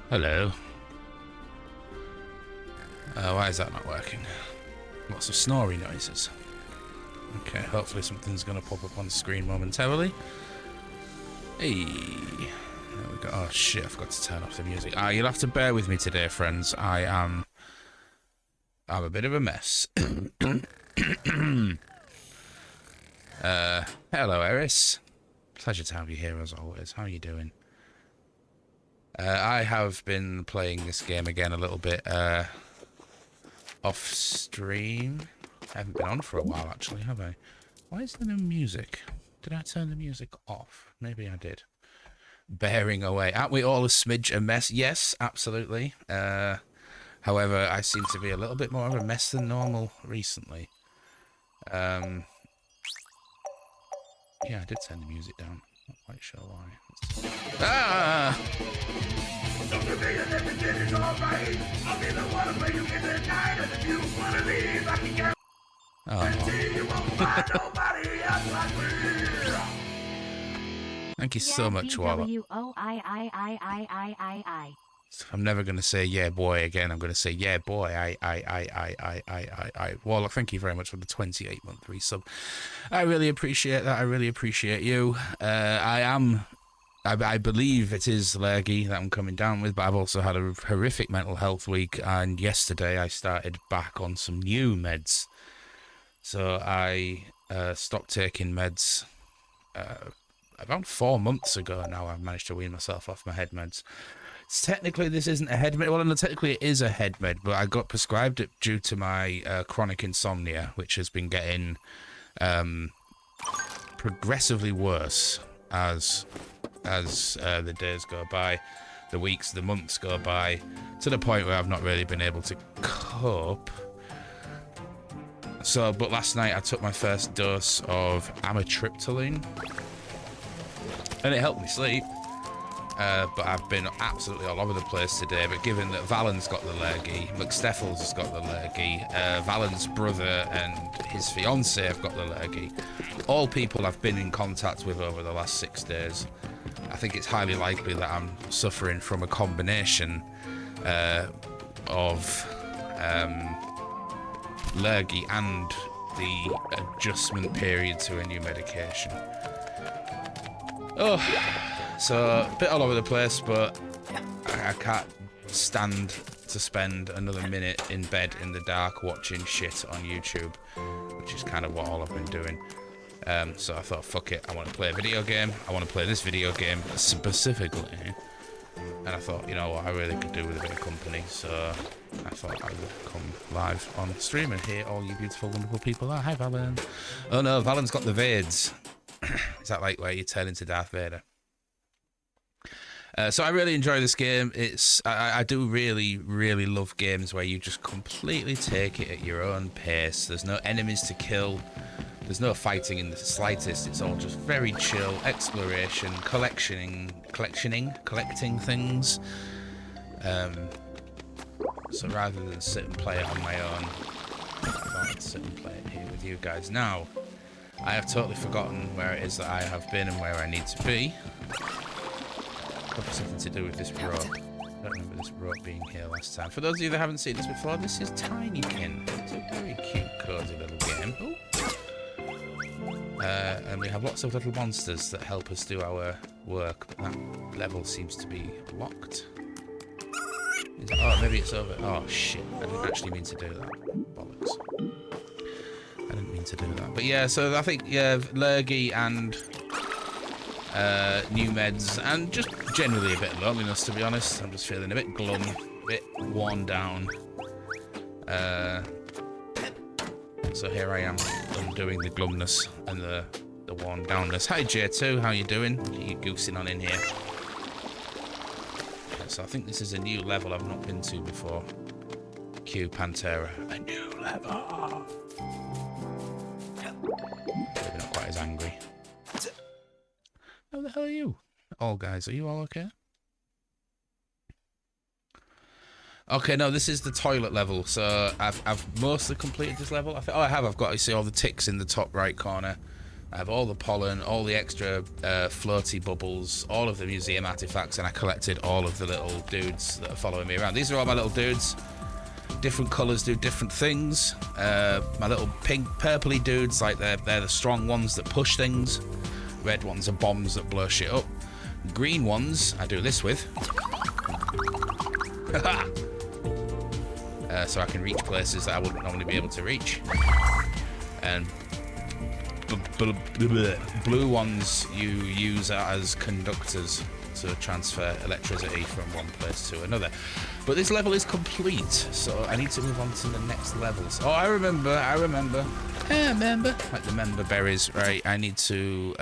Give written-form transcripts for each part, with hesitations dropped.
Hello. Why is that not working? Lots of snoring noises. Okay, hopefully something's going to pop up on the screen momentarily. Hey. There we go. Oh shit, I forgot to turn off the music. You'll have to bear with me today, friends. I'm a bit of a mess. Hello, Eris. Pleasure to have you here as always. How are you doing? I have been playing this game again a little bit off stream. I haven't been on for a while actually, have I? Why is there no music? Did I turn the music off? Maybe I did. Bearing away. Aren't we all a smidge a mess? Yes, absolutely. However, I seem to be a little bit more of a mess than normal recently. Yeah, I did turn the music down. Not quite sure why. Ah! Thank you so much, Walla. I'm never going to say yeah boy again. I'm going to say yeah boy. I. Warlock, thank you very much for the 28-month resub. I really appreciate that. I really appreciate you. I believe it is Lurgy that I'm coming down with, but I've also had a horrific mental health week, and yesterday I started back on some new meds. So I stopped taking meds about 4 months ago now. I've managed to wean myself off my head meds. Technically, this isn't a head med. Well, no, technically it is a head med, but I got prescribed it due to my chronic insomnia, which has been getting progressively worse as the days go by, the weeks, the months go by, to the point where I've not really been able to cope. So, but last night I took my first dose of amitriptyline, and it helped me sleep. But I've been absolutely all over the place today. But given that Valen's got the lurgy, McSteffels has got the lurgy, Valen's brother and his fiance have got the lurgy, all people I've been in contact with over the last 6 days, I think it's highly likely that I'm suffering from a combination of lurgy and the adjustment period to a new medication. Oh. So, a bit all over the place, but I can't stand to spend another minute in bed in the dark watching shit on YouTube, which is kind of what all I've been doing. So I thought, fuck it, I want to play a video game. I want to play this video game specifically. And I thought, you know what, I really could do with a bit of company, so I thought I would come live on stream and hear all you beautiful, wonderful people are. Hi, Valen. Oh no, Valen's got the Vades. Is that like where you turn into Darth Vader? So I really enjoy this game. I do really, really love games where you just completely take it at your own pace. There's no enemies to kill. There's no fighting in the slightest. It's all just very chill exploration, collecting things. So rather than sit and play it on my own, I thought I'd sit and play it here with you guys. Now, I have totally forgotten where it is that I have been and where I need to be. Probably something to do with this rope. I don't remember this rope being here last time. For those of you that haven't seen this before, this is Tinykin. It's a very cute, cozy little game. And we have lots of little monsters that help us do our work, but that level seems to be locked. Oh, maybe it's over. Oh, shit. I didn't actually mean to do that. Bollocks. I didn't mean to do that. But yeah, so I think, yeah, Lurgy and new meds, and just generally a bit of loneliness, to be honest. I'm just feeling a bit glum, a bit worn down. So here I am, undoing the glumness and the worn downness. Hi J2, how you doing? You goosing on in here. So I think this is a new level I've not been to before. Q Pantera, a new level. Maybe not quite as angry. How the hell are you? All guys, are you all okay? Okay, no, this is the toilet level. So I've mostly completed this level. I think. Oh, I have. I've got to see all the ticks in the top right corner. I have all the pollen, all the extra floaty bubbles, all of the museum artifacts, and I collected all of the little dudes that are following me around. These are all my little dudes. Different colours do different things. My little pink, purpley dudes, like they're the strong ones that push things. Red ones are bombs that blow shit up. Green ones, I do this with. So I can reach places that I wouldn't normally be able to reach. And blue ones you use as conductors to transfer electricity from one place to another. But this level is complete, so I need to move on to the next levels. Oh, I remember. Like the member berries, right? I need to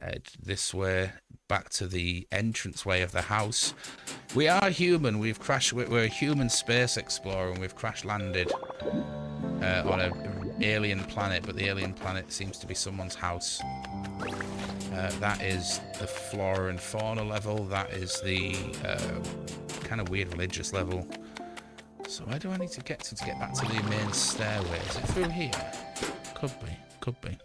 head this way back to the entranceway of the house. We are human. We've crashed. We're a human space explorer, and we've crash landed on an alien planet, but the alien planet seems to be someone's house. That is the flora and fauna level. That is the kind of weird religious level. So where do I need to get back to the main stairway? Is it through here? Could be.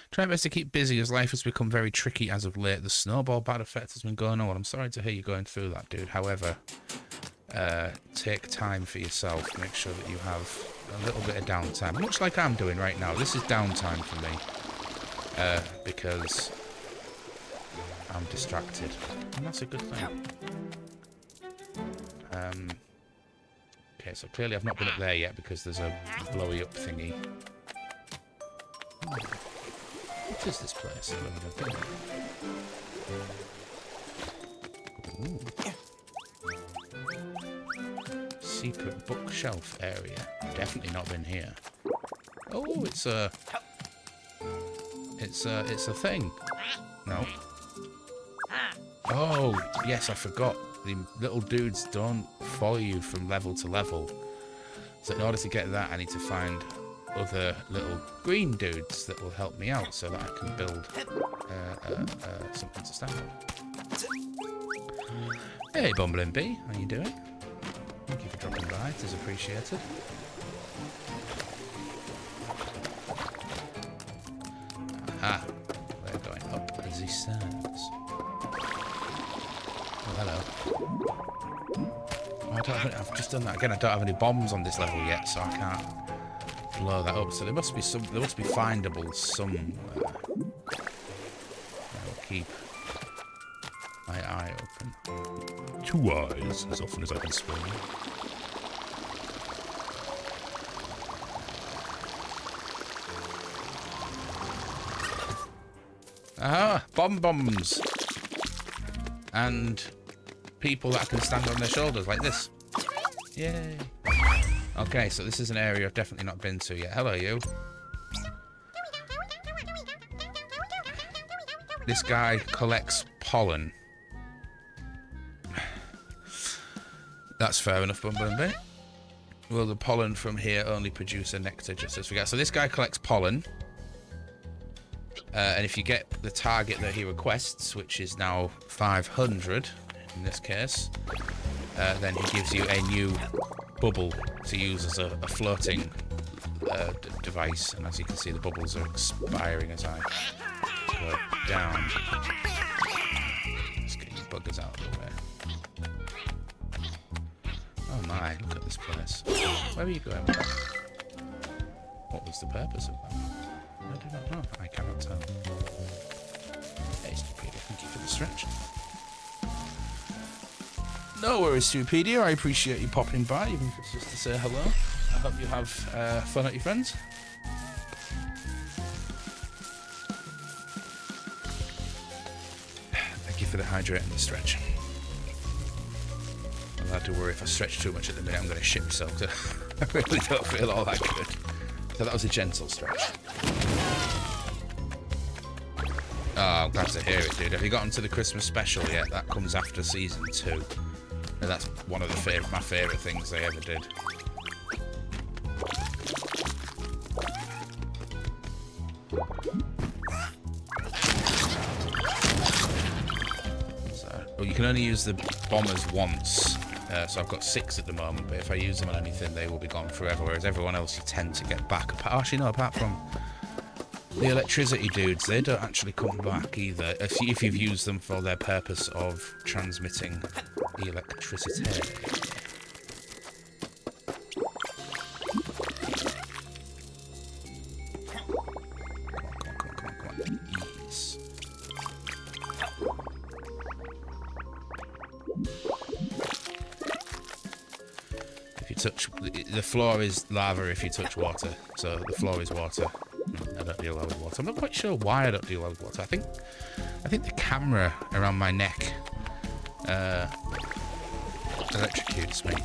Try my best to keep busy as life has become very tricky as of late. The snowball bad effect has been going on. I'm sorry to hear you going through that, dude. However, take time for yourself. Make sure that you have a little bit of downtime, much like I'm doing right now. This is downtime for me because I'm distracted, and that's a good thing. Okay, so clearly I've not been up there yet because there's a blowy up thingy. What is this place? I've never been there. Secret bookshelf area. Definitely not been here. Oh, it's a thing. No. Oh, yes, I forgot. The little dudes don't follow you from level to level. So in order to get that, I need to find other little green dudes that will help me out so that I can build something to stand on. Hey, Bumbling Bee, how you doing? Thank you for dropping by, it is appreciated. Aha, we're going up the stairs. Oh, hello. Oh, I've just done that again. I don't have any bombs on this level yet, so I can't blow that up. So there must be findables somewhere. I'll keep my eye open. 2 eyes, as often as I can swim. Aha! Bombs! And people that can stand on their shoulders like this. Yay! Okay, so this is an area I've definitely not been to yet. Hello, you. This guy collects pollen. That's fair enough, Bumblebee. Will the pollen from here only produce a nectar just as we get? So this guy collects pollen. And if you get the target that he requests, which is now 500 in this case, then he gives you a new bubble to use as a floating device. And as you can see, the bubbles are expiring as I go down. Let's get these buggers out of the way. Oh my, look at this place. Where are you going with that? What was the purpose of that? I do not know. I cannot tell. Hey, Stupedia, thank you for the stretch. No worries, Stupedia. I appreciate you popping by, even if it's just to say hello. I hope you have fun at your friends. Thank you for the hydrate and the stretch. I'm allowed to worry if I stretch too much at the minute, I'm going to shit myself. I really don't feel all that good. So that was a gentle stretch. Oh, I'm glad to hear it, dude. Have you gotten to the Christmas special yet? That comes after season 2. And that's one of my favourite things they ever did. So, well, you can only use the bombers once So I've got 6 at the moment, but if I use them on anything, they will be gone forever, whereas everyone else you tend to get back. Actually, no, apart from the electricity dudes, they don't actually come back either, if you've used them for their purpose of transmitting electricity. Come on. Yes. If you touch... The floor is lava if you touch water, so the floor is water. I don't deal well with water. I'm not quite sure why I don't deal well with water. I think the camera around my neck electrocutes me.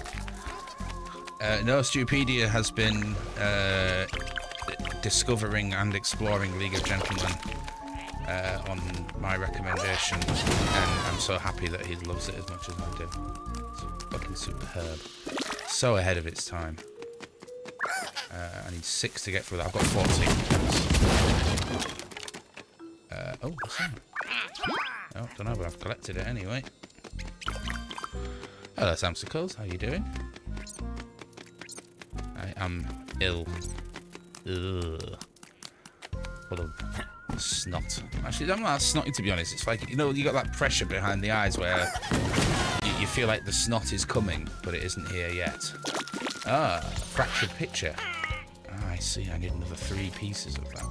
No, Stupedia has been discovering and exploring League of Gentlemen on my recommendation, and I'm so happy that he loves it as much as I do. It's fucking superb. So ahead of its time. I need 6 to get through that. I've got 14. Oh, what's that? Oh, don't know, but I've collected it anyway. Hello, Samsicles. How you doing? I am ill. Ugh. Full of snot. Actually, I'm not snotty, to be honest. It's like, you know, you got that pressure behind the eyes where you feel like the snot is coming, but it isn't here yet. Ah, a fractured picture. I see, I need another 3 pieces of that.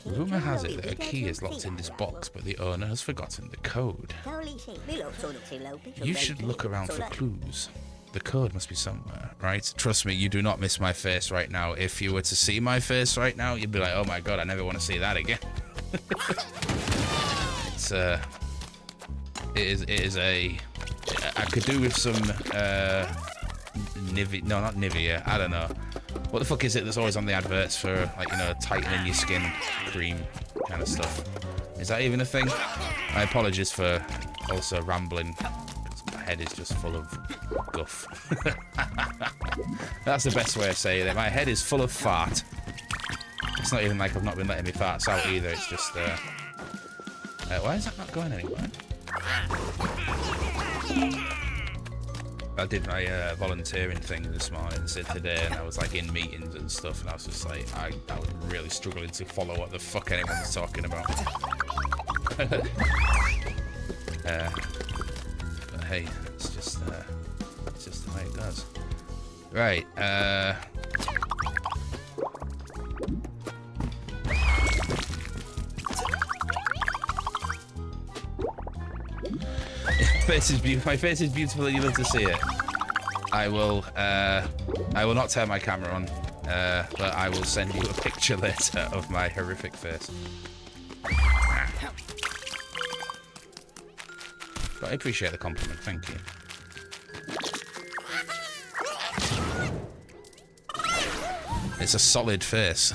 Rumour has it that a key is locked in this box, but the owner has forgotten the code. You should look around for clues. The code must be somewhere, right? Trust me, you do not miss my face right now. If you were to see my face right now, you'd be like, oh my god, I never want to see that again. It is a... I could do with some... Nivea... No, not Nivea. I don't know. What the fuck is it that's always on the adverts for, like, you know, tightening your skin cream kind of stuff? Is that even a thing? My apologies for also rambling, because my head is just full of guff. That's the best way of saying it. My head is full of fart. It's not even like I've not been letting my farts out either. It's just, why is that not going anywhere? I did my volunteering thing this morning, today, and I was like in meetings and stuff, and I was just like, I was really struggling to follow what the fuck anyone was talking about. But hey, it's just the way it does. Right, my face is beautiful and you love to see it. I will not turn my camera on, but I will send you a picture later of my horrific face. But I appreciate the compliment, thank you. It's a solid face.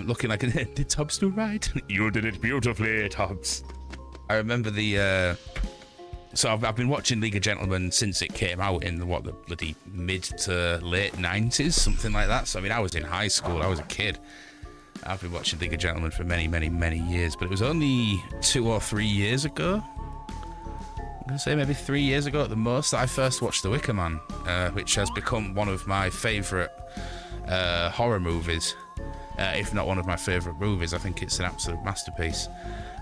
Looking like did Tubbs do right? You did it beautifully, Tubbs. I remember the so I've been watching League of Gentlemen since it came out in what, the bloody mid to late 90s, something like that. So I mean, I was in high school, I was a kid. I've been watching League of Gentlemen for many, many, many years, but it was only 2 or 3 years ago. I'm gonna say maybe 3 years ago at the most that I first watched The Wicker Man, which has become one of my favourite horror movies. If not one of my favourite movies. I think it's an absolute masterpiece.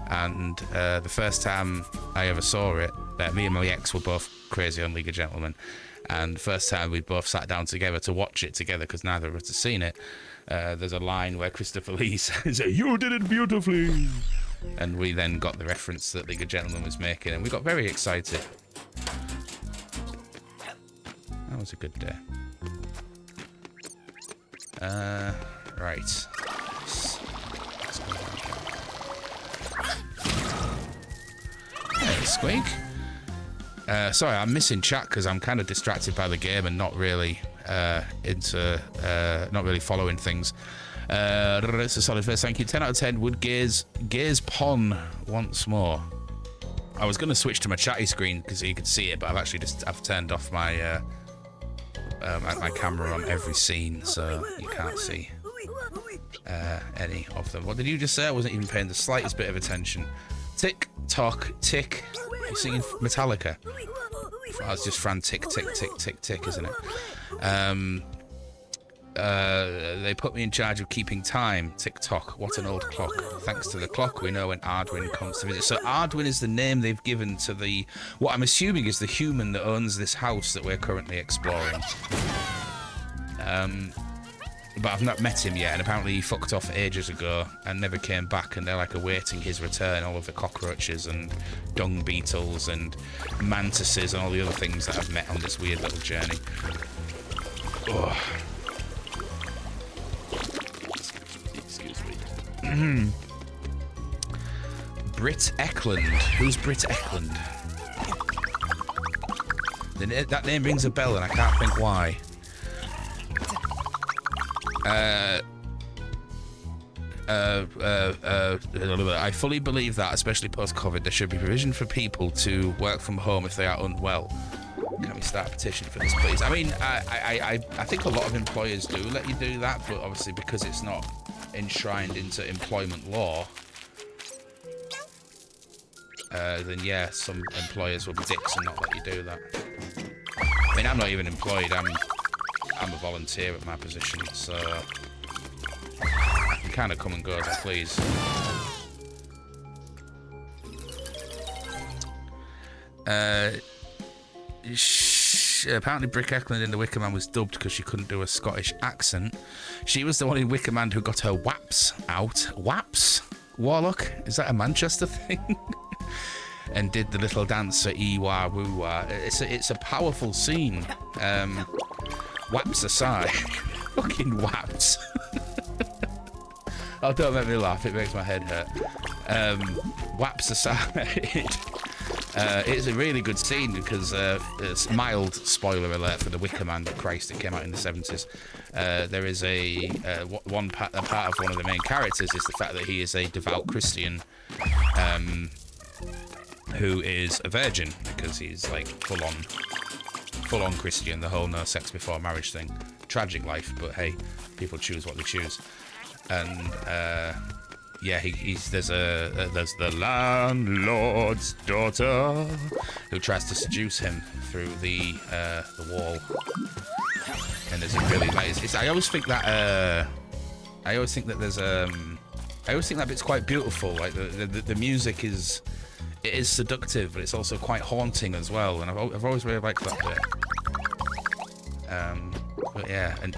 And the first time I ever saw it, me and my ex were both crazy on League of Gentlemen. And the first time we both sat down together to watch it together, because neither of us had seen it, there's a line where Christopher Lee says, "You did it beautifully!" And we then got the reference that League of Gentlemen was making, and we got very excited. That was a good day. Right. Let's go down here. Hey, Squeak. Sorry, I'm missing chat because I'm kind of distracted by the game and not really not really following things. It's a solid first. Thank you. 10 out of 10. Would Gaze Pon once more? I was going to switch to my chatty screen because you could see it, but I've turned off my my camera on every scene, so you can't see any of them. What did you just say? I wasn't even paying the slightest bit of attention Tick tock tick. You're singing Metallica. That's just frantic tick tick tick tick, isn't it? They put me in charge of keeping time. Tick-tock, what an old clock. Thanks to the clock, we know when Ardwin comes to visit. So Ardwin is the name they've given to the... what I'm assuming is the human that owns this house that we're currently exploring. But I've not met him yet, and apparently he fucked off ages ago and never came back, and they're like awaiting his return. All of the cockroaches and dung beetles and mantises and all the other things that I've met on this weird little journey. Oh. Britt Eklund. Who's Britt Eklund? That name rings a bell and I can't think why. I fully believe that, especially post-COVID, there should be provision for people to work from home if they are unwell. Can we start a petition for this, please? I mean, I think a lot of employers do let you do that, but obviously because it's not enshrined into employment law, then yeah, some employers will be dicks and not let you do that. I mean, I'm not even employed, I'm a volunteer at my position, so I can kind of come and go as I please. Apparently Brick Eklund in The Wicker Man was dubbed because she couldn't do a Scottish accent. She was the one in Wicker Man who got her waps out. Waps? Warlock? Is that a Manchester thing? And did the little dance at Ewa Woo-Wah. It's a powerful scene. Waps aside. Fucking waps. Oh, don't make me laugh, it makes my head hurt. Waps aside. It's a really good scene because it's mild spoiler alert for The Wicker Man. Christ, it came out in the 70s. There is a part of one of the main characters is the fact that he is a devout Christian who is a virgin because he's like full on Christian, the whole no sex before marriage thing. Tragic life, but hey, people choose what they choose. And yeah, there's the landlord's daughter who tries to seduce him through the wall. And there's a really like I always think that bit's quite beautiful. Like the music is seductive, but it's also quite haunting as well. And I've always really liked that bit. But yeah, and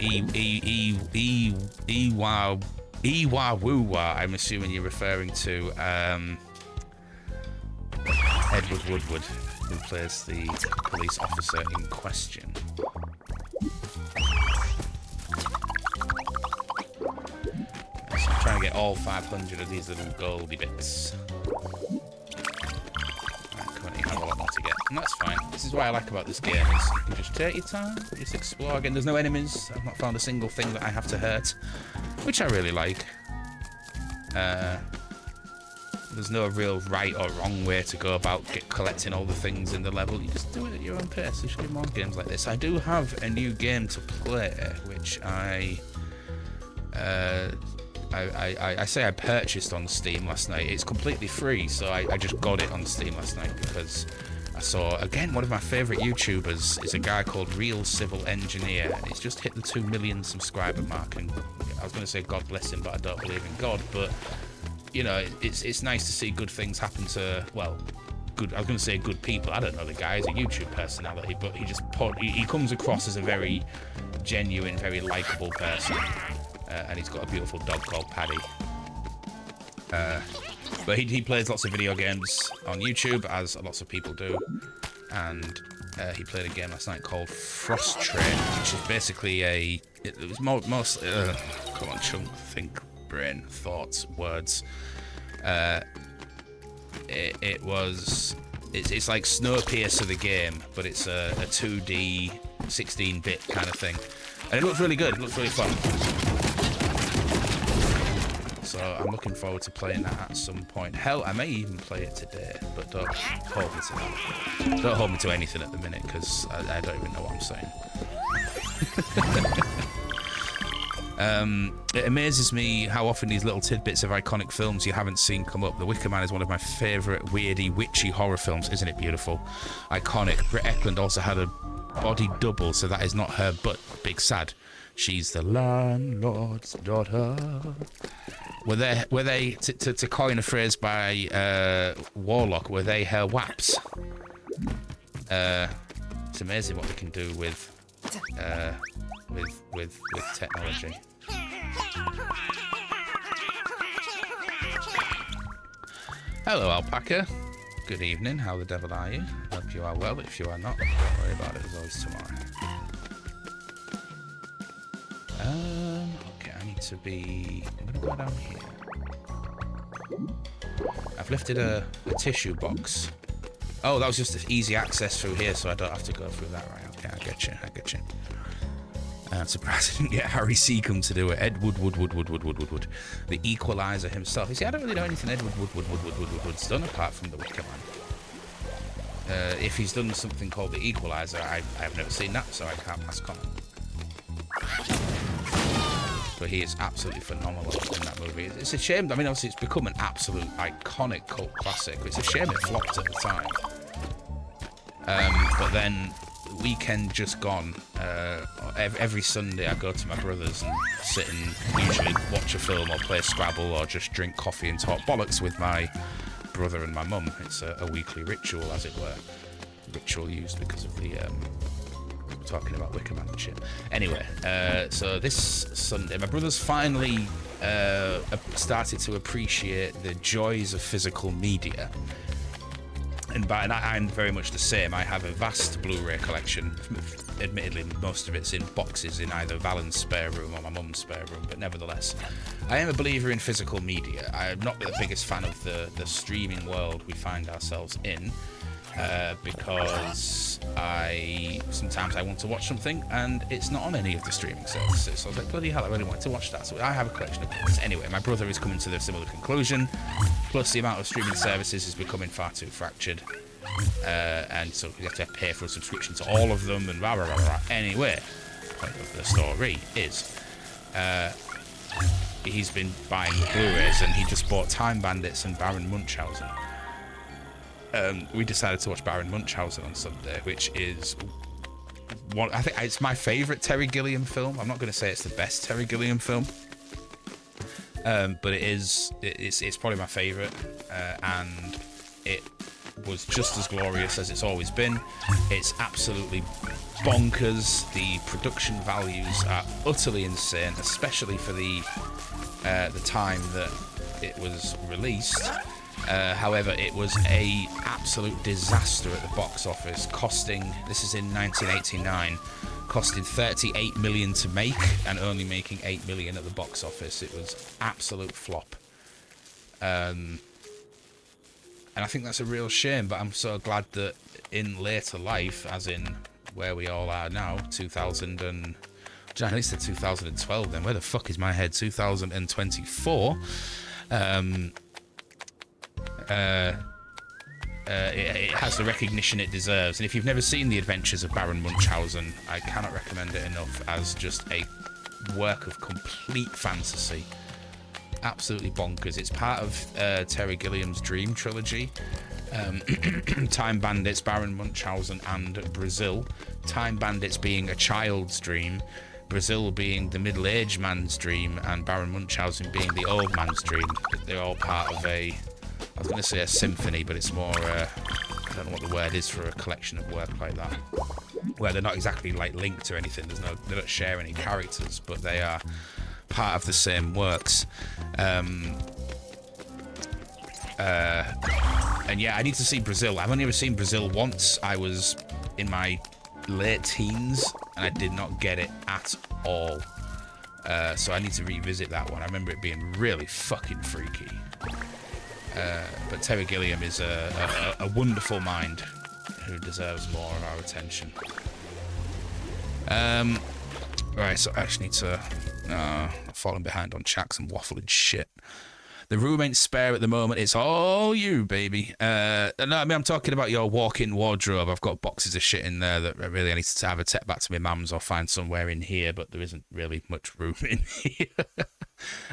Ewa Woo-Wah, I'm assuming you're referring to Edward Woodward, who plays the police officer in question. So I'm trying to get all 500 of these little goldy bits. Right, you have a lot more to get, and that's fine. This is what I like about this game, is you can just take your time, just explore. Again, there's no enemies. I've not found a single thing that I have to hurt, which I really like. There's no real right or wrong way to go about collecting all the things in the level. You just do it at your own pace. There should be more games like this. I do have a new game to play, which I say I purchased on Steam last night. It's completely free, so I just got it on Steam last night because I saw, again, one of my favourite YouTubers is a guy called Real Civil Engineer, and he's just hit the 2 million subscriber mark, and I was going to say God bless him, but I don't believe in God, but, you know, it's nice to see good things happen to, well, I was going to say good people. I don't know the guy, he's a YouTube personality, but he comes across as a very genuine, very likeable person, and he's got a beautiful dog called Paddy. But he plays lots of video games on YouTube, as lots of people do, and he played a game last night called Frost Train, which is basically it was mostly come on, chunk, think, brain, thoughts, words. It's like Snowpiercer the game, but it's a 2D 16-bit kind of thing, and it looks really good. It looks really fun. So I'm looking forward to playing that at some point. Hell, I may even play it today, but don't hold me to that. Don't hold me to anything at the minute, because I don't even know what I'm saying. It amazes me how often these little tidbits of iconic films you haven't seen come up. The Wicker Man is one of my favourite weirdy, witchy horror films. Isn't it beautiful? Iconic. Britt Eklund also had a body double, so that is not her but big sad. She's the landlord's daughter. Were they to coin a phrase by Warlock, were they her waps? It's amazing what we can do with technology. Hello, Alpaca. Good evening. How the devil are you? Hope you are well. If you are not, don't worry about it. There's always tomorrow. Okay, I need to be... I'm gonna go down here. I've lifted a tissue box. Oh, that was just easy access through here, so I don't have to go through that, right? Okay, I get you. I'm surprised I didn't get Harry Seacombe to do it. Ed Wood. The Equalizer himself. You see, I don't really know anything Ed Wood's done apart from The Wicker Man. If he's done something called The Equalizer, I've never seen that, so I can't pass comment. But he is absolutely phenomenal in that movie. It's a shame. I mean, obviously, it's become an absolute iconic cult classic. It's a shame it flopped at the time. But then, weekend just gone. Every Sunday, I go to my brother's and sit and usually watch a film or play Scrabble or just drink coffee and talk bollocks with my brother and my mum. It's a weekly ritual, as it were. Ritual used because of the... talking about Wicker Man and shit. Anyway, so this Sunday, my brother's finally started to appreciate the joys of physical media. And I'm very much the same. I have a vast Blu-ray collection. Admittedly, most of it's in boxes in either Valen's spare room or my mum's spare room, but nevertheless, I am a believer in physical media. I'm not the biggest fan of the streaming world we find ourselves in. Because sometimes I want to watch something and it's not on any of the streaming services. So I was like, bloody hell, I really wanted to watch that. So I have a collection of books. Anyway, my brother is coming to the similar conclusion. Plus, the amount of streaming services is becoming far too fractured. And so you have to pay for a subscription to all of them and blah, blah, blah, blah. Anyway, the point of the story is he's been buying Blu-rays and he just bought Time Bandits and Baron Munchausen. We decided to watch Baron Munchausen on Sunday, which is one. I think it's my favourite Terry Gilliam film. I'm not going to say it's the best Terry Gilliam film, but it's probably my favourite, and it was just as glorious as it's always been. It's absolutely bonkers. The production values are utterly insane, especially for the time that it was released. However, it was a absolute disaster at the box office, costing, this is in 1989, costing 38 million to make and only making 8 million at the box office. It was absolute flop. And I think that's a real shame, but I'm so glad that in later life, as in where we all are now, 2000 and... at least in 2012 then, where the fuck is my head? 2024. It has the recognition it deserves, and if you've never seen The Adventures of Baron Munchausen, I cannot recommend it enough as just a work of complete fantasy. Absolutely bonkers. It's part of Terry Gilliam's Dream trilogy. Time Bandits, Baron Munchausen, and Brazil. Time Bandits being a child's dream, Brazil being the middle-aged man's dream, and Baron Munchausen being the old man's dream. They're all part of I was going to say a symphony, but it's more, I don't know what the word is for a collection of work like that, where they're not exactly like linked or anything. They don't share any characters, but they are part of the same works. And yeah, I need to see Brazil. I've only ever seen Brazil once. I was in my late teens, and I did not get it at all. So I need to revisit that one. I remember it being really fucking freaky. But Terry Gilliam is a wonderful mind who deserves more of our attention. Right, so I actually need to... falling behind on chats and waffling shit. The room ain't spare at the moment. It's all you, baby. No, I mean, I'm talking about your walk-in wardrobe. I've got boxes of shit in there that really I need to either take back to my mum's or find somewhere in here, but there isn't really much room in here.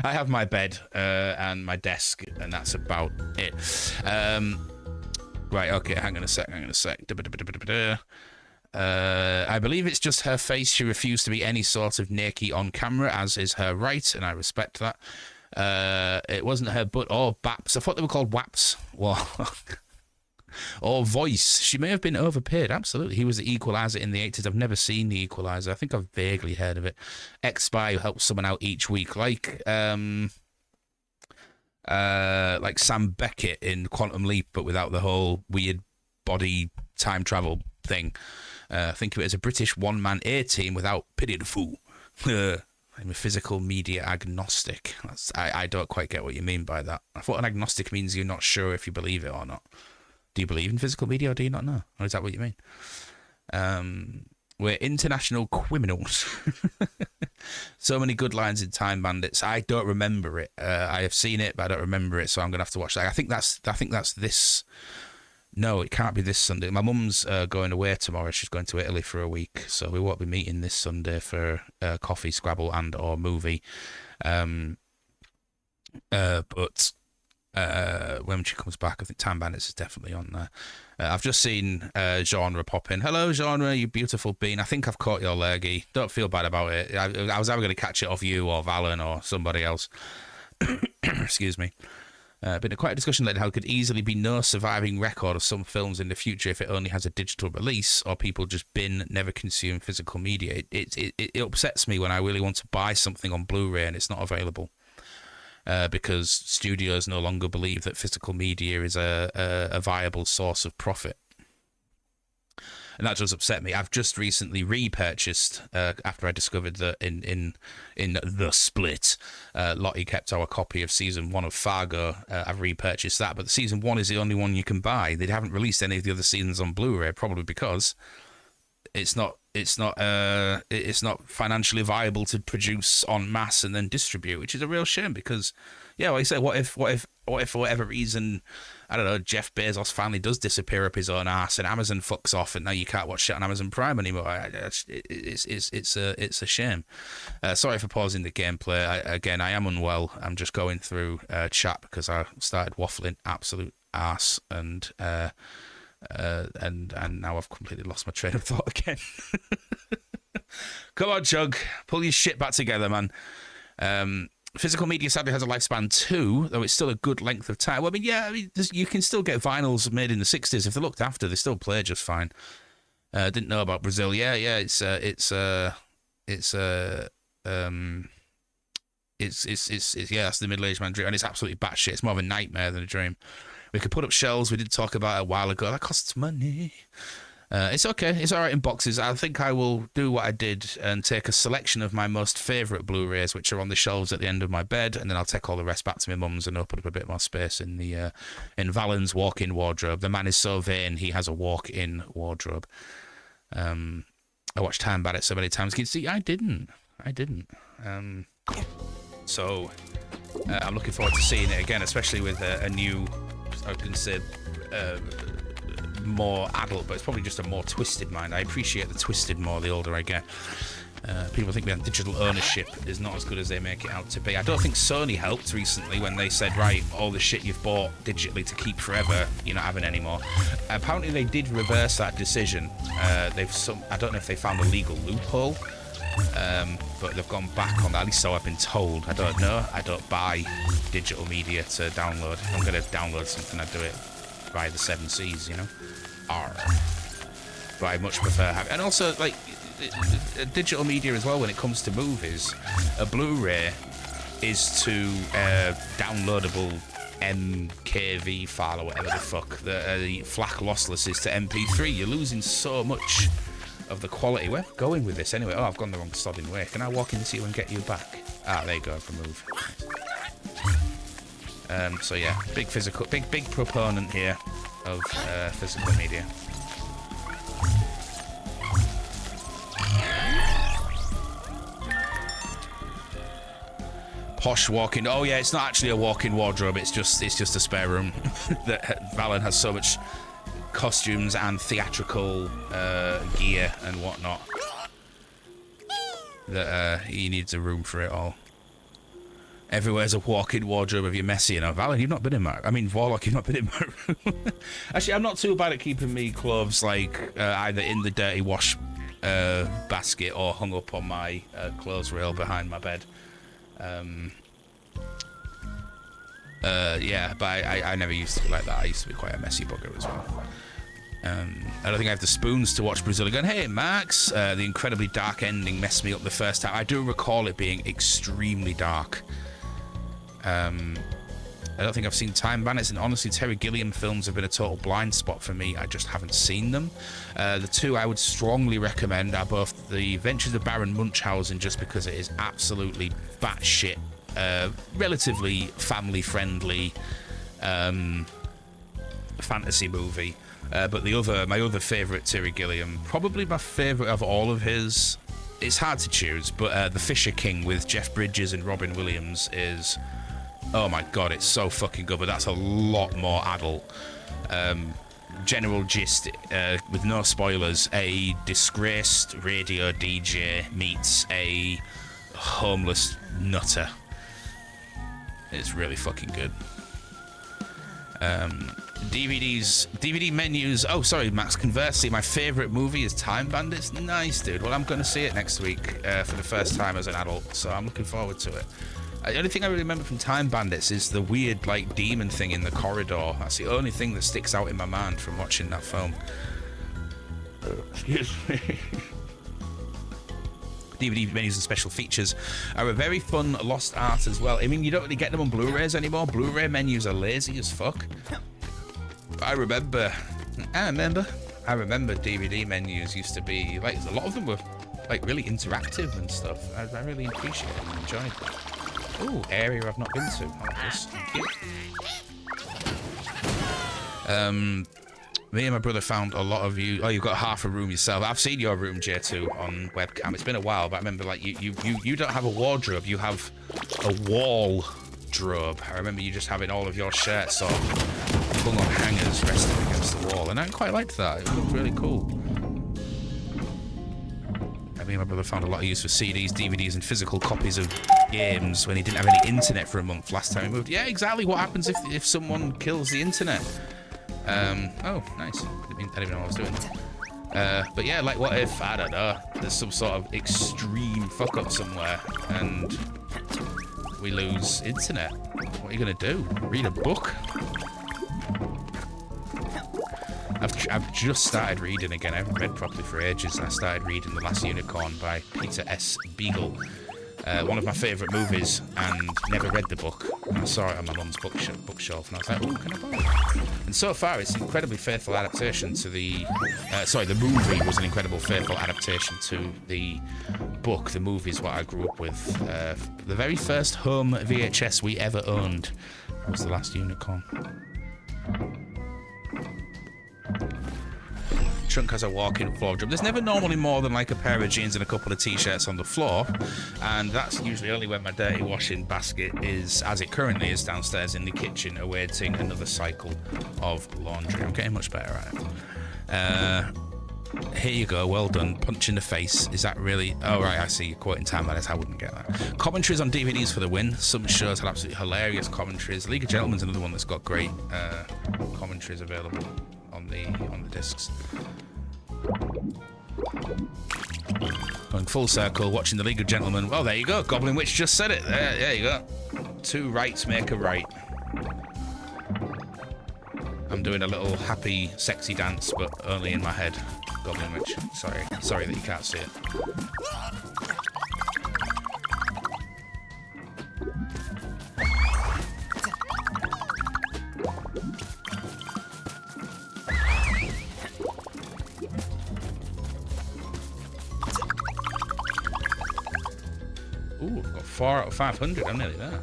I have my bed and my desk, and that's about it. Right, okay, hang on a sec. I believe it's just her face. She refused to be any sort of naked on camera, as is her right, and I respect that. It wasn't her butt or baps. I thought they were called waps. Well, or voice. She may have been overpaid. Absolutely. He was the Equalizer in the 80s. I've never seen the Equalizer. I think I've vaguely heard of it. Ex-spy who helps someone out each week, like Sam Beckett in Quantum Leap, but without the whole weird body time travel thing. Think of it as a British one-man A-team without pity the fool. I'm a physical media agnostic. I don't quite get what you mean by that. I thought an agnostic means you're not sure if you believe it or not. Do you believe in physical media or do you not know? Or is that what you mean? We're international criminals. So many good lines in Time Bandits. I don't remember it. I have seen it, but I don't remember it, so I'm going to have to watch that. I think that's this... No, it can't be this Sunday. My mum's going away tomorrow. She's going to Italy for a week, so we won't be meeting this Sunday for coffee, Scrabble, and or movie. But when she comes back, I think Time Bandits is definitely on there. I've just seen Genre pop in. Hello, Genre, you beautiful bean. I think I've caught your lurgy. Don't feel bad about it. I was either going to catch it off you or Valen or somebody else. Excuse me. Been quite a discussion lately how it could easily be no surviving record of some films in the future if it only has a digital release, or people just never consume physical media. It upsets me when I really want to buy something on Blu-ray and it's not available, because studios no longer believe that physical media is a viable source of profit. And that does upset me. I've just recently repurchased, after I discovered that in The Split, Lottie kept our copy of Season 1 of Fargo. I've repurchased that, but Season 1 is the only one you can buy. They haven't released any of the other seasons on Blu-ray, probably because it's not financially viable to produce en masse and then distribute, which is a real shame because, yeah, like I say, what if for whatever reason, I don't know, Jeff Bezos finally does disappear up his own ass and Amazon fucks off and now you can't watch shit on Amazon Prime anymore. It's a shame. Sorry for pausing the gameplay. I am unwell. I'm just going through chat because I started waffling absolute ass and now I've completely lost my train of thought again. Come on, Chug. Pull your shit back together, man. Physical media sadly has a lifespan too, though it's still a good length of time. Well, I mean, you can still get vinyls made in the 60s. If they're looked after, they still play just fine. Didn't know about Brazil. Yeah, it's that's the middle-aged man dream, and it's absolutely batshit. It's more of a nightmare than a dream. We could put up shelves. We did talk about it a while ago. That costs money. It's okay. It's all right in boxes. I think I will do what I did and take a selection of my most favourite Blu-rays, which are on the shelves at the end of my bed, and then I'll take all the rest back to my mum's and open up a bit more space in the in Valen's walk-in wardrobe. The man is so vain, he has a walk-in wardrobe. I watched Time Bandits so many times. You can see, I didn't. So I'm looking forward to seeing it again, especially with a new, I can say, more adult, but it's probably just a more twisted mind. I appreciate the twisted more the older I get. People think that digital ownership is not as good as they make it out to be. I don't think Sony helped recently when they said, right, all the shit you've bought digitally to keep forever, you're not having anymore. Apparently they did reverse that decision. I don't know if they found a legal loophole, but they've gone back on that. At least so I've been told. I don't know. I don't buy digital media to download. If I'm going to download something, I do it by the 7 Cs, you know. But I much prefer having, and also like digital media as well. When it comes to movies, a Blu-ray is to downloadable MKV file or whatever the fuck. The FLAC lossless is to MP3. You're losing so much of the quality. Where am I going with this anyway? Oh, I've gone the wrong sodding way. Can I walk into you and get you back? Ah, there you go. Remove. So yeah, big proponent here of physical media. posh walk-in. Oh yeah, it's not actually a walk-in wardrobe. It's just a spare room that Valen has so much costumes and theatrical gear and whatnot that he needs a room for it all. Everywhere's a walk-in wardrobe if you're messy enough. Valen, you've not been in my... I mean, Warlock, you've not been in my room. Actually, I'm not too bad at keeping me clothes, like, either in the dirty wash basket or hung up on my clothes rail behind my bed. Yeah, but I never used to be like that. I used to be quite a messy bugger as well. I don't think I have the spoons to watch Brazil again. Hey, Max, the incredibly dark ending messed me up the first time. I do recall it being extremely dark. I don't think I've seen Time Bandits, and honestly, Terry Gilliam films have been a total blind spot for me. I just haven't seen them. The two I would strongly recommend are both The Adventures of Baron Munchausen, just because it is absolutely batshit, relatively family-friendly fantasy movie. But my other favourite Terry Gilliam, probably my favourite of all of his, it's hard to choose, but The Fisher King with Jeff Bridges and Robin Williams is... Oh my god, it's so fucking good, but that's a lot more adult. General gist, with no spoilers, a disgraced radio DJ meets a homeless nutter. It's really fucking good. DVD menus. Oh, sorry, Max. Conversely, my favourite movie is Time Bandits. Nice, dude. Well, I'm going to see it next week for the first time as an adult, so I'm looking forward to it. The only thing I really remember from Time Bandits is the weird, like, demon thing in the corridor. That's the only thing that sticks out in my mind from watching that film. Excuse me. DVD menus and special features are a very fun lost art as well. I mean, you don't really get them on Blu-rays anymore. Blu-ray menus are lazy as fuck. But I remember DVD menus used to be, like, a lot of them were, like, really interactive and stuff. I really appreciate them and enjoyed them. Ooh, area I've not been to. I like this. Thank you. Me and my brother found a lot of you. Oh, you've got half a room yourself. I've seen your room, J2, on webcam. It's been a while, but I remember, like, you don't have a wardrobe. You have a wall-drobe. I remember you just having all of your shirts sort of hung on hangers, resting against the wall, and I quite liked that. It looked really cool. Me and my brother found a lot of use for CDs, DVDs, and physical copies of games when he didn't have any internet for a month last time he moved. Yeah, exactly. What happens if someone kills the internet? Oh, nice. I didn't know what I was doing. But yeah, like, what if, I don't know, there's some sort of extreme fuck-up somewhere and we lose internet? What are you going to do? Read a book? I've just started reading again. I haven't read properly for ages. I started reading The Last Unicorn by Peter S. Beagle. One of my favourite movies, and never read the book. And I saw it on my mum's bookshelf, and I was like, oh, can I buy it? And so far, it's an incredibly faithful adaptation to the... the movie was an incredible faithful adaptation to the book. The movie is what I grew up with. The very first home VHS we ever owned was The Last Unicorn. Trunk has a walk-in wardrobe. There's never normally more than like a pair of jeans and a couple of t-shirts on the floor, and that's usually only when my dirty washing basket is, as it currently is, downstairs in the kitchen awaiting another cycle of laundry. I'm getting much better at it. Here you go, well done. Punch in the face. Is that really... Oh, right, I see. You're quoting Time Bandits. I wouldn't get that. Commentaries on DVDs for the win. Some shows had absolutely hilarious commentaries. League of Gentlemen's another one that's got great commentaries available on the discs. Going full circle, watching the League of Gentlemen. Well, there you go. Goblin Witch just said it. There you go. Two rights make a right. I'm doing a little happy, sexy dance, but only in my head. Goblin Witch. Sorry that you can't see it. Ooh, I've got 4 out of 500. I'm nearly there.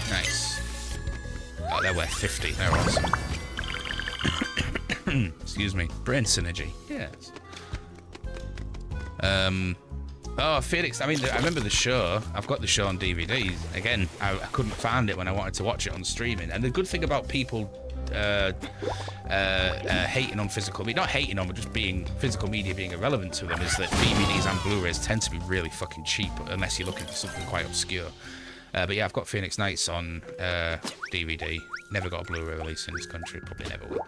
Nice. Oh, they're worth 50. They're awesome. Excuse me. Brain synergy. Yes. Oh, Felix, I mean, I remember the show. I've got the show on DVD. Again, I couldn't find it when I wanted to watch it on streaming. And the good thing about people hating on physical media, not hating on, but just being physical media being irrelevant to them, is that DVDs and Blu-rays tend to be really fucking cheap unless you're looking for something quite obscure. But yeah, I've got Phoenix Nights on DVD. Never got a Blu-ray release in this country. Probably never will.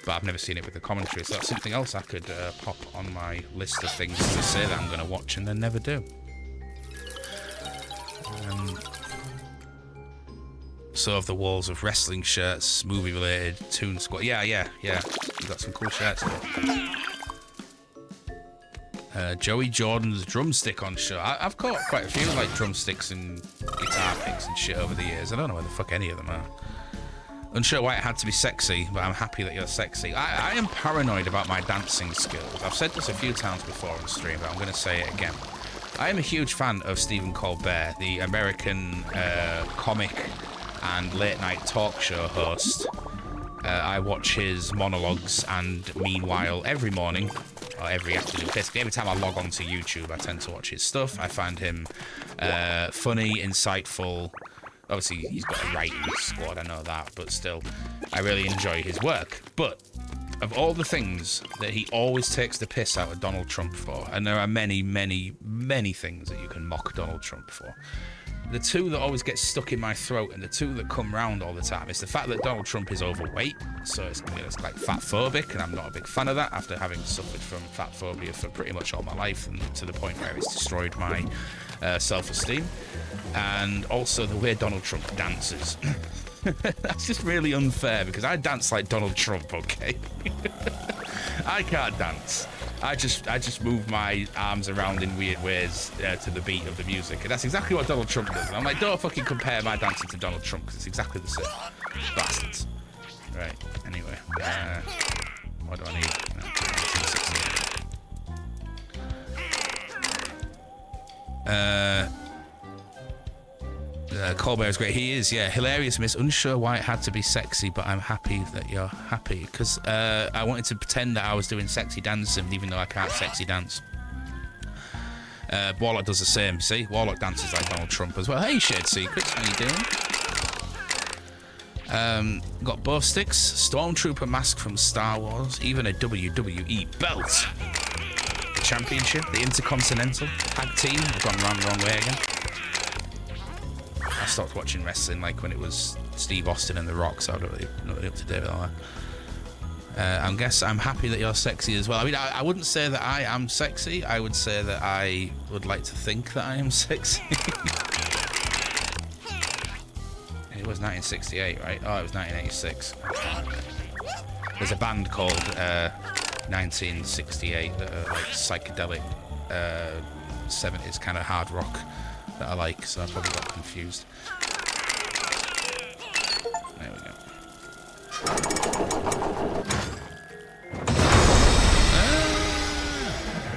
But I've never seen it with the commentary, so that's something else I could pop on my list of things to say that I'm going to watch and then never do. So of the walls of wrestling shirts, movie-related, Toon Squad. Yeah. You've got some cool shirts here. Joey Jordan's drumstick on show. I've caught quite a few like drumsticks and guitar picks and shit over the years. I don't know where the fuck any of them are. Unsure why it had to be sexy, but I'm happy that you're sexy. I am paranoid about my dancing skills. I've said this a few times before on stream, but I'm going to say it again. I am a huge fan of Stephen Colbert, the American comic and late-night talk show host. I watch his monologues and Meanwhile every morning, or every afternoon. Basically, every time I log on to YouTube, I tend to watch his stuff. I find him funny, insightful. Obviously, he's got a writing squad, I know that, but still, I really enjoy his work. But of all the things that he always takes the piss out of Donald Trump for, and there are many, many, many things that you can mock Donald Trump for, the two that always get stuck in my throat and the two that come round all the time is the fact that Donald Trump is overweight, so it's like fat phobic, and I'm not a big fan of that after having suffered from fat phobia for pretty much all my life, and to the point where it's destroyed my self-esteem. And also the way Donald Trump dances. That's just really unfair because I dance like Donald Trump, okay? I can't dance. I just move my arms around in weird ways to the beat of the music, and that's exactly what Donald Trump does. And I'm like, don't fucking compare my dancing to Donald Trump because it's exactly the same. Bastards. Right. Anyway, what do I need? Colbert is great. He is, yeah. Hilarious, miss. Unsure why it had to be sexy, but I'm happy that you're happy. Because I wanted to pretend that I was doing sexy dancing, even though I can't sexy dance. Warlock does the same, see? Warlock dances like Donald Trump as well. Hey, Shared Secrets, how you doing? Got both sticks, Stormtrooper mask from Star Wars, even a WWE belt. The championship, the Intercontinental, tag team, I've gone the wrong way again. I stopped watching wrestling like when it was Steve Austin and The Rock, so I'm not really up to date with all that. I guess I'm happy that you're sexy as well. I mean, I wouldn't say that I am sexy. I would say that I would like to think that I am sexy. It was 1968, right? Oh, it was 1986. There's a band called 1968 that are like psychedelic 70s kind of hard rock that I like, so I probably got confused. There we go.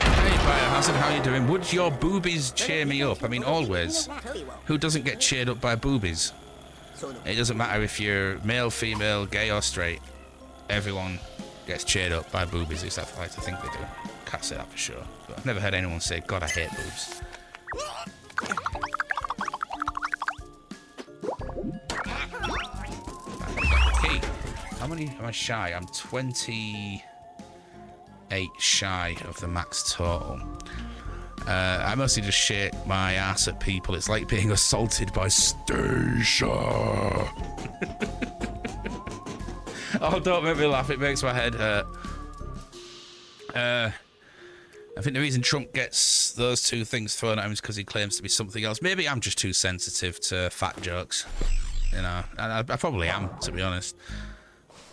Hey, Biohazard, how you doing? Would your boobies cheer me up? I mean, always. Who doesn't get cheered up by boobies? It doesn't matter if you're male, female, gay or straight. Everyone gets cheered up by boobies, at least I like to think they do. Can't say that for sure. But I've never heard anyone say, God, I hate boobs. Okay, how many am I shy? I'm 28 shy of the max total. I mostly just shake my ass at people. It's like being assaulted by Stacia. Oh, don't make me laugh. It makes my head hurt. I think the reason Trump gets those two things thrown at him is because he claims to be something else. Maybe I'm just too sensitive to fat jokes. You know, and I probably am, to be honest.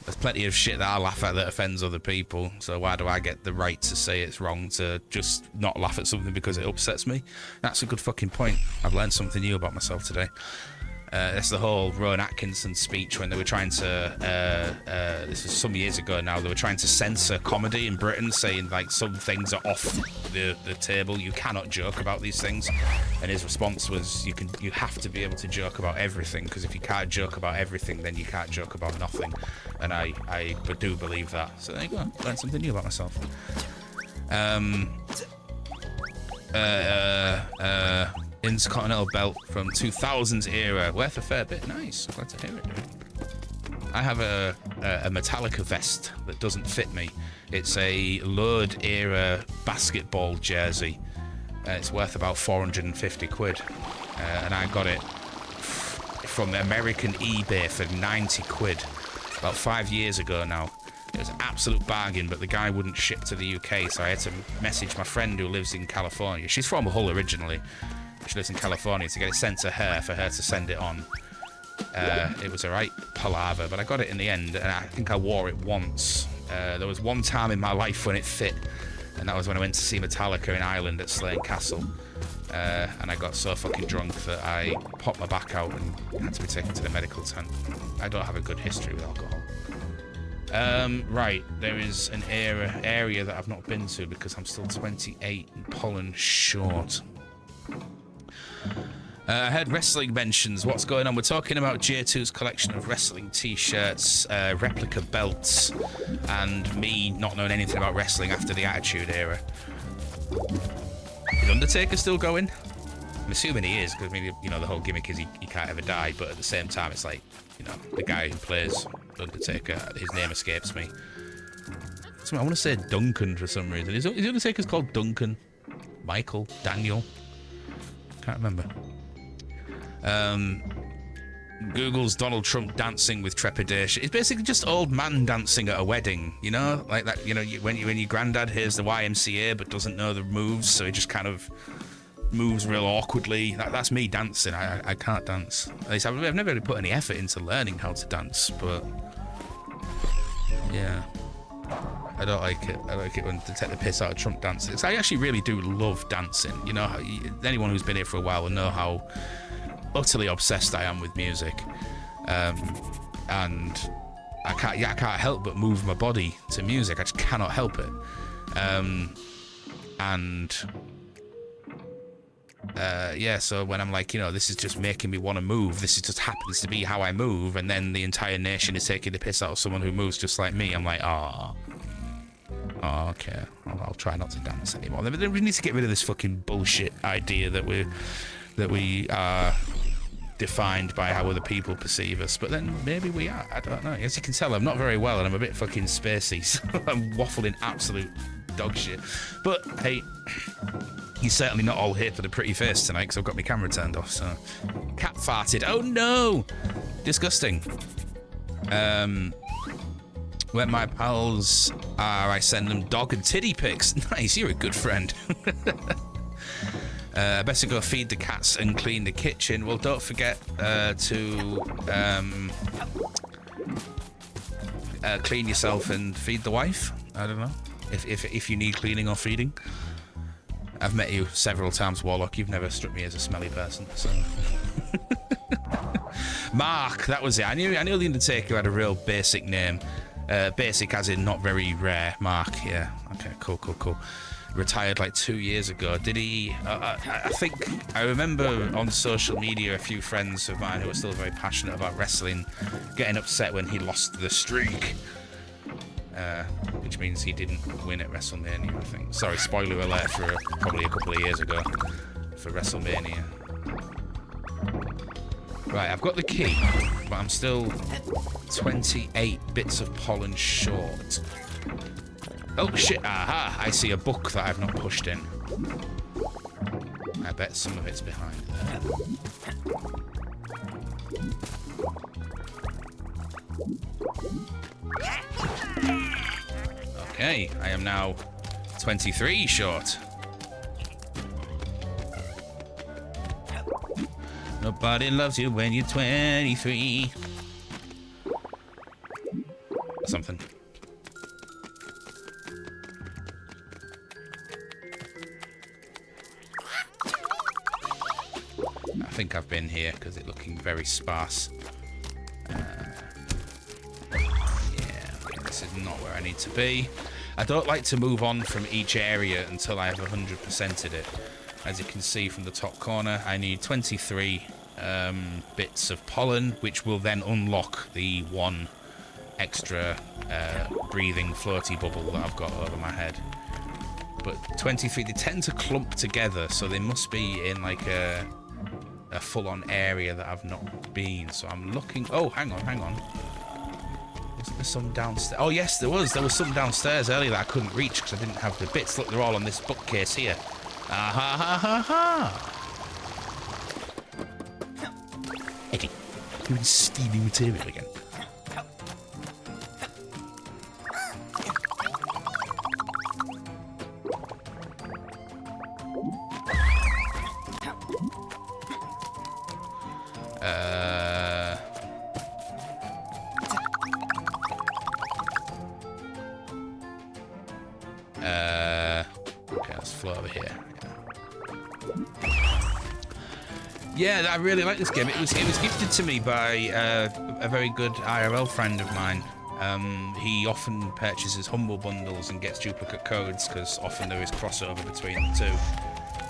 There's plenty of shit that I laugh at that offends other people, so why do I get the right to say it's wrong to just not laugh at something because it upsets me? That's a good fucking point. I've learned something new about myself today. That's the whole Rowan Atkinson speech when they were trying to, this was some years ago now, they were trying to censor comedy in Britain, saying like some things are off the table, you cannot joke about these things. And his response was, you have to be able to joke about everything, because if you can't joke about everything, then you can't joke about nothing. And I do believe that. So there you go, learned something new about myself. Intercontinental belt from 2000s era, worth a fair bit. Nice, glad to hear it, dude. I have a Metallica vest that doesn't fit me. It's a Lord era basketball jersey. It's worth about 450 quid. And I got it from American eBay for 90 quid about 5 years ago now. It was an absolute bargain, but the guy wouldn't ship to the UK, so I had to message my friend who lives in California. She's from Hull originally. She lives in California, to get it sent to her for her to send it on. It was a right palaver, but I got it in the end, and I think I wore it once. There was one time in my life when it fit, and that was when I went to see Metallica in Ireland at Slane Castle. And I got so fucking drunk that I popped my back out and had to be taken to the medical tent. I don't have a good history with alcohol. Right, there is an area that I've not been to because I'm still 28 and pollen short. I heard wrestling mentions. What's going on? We're talking about J2's collection of wrestling t-shirts, replica belts, and me not knowing anything about wrestling after the Attitude Era. Is Undertaker still going? I'm assuming he is, because maybe, you know, the whole gimmick is he can't ever die, but at the same time it's like, you know, the guy who plays Undertaker, his name escapes me. I want to say Duncan for some reason. Is Undertaker's called Duncan? Michael? Daniel? Can't remember. Google's Donald Trump dancing with trepidation. It's basically just old man dancing at a wedding, you know, like that. You know, when your granddad hears the YMCA but doesn't know the moves, so he just kind of moves real awkwardly. That's me dancing. I can't dance. At least I've never really put any effort into learning how to dance, but yeah, I don't like it. I like it when they take the piss out of Trump dancing. I actually really do love dancing. You know, anyone who's been here for a while will know how utterly obsessed I am with music, and I can't help but move my body to music. I just cannot help it, yeah. So when I'm like, you know, this is just making me want to move. This is just happens to be how I move, and then the entire nation is taking the piss out of someone who moves just like me. I'm like, oh, okay. I'll try not to dance anymore. We need to get rid of this fucking bullshit idea that we are defined by how other people perceive us, but then maybe we are. I don't know. As you can tell, I'm not very well, and I'm a bit fucking spacey, so I'm waffling absolute dog shit. But hey, you're certainly not all here for the pretty face tonight, because I've got my camera turned off. So, cat farted. Oh no, disgusting. When my pals are, I send them dog and titty pics. Nice, you're a good friend. Better go feed the cats and clean the kitchen. Well, don't forget to clean yourself and feed the wife. I don't know if you need cleaning or feeding. I've met you several times, Warlock. You've never struck me as a smelly person. So. Mark, that was it. I knew the Undertaker had a real basic name. Basic as in not very rare. Mark, yeah. Okay, cool. Retired like 2 years ago. Did he? I think I remember on social media a few friends of mine who were still very passionate about wrestling getting upset when he lost the streak, which means he didn't win at WrestleMania. I think. Sorry, spoiler alert for probably a couple of years ago for WrestleMania. Right, I've got the key, but I'm still 28 bits of pollen short. Oh shit, aha, I see a book that I've not pushed in. I bet some of it's behind there. Okay, I am now 23 short. Nobody loves you when you're 23. Something. I think I've been here because it's looking very sparse. Yeah, this is not where I need to be. I don't like to move on from each area until I have 100%ed it. As you can see from the top corner, I need 23 bits of pollen, which will then unlock the one extra breathing floaty bubble that I've got over my head. But 20 feet, they tend to clump together, so they must be in like a full-on area that I've not been. So I'm looking. Oh, hang on. Wasn't there some downstairs? Oh yes, there was. There was some downstairs earlier that I couldn't reach because I didn't have the bits. Look, they're all on this bookcase here. Ah ha ha ha ha! Eddie, you're stealing material again. Okay, let's float over here. Yeah, I really like this game. It was gifted to me by a very good IRL friend of mine. He often purchases Humble Bundles and gets duplicate codes because often there is crossover between the two,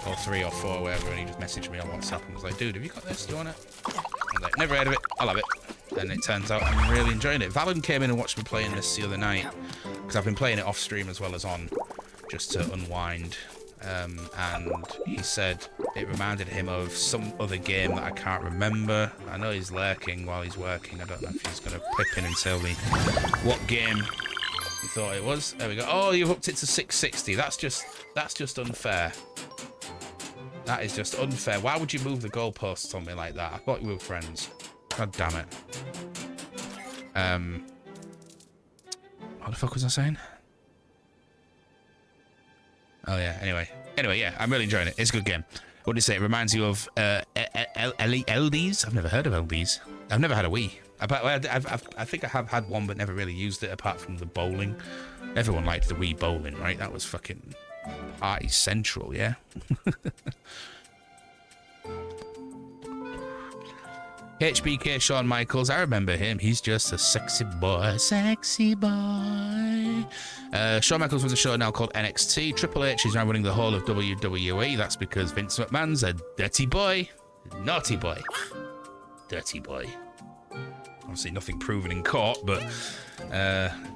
or 3 or 4, whatever. And he just messaged me on WhatsApp and was like, "Dude, have you got this? Do you want it?" I was like, "Never heard of it. I'll have it." And it turns out I'm really enjoying it. Valen came in and watched me playing this the other night because I've been playing it off stream as well as on, just to unwind. And he said it reminded him of some other game that I can't remember. I know he's lurking while he's working. I don't know if he's going to pip in and tell me what game he thought it was. There we go. Oh, you've upped it to 660. That's just unfair. That is just unfair. Why would you move the goalposts on me like that? I thought you were friends. God damn it. What the fuck was I saying? Oh yeah, anyway, yeah, I'm really enjoying it. It's a good game. What did you say? It reminds you of LDs? I've never heard of LDs. I've never had a Wii. I think I have had one, but never really used it apart from the bowling. Everyone liked the Wii bowling, right? That was fucking party central, yeah? HBK Shawn Michaels, I remember him. He's just a sexy boy, sexy boy. Shawn Michaels was a show now called NXT. Triple H is now running the whole of WWE. That's because Vince McMahon's a dirty boy, naughty boy, dirty boy. Obviously nothing proven in court, but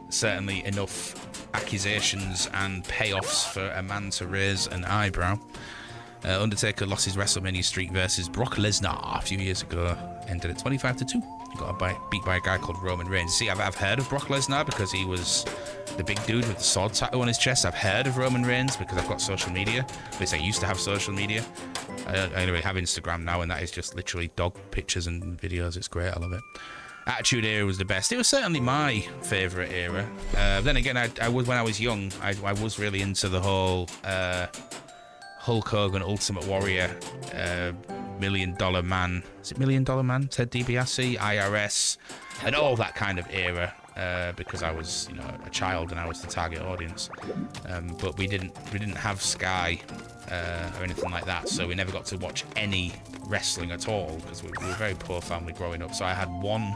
certainly enough accusations and payoffs for a man to raise an eyebrow. Undertaker lost his WrestleMania Streak versus Brock Lesnar a few years ago. Ended at 25-2. He got beat by a guy called Roman Reigns. See, I've heard of Brock Lesnar because he was the big dude with the sword tattoo on his chest. I've heard of Roman Reigns because I've got social media. At least I used to have social media. I anyway have Instagram now, and that is just literally dog pictures and videos. It's great. I love it. Attitude Era was the best. It was certainly my favourite era. Then again, I was when I was young. I was really into the whole Hulk Hogan, Ultimate Warrior, $1 Million Man. Is it $1 Million Man? Ted DiBiase, IRS, and all that kind of era. Because I was, a child and I was the target audience. But we didn't have Sky or anything like that, so we never got to watch any wrestling at all because we were a very poor family growing up. So I had one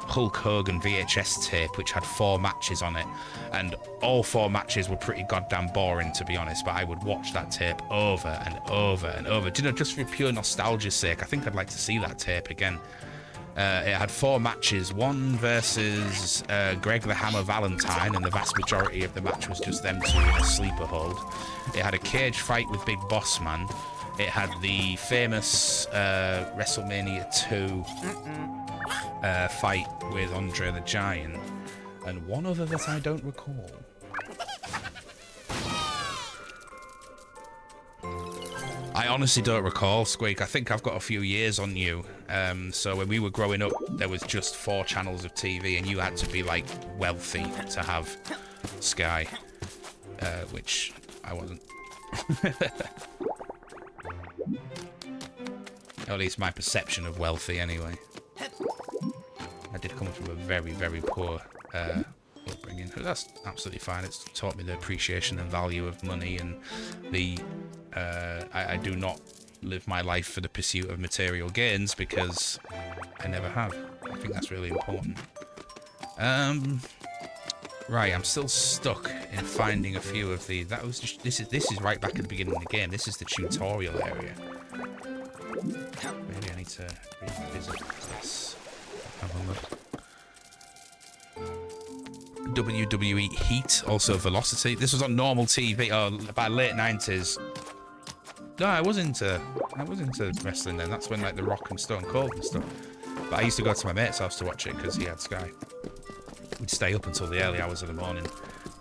Hulk Hogan VHS tape which had 4 matches on it, and all 4 matches were pretty goddamn boring, to be honest, but I would watch that tape over and over and over, just for pure nostalgia's sake. I think I'd like to see that tape again. It had 4 matches, one versus Greg the Hammer Valentine, and the vast majority of the match was just them two in a sleeper hold. It had a cage fight with Big Boss Man. It had the famous WrestleMania 2 fight with Andre the Giant, and one other that I don't recall. I honestly don't recall, Squeak. I think I've got a few years on you. So when we were growing up, there was just 4 channels of TV, and you had to be, like, wealthy to have Sky, which I wasn't. At least my perception of wealthy, anyway. I did come from a very, very poor upbringing. But that's absolutely fine. It's taught me the appreciation and value of money, and the I do not live my life for the pursuit of material gains because I never have. I think that's really important. Right, I'm still stuck in finding a few of the. That was just, this is right back at the beginning of the game. This is the tutorial area. Maybe I need to revisit this. Have a look. WWE Heat, also Velocity. This was on normal TV, by late 90s. No, I was into wrestling then. That's when like The Rock and Stone Cold and stuff. But I used to go to my mate's house to watch it because he had Sky. We'd stay up until the early hours of the morning,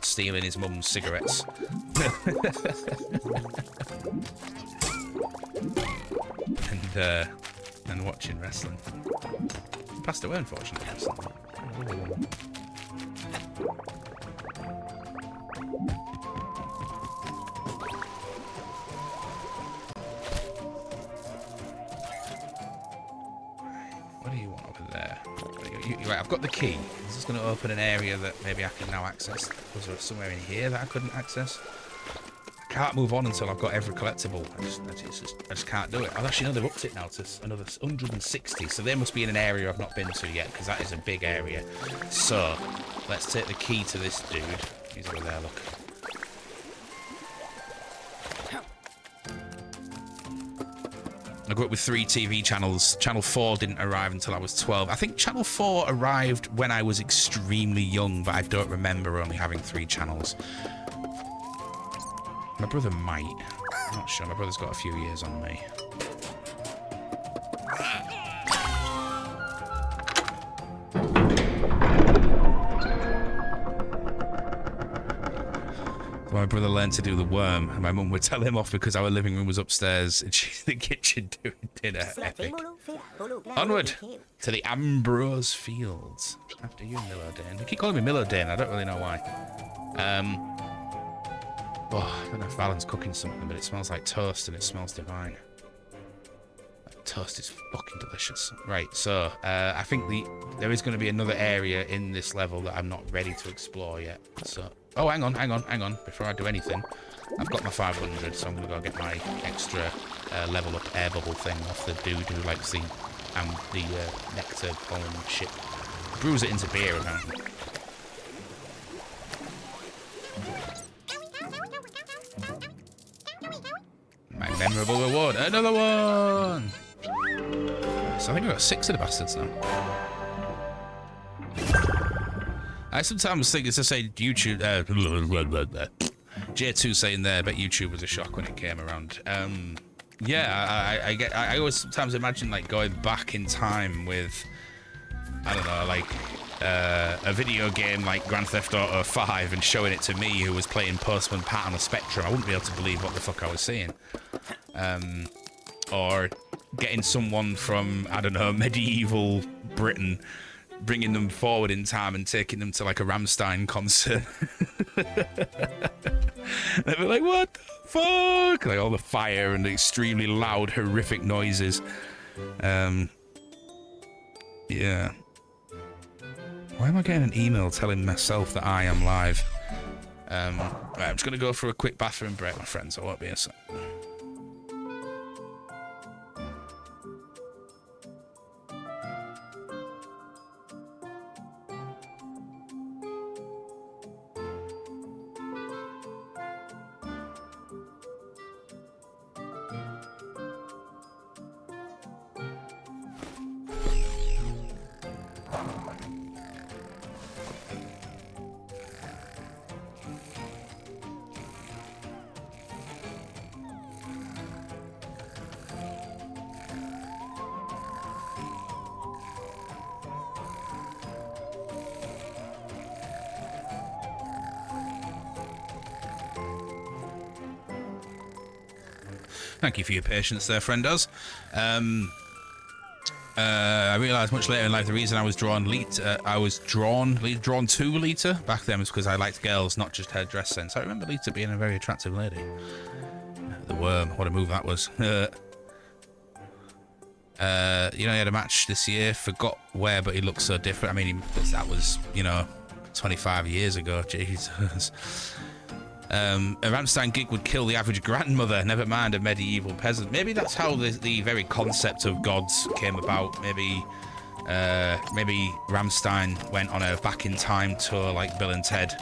stealing his mum's cigarettes. and watching wrestling. Passed away, unfortunately. What do you want over there? Right, I've got the key. This is going to open an area that maybe I can now access. Was there somewhere in here that I couldn't access? I can't move on until I've got every collectible. I just can't do it. Oh, actually, no, they've upped it now to another 160. So they must be in an area I've not been to yet, because that is a big area. So, let's take the key to this dude. He's over there, look. I grew up with 3 TV channels. Channel 4 didn't arrive until I was 12. I think Channel 4 arrived when I was extremely young, but I don't remember only having 3 channels. My brother might. I'm not sure. My brother's got a few years on me. My brother learned to do the worm, and my mum would tell him off because our living room was upstairs and she's in the kitchen doing dinner. Epic. Onward to the Ambrose Fields. After you, Millodane. They keep calling me Millodane. I don't really know why. Oh, I don't know if Alan's cooking something, but it smells like toast and it smells divine. That toast is fucking delicious. Right, so I think there is going to be another area in this level that I'm not ready to explore yet. So. Oh, hang on. Before I do anything, I've got my 500, so I'm going to go get my extra level up air bubble thing off the dude who likes the nectar pollen shit. Brews it into beer, apparently. My memorable reward. Another one! So I think I've got 6 of the bastards now. I sometimes think it's to say YouTube. J2 saying there, but YouTube was a shock when it came around. Yeah, I always sometimes imagine like going back in time with, I don't know, like a video game like Grand Theft Auto 5 and showing it to me who was playing Postman Pat on the Spectrum. I wouldn't be able to believe what the fuck I was seeing. Or getting someone from, I don't know, medieval Britain, bringing them forward in time and taking them to like a Rammstein concert. They'd be like, what the fuck? Like all the fire and the extremely loud, horrific noises. Yeah. Why am I getting an email telling myself that I am live? Right, I'm just going to go for a quick bathroom break, my friends. I won't be a sec. Thank you for your patience there, friendos. I realised much later in life the reason I was drawn to Lita back then was because I liked girls, not just her dress sense. I remember Lita being a very attractive lady. The worm, what a move that was. You know, he had a match this year, forgot where, but he looked so different. I mean, that was, you know, 25 years ago. Jesus. A Rammstein gig would kill the average grandmother, never mind a medieval peasant. Maybe that's how the very concept of gods came about. Maybe Rammstein went on a back-in-time tour like Bill and Ted.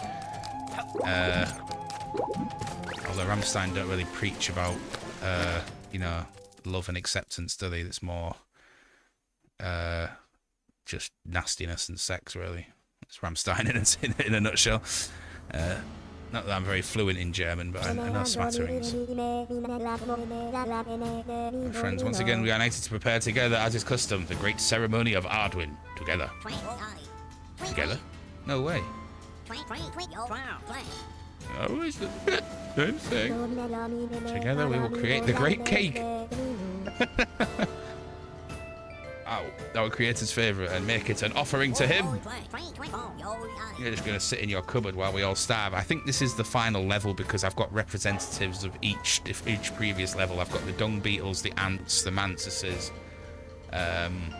Although Rammstein don't really preach about, you know, love and acceptance, do they? It's more just nastiness and sex, really. It's Rammstein in a nutshell. Not that I'm very fluent in German, but I know smatterings. Friends, once again we are united to prepare together as is custom, the great ceremony of Ardwin. Together. Together? No way. Oh, it's the same thing. Together we will create the great cake. Our creator's favourite, and make it an offering to him. You're just going to sit in your cupboard while we all starve. I think this is the final level because I've got representatives of each previous level. I've got the dung beetles, the ants, the mantises, and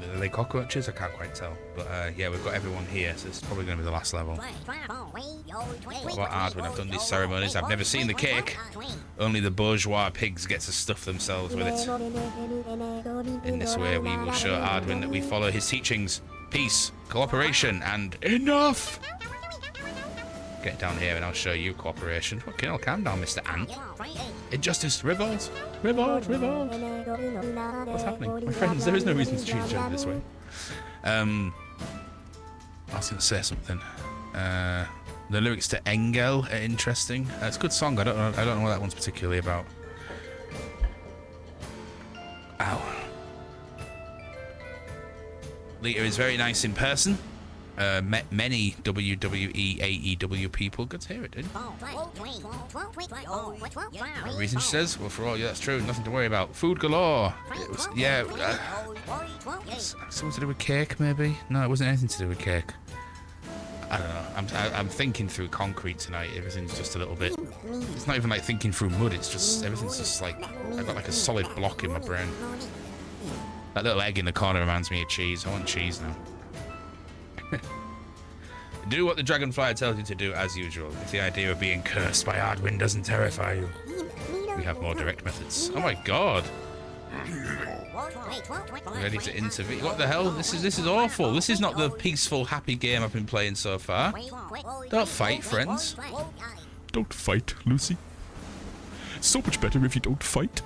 are they cockroaches? I can't quite tell. But yeah, we've got everyone here, so it's probably going to be the last level. What about Ardwin? I've done these ceremonies. I've never seen the cake. Only the bourgeois pigs get to stuff themselves with it. In this way, we will show Ardwin that we follow his teachings. Peace, cooperation, and enough! Get down here and I'll show you cooperation. Fucking hell, calm down, Mr. Ant. Injustice, revolt, revolt, revolt. What's happening? My friends, there is no reason to treat each other this way. I was going to say something. The lyrics to Engel are interesting. It's a good song. I don't know what that one's particularly about. Ow. Lita is very nice in person. Met many WWE, AEW people. Good to hear it, dude. What reason she says? Well, for all, yeah, that's true. Nothing to worry about. Food galore. It was, yeah. Something to do with cake, maybe? No, it wasn't anything to do with cake. I don't know. I'm thinking through concrete tonight. Everything's just a little bit. It's not even like thinking through mud. It's just everything's just like I've got like a solid block in my brain. That little egg in the corner reminds me of cheese. I want cheese now. Do what the Dragonflyer tells you to do as usual. If the idea of being cursed by Ardwin doesn't terrify you, we have more direct methods. Oh my god! Ready to intervene? What the hell? This is awful. This is not the peaceful, happy game I've been playing so far. Don't fight, friends. Don't fight, Lucy. It's so much better if you don't fight.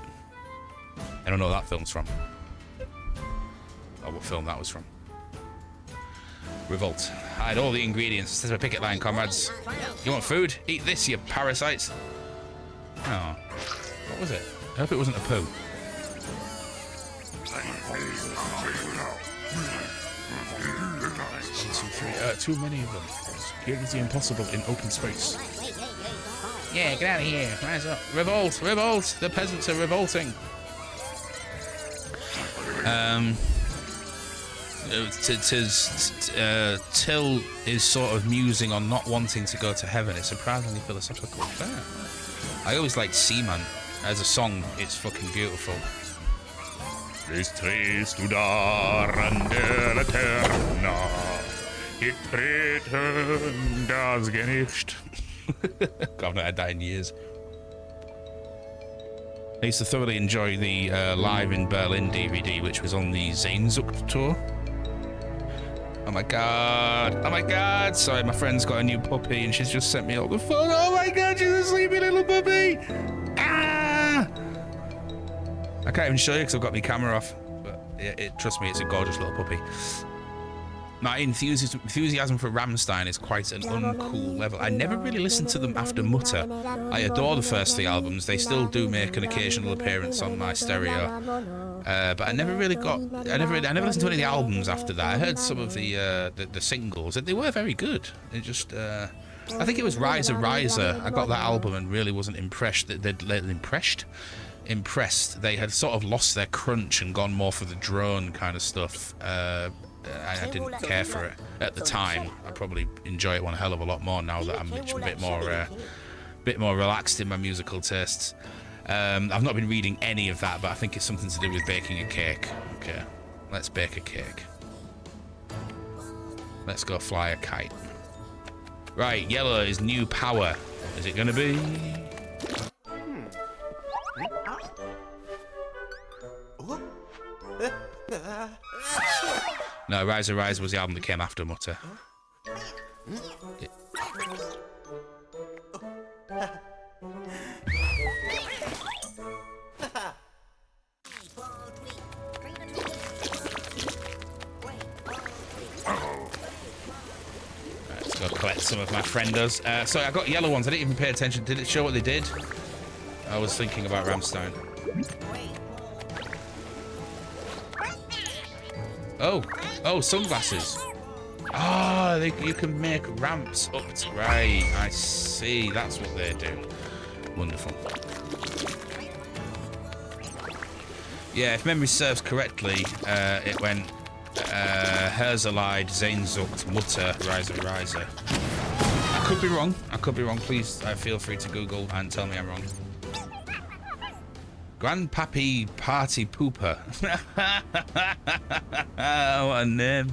I don't know what that film's from. Or what film that was from. Revolt. Hide all the ingredients. This is a picket line, comrades. You want food? Eat this, you parasites. Oh. What was it? I hope it wasn't a poo. 1, 2, 3. Too many of them. Here is the impossible in open space. Yeah, get out of here. Rise up. Revolt! Revolt! The peasants are revolting. Till is sort of musing on not wanting to go to heaven. It's surprisingly philosophical. I always liked Seaman. As a song, it's fucking beautiful. Es tres dudar ande laterna, it treten das Genicht. God, I've not had that in years. I used to thoroughly enjoy the Live in Berlin DVD, which was on the Sehnsucht tour. Oh my god. Oh my god. Sorry, my friend's got a new puppy and she's just sent me all the photos. Oh my god, she's a sleepy little puppy. Ah! I can't even show you because I've got my camera off. But trust me, it's a gorgeous little puppy. My enthusiasm for Rammstein is quite an uncool level. I never really listened to them after Mutter. I adore the first 3 albums. They still do make an occasional appearance on my stereo. But I never really got... I never listened to any of the albums after that. I heard some of the singles, and they were very good. It just... I think it was Riser Riser. I got that album and really wasn't impressed. Impressed. They had sort of lost their crunch and gone more for the drone kind of stuff. I didn't care for it at the time. I probably enjoy it one hell of a lot more now that I'm a bit more relaxed in my musical tastes. I've not been reading any of that, but I think it's something to do with baking a cake. Okay, let's bake a cake. Let's go fly a kite. Right, yellow is new power. Is it gonna be? No, Rise Rise was the album that came after Mutter. go collect some of my friendos. So I got yellow ones. I didn't even pay attention. Did it show what they did? I was thinking about Ramstein. Oh, sunglasses. Oh, you can make ramps up to... Right, I see. That's what they do. Wonderful. Yeah, if memory serves correctly, it went Herzeleid, Sehnsucht, Mutter, Riser. I could be wrong. Please feel free to Google and tell me I'm wrong. Grandpappy Party Pooper. What a name.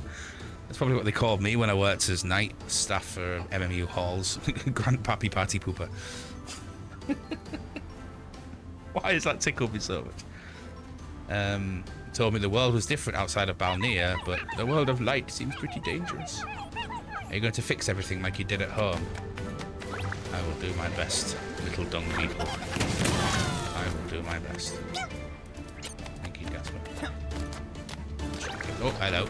That's probably what they called me when I worked as night staff for MMU halls. Grandpappy Party Pooper. Why has that tickled me so much? Told me the world was different outside of Balnea, but the world of light seems pretty dangerous. Are you going to fix everything like you did at home? I will do my best, little dung people. I will do my best. Thank you, Gasper. Oh, hello.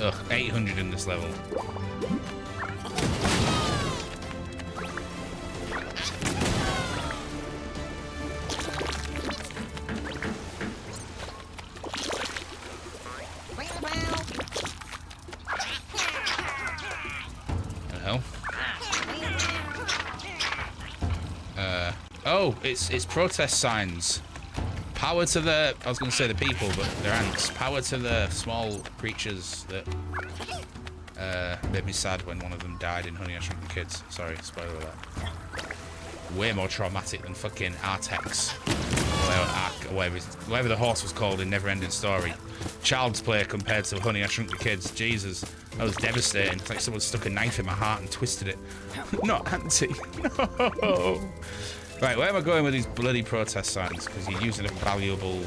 Ugh, 800 in this level. Hello. Oh, it's protest signs. Power to the... I was going to say the people, but they're ants. Power to the small creatures that made me sad when one of them died in Honey, I Shrunk the Kids. Sorry, spoiler alert. Way more traumatic than fucking Artex. Whatever the horse was called in Neverending Story. Child's Play compared to Honey, I Shrunk the Kids. Jesus, that was devastating. It's like someone stuck a knife in my heart and twisted it. Not Auntie. No. Right, where am I going with these bloody protest signs? Because you're using a valuable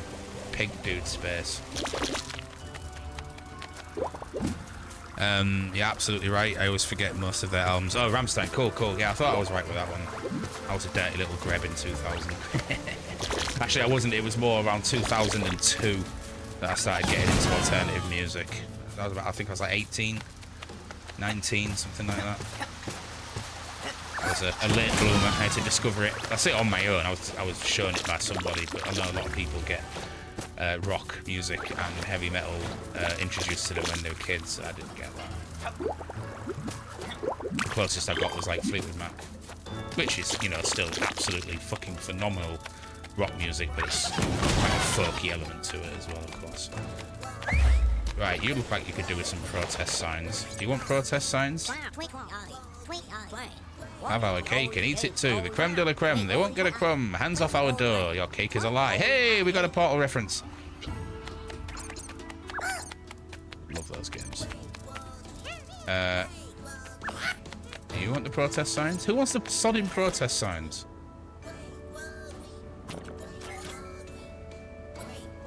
pig dude space. Yeah, absolutely right. I always forget most of their albums. Oh, Ramstein, cool. Yeah, I thought I was right with that one. I was a dirty little greb in 2000. Actually, I wasn't. It was more around 2002 that I started getting into alternative music. That was about, I think I was like 18, 19, something like that. I was a late bloomer. I had to discover it. I say it on my own. I was shown it by somebody, but I know a lot of people get rock music and heavy metal introduced to them when they were kids. I didn't get that. The closest I got was like Fleetwood Mac, which is, you know, still absolutely fucking phenomenal rock music, but it's quite a folky element to it as well, of course. Right, you look like you could do with some protest signs. Do you want protest signs? Have our cake and eat it too. The creme de la creme. They won't get a crumb. Hands off our door. Your cake is a lie. Hey, we got a Portal reference. Love those games. Do you want the protest signs? Who wants the sodding protest signs?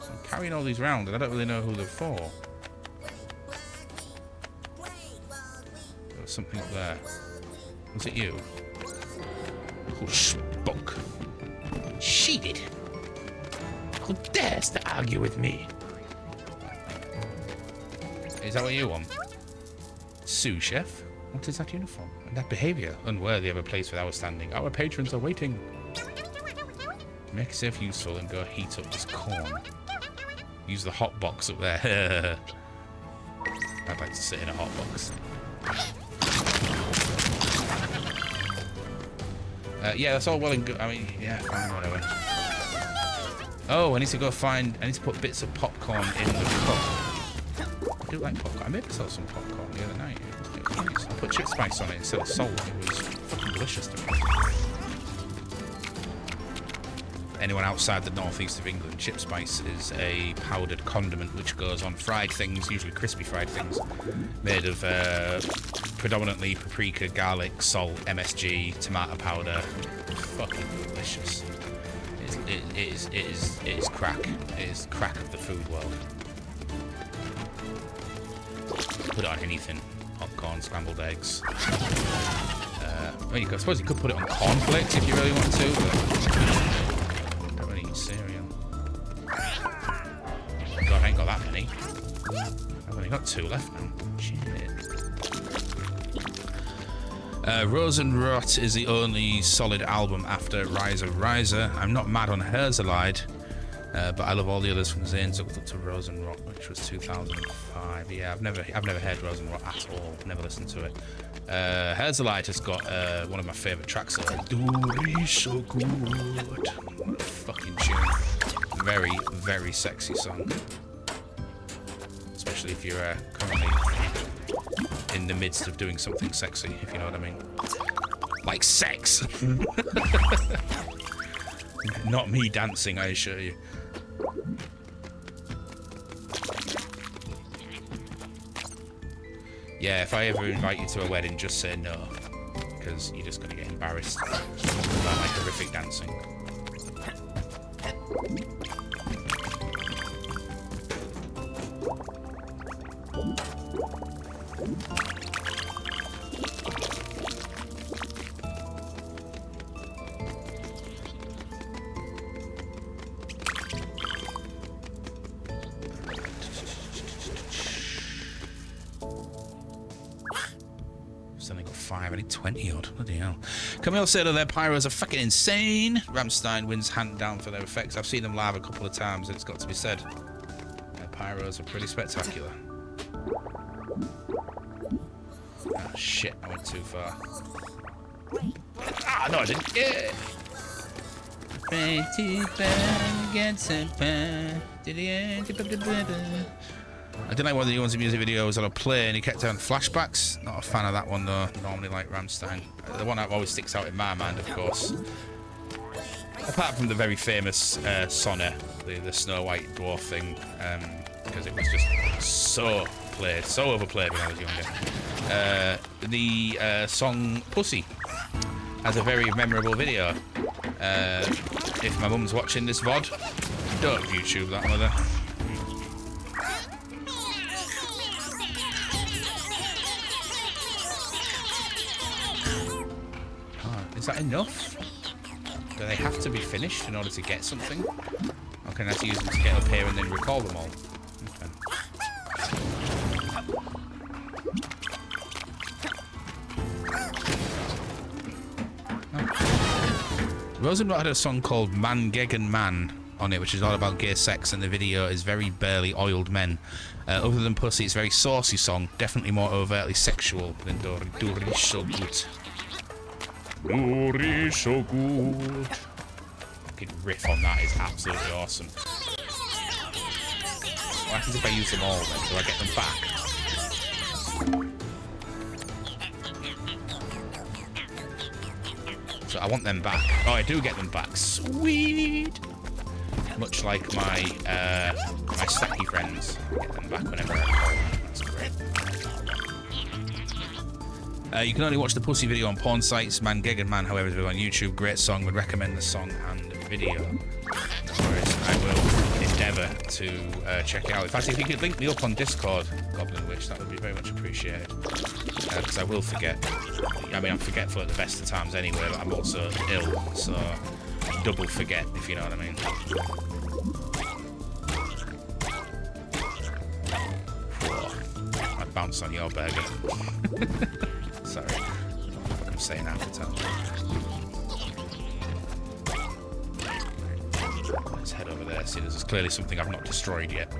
I'm carrying all these round and I don't really know who they're for. There was something up there. Was it you? Who spoke? She did. Who dares to argue with me? Is that what you want? Sous chef? What is that uniform? And that behavior? Unworthy of a place with our standing. Our patrons are waiting. Make yourself useful and go heat up this corn. Use the hot box up there. I'd like to sit in a hot box. Yeah, that's all well and good. I mean, yeah, fine, whatever. Oh, I need to go find... I need to put bits of popcorn in the cup. I do like popcorn. I made myself some popcorn the other night. It was nice. I put chip spice on it instead of salt. It was fucking delicious to me. Anyone outside the northeast of England, chip spice is a powdered condiment which goes on fried things, usually crispy fried things, made of predominantly paprika, garlic, salt, MSG, tomato powder. Fucking delicious. It is crack. It is crack of the food world. Put it on anything. popcorn, scrambled eggs. I suppose you could put it on cornflakes if you really want to, but I don't really eat cereal. God, I ain't got that many. I've only got 2 left now. Shit. Rose and Rot is the only solid album after Rise of Riser. I'm not mad on Herzeleid, but I love all the others from Zane's up to Rose and Rot, which was 2005. Yeah, I've never heard Rose and Rot at all. Never listened to it. Herzeleid has got one of my favourite tracks. Dory so good. What a fucking tune. Very, very sexy song. Especially if you're currently in the midst of doing something sexy, if you know what I mean. Like sex! Not me dancing, I assure you. Yeah, if I ever invite you to a wedding, just say no. Because you're just going to get embarrassed by my horrific dancing. Only got 5, I need 20 odd. Bloody hell. Camille said their pyros are fucking insane. Rammstein wins hand down for their effects. I've seen them live a couple of times, and it's got to be said. Their pyros are pretty spectacular. Ah, shit, I went too far. Ah, no, I didn't. Yeah. I didn't like one of the ones in music videos on a play and he kept having flashbacks. Not a fan of that one though. Normally like Rammstein. The one that always sticks out in my mind, of course. Apart from the very famous Sonne, the Snow White dwarf thing, because it was just so overplayed when I was younger. The song Pussy has a very memorable video. If my mum's watching this VOD, don't YouTube that, mother. Is that enough? Do they have to be finished in order to get something? Or can I have to use them to get up here and then recall them all? Okay. Rosenblatt had a song called Man Gegen Man on it, which is all about gay sex, and the video is very barely oiled men. Other than Pussy, it's a very saucy song, definitely more overtly sexual than Dory So Gut. Dory so good. Fucking riff on that is absolutely awesome. What happens if I use them all then? Do I get them back? So I want them back. Oh, I do get them back. Sweet! Much like my my stacky friends. I get them back whenever I call them. That's great. You can only watch the Pussy video on porn sites. Man Gegen Man, however, is on YouTube. Great song. Would recommend the song and the video. Whereas I will endeavour to check it out. In fact, if you could link me up on Discord, Goblin Witch, that would be very much appreciated. Because I will forget. I mean, I'm forgetful at the best of times anyway, but I'm also ill, so double forget, if you know what I mean. Whoa. I bounced on your burger. Sorry. What I'm saying half the time. Let's head over there. See, there's clearly something I've not destroyed yet.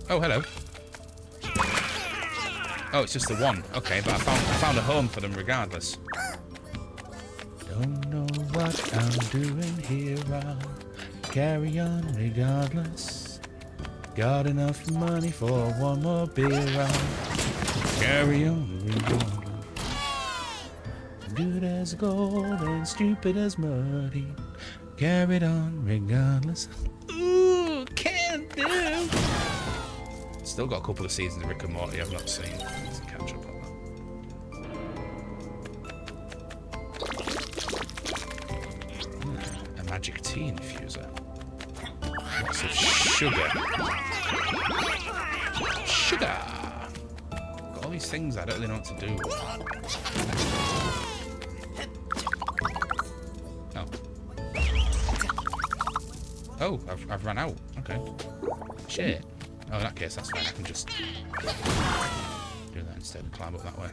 Oh, hello. Oh, it's just the one. Okay, but I found a home for them regardless. Don't know what I'm doing here. I'll carry on regardless. Got enough money for one more beer. I'll carry on regardless. Good as gold and stupid as muddy. Carried on regardless. Ooh, can do. Still got a couple of seasons of Rick and Morty I've not seen. Let's catch up on that. A magic tea infuser. What box of sugar. Sugar! Got all these things I don't really know what to do with. Oh, I've run out. Okay. Shit. Oh, in that case, that's fine. I can just do that instead and climb up that way.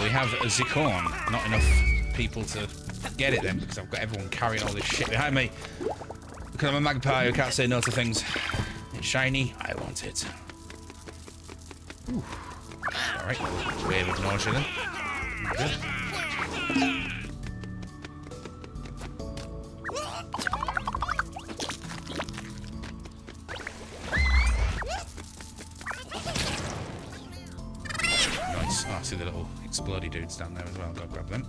We have a Zicorn. Not enough people to get it then because I've got everyone carrying all this shit behind me. Because I'm a magpie who can't say no to things. It's shiny, I want it. Alright, wave of nausea then. Good. Nice. Oh, I see the little explodey dudes down there as well. Go grab them.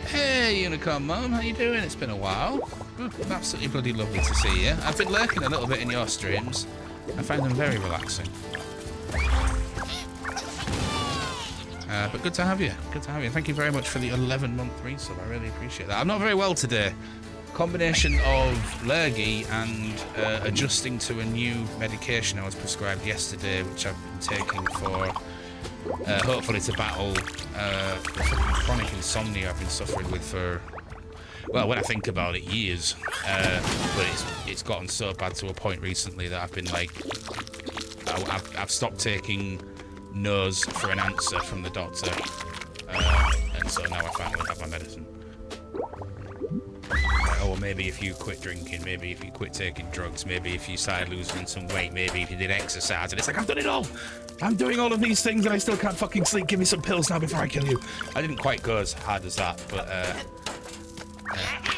Hey, Unicorn Mom, how you doing? It's been a while. Absolutely bloody lovely to see you. I've been lurking a little bit in your streams. I find them very relaxing. But good to have you. Good to have you. Thank you very much for the 11-month resub. I really appreciate that. I'm not very well today. Combination of lurgy and adjusting to a new medication I was prescribed yesterday, which I've been taking for hopefully to battle chronic insomnia I've been suffering with for, well, when I think about it, years. But it's gotten so bad to a point recently that I've been like, I've stopped taking no's for an answer from the doctor, and so now I finally have my medicine. Or maybe if you quit drinking, maybe if you quit taking drugs, maybe if you started losing some weight, maybe if you did exercise, and it's like, I've done it all! I'm doing all of these things and I still can't fucking sleep, give me some pills now before I kill you. I didn't quite go as hard as that, but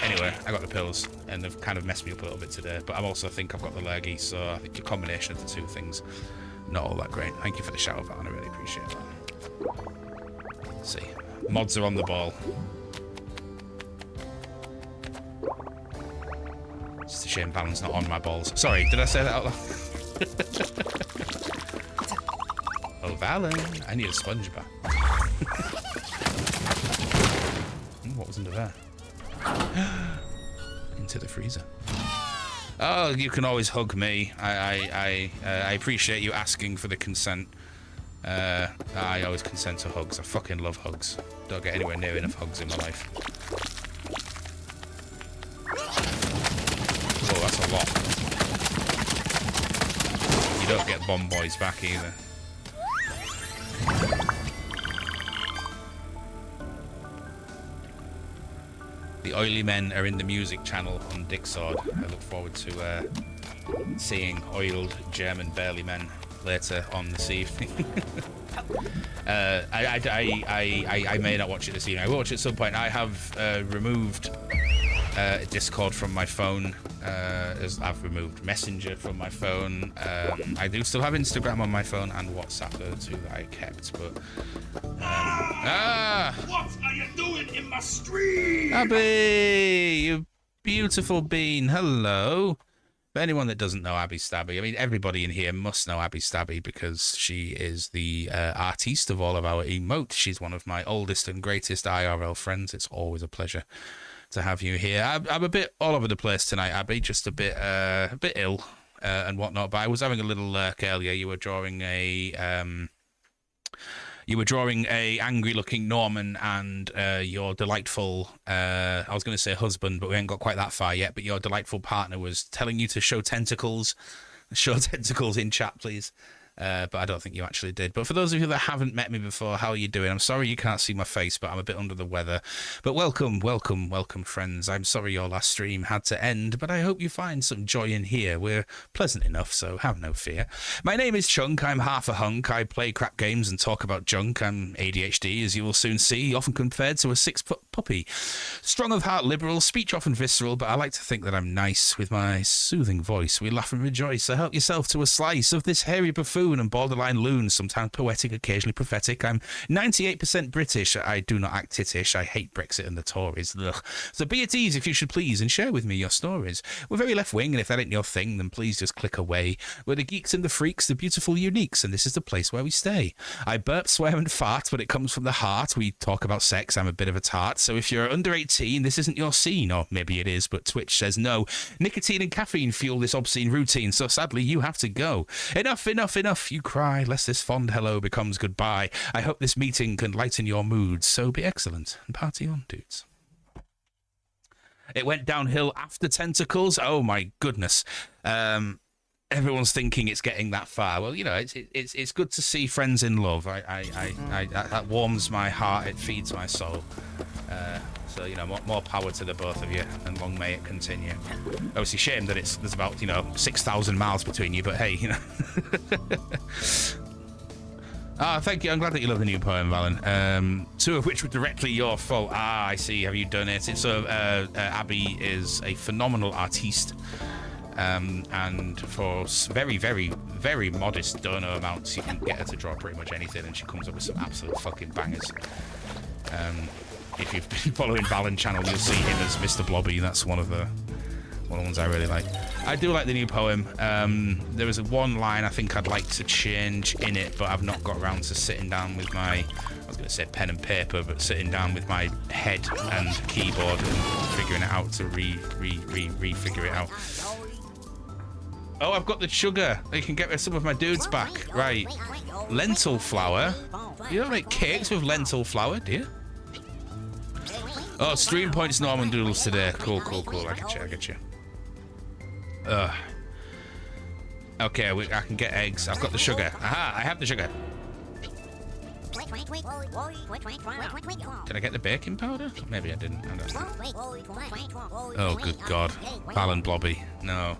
anyway, I got the pills, and they've kind of messed me up a little bit today, but I also think I've got the lurgy, so I think the combination of the two things, not all that great. Thank you for the shout out, I really appreciate that. Let's see. Mods are on the ball. It's a shame Balan's not on my balls. Sorry, did I say that out loud? Oh, Balan, I need a sponge bath. What was under there? Into the freezer. Oh, you can always hug me. I appreciate you asking for the consent. I always consent to hugs. I fucking love hugs. Don't get anywhere near enough hugs in my life. Oh, that's a lot. You don't get bomb boys back either. The oily men are in the music channel on Dicksword. I look forward to seeing oiled German burly men later on this evening. I may not watch it this evening. I will watch it at some point. I have removed Discord from my phone. As I've removed Messenger from my phone. I do still have Instagram on my phone and WhatsApp, the two that I kept, but What are you doing in my stream? Abby, you beautiful bean. Hello. For anyone that doesn't know Abby Stabby, I mean, everybody in here must know Abby Stabby because she is the artiste of all of our emotes. She's one of my oldest and greatest IRL friends. It's always a pleasure to have you here. I'm a bit all over the place tonight, Abby, just a bit ill and whatnot, but I was having a little lurk earlier. You were drawing a angry-looking Norman and your delightful, I was going to say husband, but we haven't got quite that far yet, but your delightful partner was telling you to show tentacles. Show tentacles in chat, please. But I don't think you actually did. But for those of you that haven't met me before, how are you doing? I'm sorry you can't see my face, but I'm a bit under the weather. But welcome, friends. I'm sorry your last stream had to end, but I hope you find some joy in here. We're pleasant enough, so have no fear. My name is Chunk. I'm half a hunk. I play crap games and talk about junk. I'm ADHD, as you will soon see, often compared to a 6-foot puppy. Strong of heart, liberal, speech often visceral, but I like to think that I'm nice with my soothing voice. We laugh and rejoice, so help yourself to a slice of this hairy buffoon and borderline loon, sometimes poetic, occasionally prophetic. I'm 98% British. I do not act tittish. I hate Brexit and the Tories. Ugh. So be at ease if you should please and share with me your stories. We're very left-wing, and if that ain't your thing, then please just click away. We're the geeks and the freaks, the beautiful uniques, and this is the place where we stay. I burp, swear, and fart, but it comes from the heart. We talk about sex. I'm a bit of a tart. So if you're under 18, this isn't your scene, or maybe it is, but Twitch says no. Nicotine and caffeine fuel this obscene routine, so sadly you have to go. Enough, you cry, lest this fond hello becomes goodbye. I hope this meeting can lighten your moods, so be excellent and party on, dudes. It went downhill after Tentacles. Oh my goodness. Everyone's thinking it's getting that far. Well, you know, it's good to see friends in love. That warms my heart. It feeds my soul. So, you know, more power to the both of you, and long may it continue. Obviously, shame that there's about, 6,000 miles between you, but hey, you know. Thank you. I'm glad that you love the new poem, Valen. Two of which were directly your fault. I see. Have you done it? So, Abby is a phenomenal artiste. And for very, very, very modest donor amounts, you can get her to draw pretty much anything, and she comes up with some absolute fucking bangers. If you've been following Valen's channel, you'll see him as Mr. Blobby. That's one of the ones I really like. I do like the new poem. There is one line I think I'd like to change in it, but I've not got around to sitting down with my, I was going to say pen and paper, but sitting down with my head and keyboard and figuring it out to refigure it out. Oh, I've got the sugar. You can get some of my dudes back. Right. Lentil flour. You don't make cakes with lentil flour, do you? Oh, stream points Norman Doodles today. Cool. I get you. Okay, I can get eggs. I've got the sugar. Aha, I have the sugar. Did I get the baking powder? Maybe I didn't. I don't know. Oh, good God. Valen Blobby. No.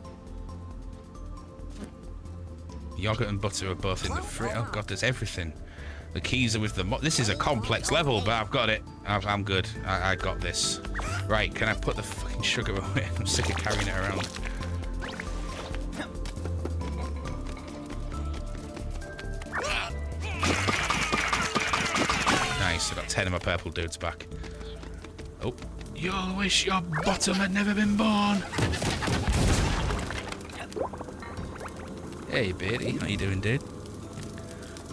Yogurt and butter are both in the fridge. Oh, God, there's everything. The keys are with the... This is a complex level, but I've got it. I'm good. I got this. Right, can I put the fucking sugar away? I'm sick of carrying it around. Nice, I got 10 of my purple dudes back. Oh. You'll wish your bottom had never been born. Hey, Beardy, how you doing, dude?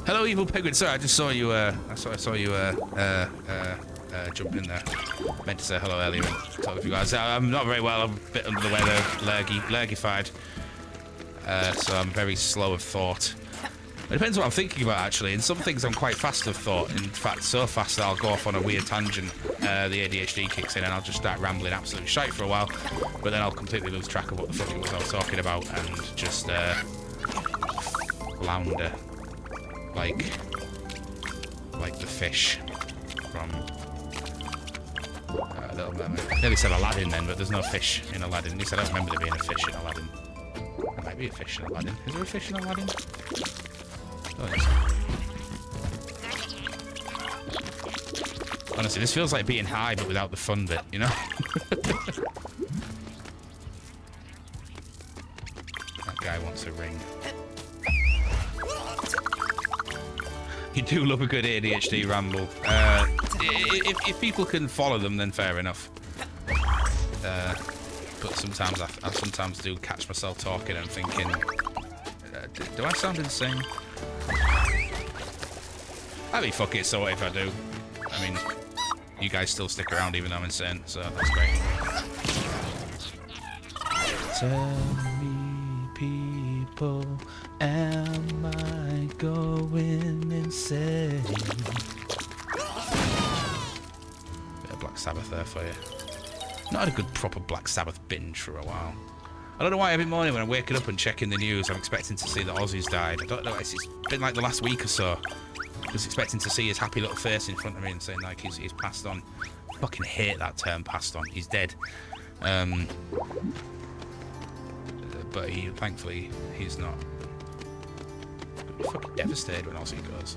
Hello, evil penguin. Sorry, I just saw you. I saw you jump in there. Meant to say hello earlier and talk with you guys. I'm not very well. I'm a bit under the weather, lurgified. So I'm very slow of thought. It depends what I'm thinking about, actually. In some things, I'm quite fast of thought. In fact, so fast that I'll go off on a weird tangent. The ADHD kicks in, and I'll just start rambling absolute shite for a while. But then I'll completely lose track of what the fuck it was I was talking about, and just flounder. Like the fish from Little Mermaid. I nearly said Aladdin then, but there's no fish in Aladdin. At least I don't remember there being a fish in Aladdin. There might be a fish in Aladdin. Is there a fish in Aladdin? Oh, yes. Honestly, this feels like being high, but without the fun bit, you know? That guy wants a ring. You do love a good ADHD ramble. If people can follow them, then fair enough. but sometimes I sometimes do catch myself talking and thinking, do I sound insane? I mean, fuck it, so what if I do? I mean, you guys still stick around even though I'm insane, so that's great. Tell me, people, am I going insane? Bit of Black Sabbath there for you. Not had a good proper Black Sabbath binge for a while. I don't know why every morning when I'm waking up and checking the news, I'm expecting to see that Ozzy's died. I don't know, it's been like the last week or so. Just expecting to see his happy little face in front of me and saying like he's passed on. I fucking hate that term, passed on. He's dead. But thankfully, he's not. I'd be fucking devastated when Ozzy goes.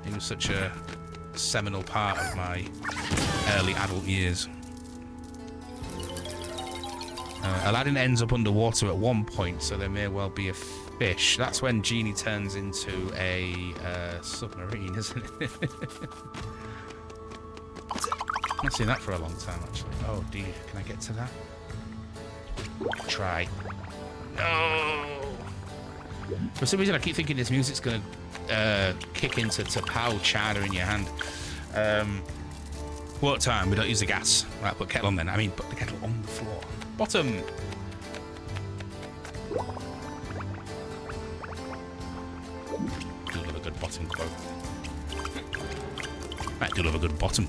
He was such a seminal part of my early adult years. Aladdin ends up underwater at one point, so there may well be a fish. That's when Genie turns into a submarine, isn't it? I've not seen that for a long time, actually. Oh, dear. Can I get to that? Try. No! For some reason, I keep thinking this music's going to kick into Pow China in your hand. What time? We don't use the gas. Right, put kettle on then. I mean, put the kettle on the floor. Bottom! Do love a good bottom quote. I do love a good bottom.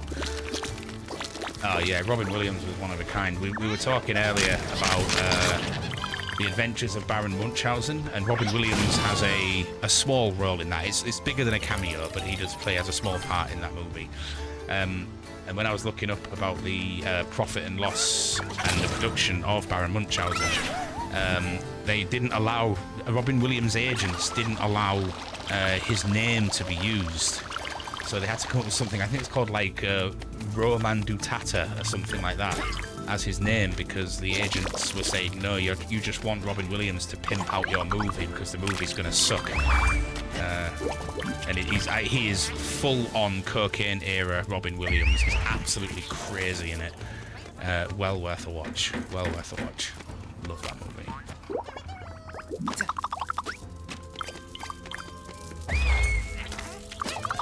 Oh yeah, Robin Williams was one of a kind. We were talking earlier about the adventures of Baron Munchausen, and Robin Williams has a small role in that. It's bigger than a cameo, but he does play as a small part in that movie. And when I was looking up about the profit and loss and the production of Baron Munchausen, they didn't allow, Robin Williams' agents didn't allow his name to be used. So they had to come up with something, I think it's called like Roman Dutata or something like that, as his name, because the agents were saying, no, you just want Robin Williams to pimp out your movie because the movie's going to suck. And he is full-on cocaine era Robin Williams. He's absolutely crazy in it. Well worth a watch. Well worth a watch. Love that movie.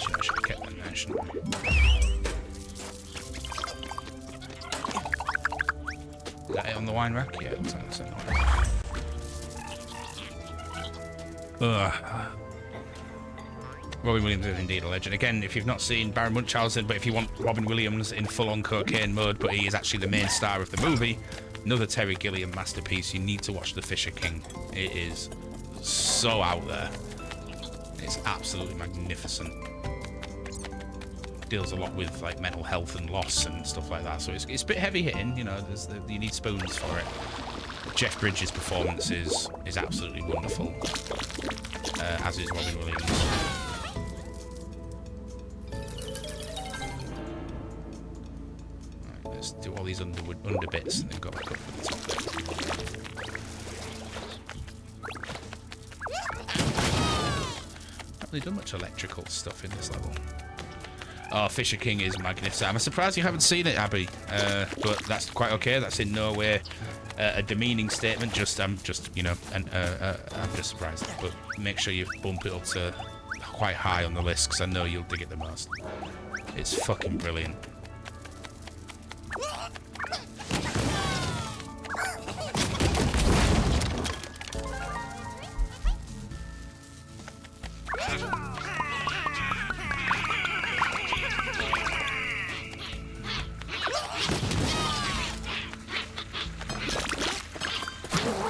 I should have kept them there, shouldn't we? Is that it on the wine rack? Yeah, it looks like that's it on the wine rack. Ugh. Robin Williams is indeed a legend. Again, if you've not seen Baron Munchausen, but if you want Robin Williams in full-on cocaine mode, but he is actually the main star of the movie, another Terry Gilliam masterpiece, you need to watch The Fisher King. It is so out there. It's absolutely magnificent. Deals a lot with like mental health and loss and stuff like that, so it's a bit heavy-hitting, you know, you need spoons for it. Jeff Bridges' performance is absolutely wonderful, as is Robin Williams. Let's do all these under bits and then go back up to the top bit. Not really done much electrical stuff in this level. Oh, Fisher King is magnificent. I'm surprised you haven't seen it, Abby. But that's quite okay. That's in no way a demeaning statement. I'm just surprised. But make sure you bump it up to quite high on the list, because I know you'll dig it the most. It's fucking brilliant.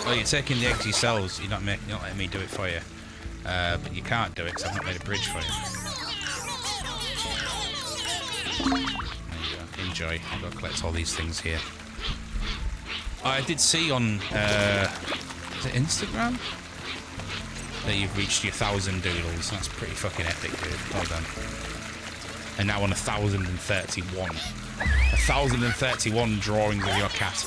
Oh, you're taking the eggs yourselves. You're not letting me do it for you. But you can't do it because I've not made a bridge for you. There you go. Enjoy. I've got to collect all these things here. I did see on is it Instagram that you've reached your 1,000 doodles. That's pretty fucking epic, dude. Well done. And now on 1,031. 1,031 drawings of your cat.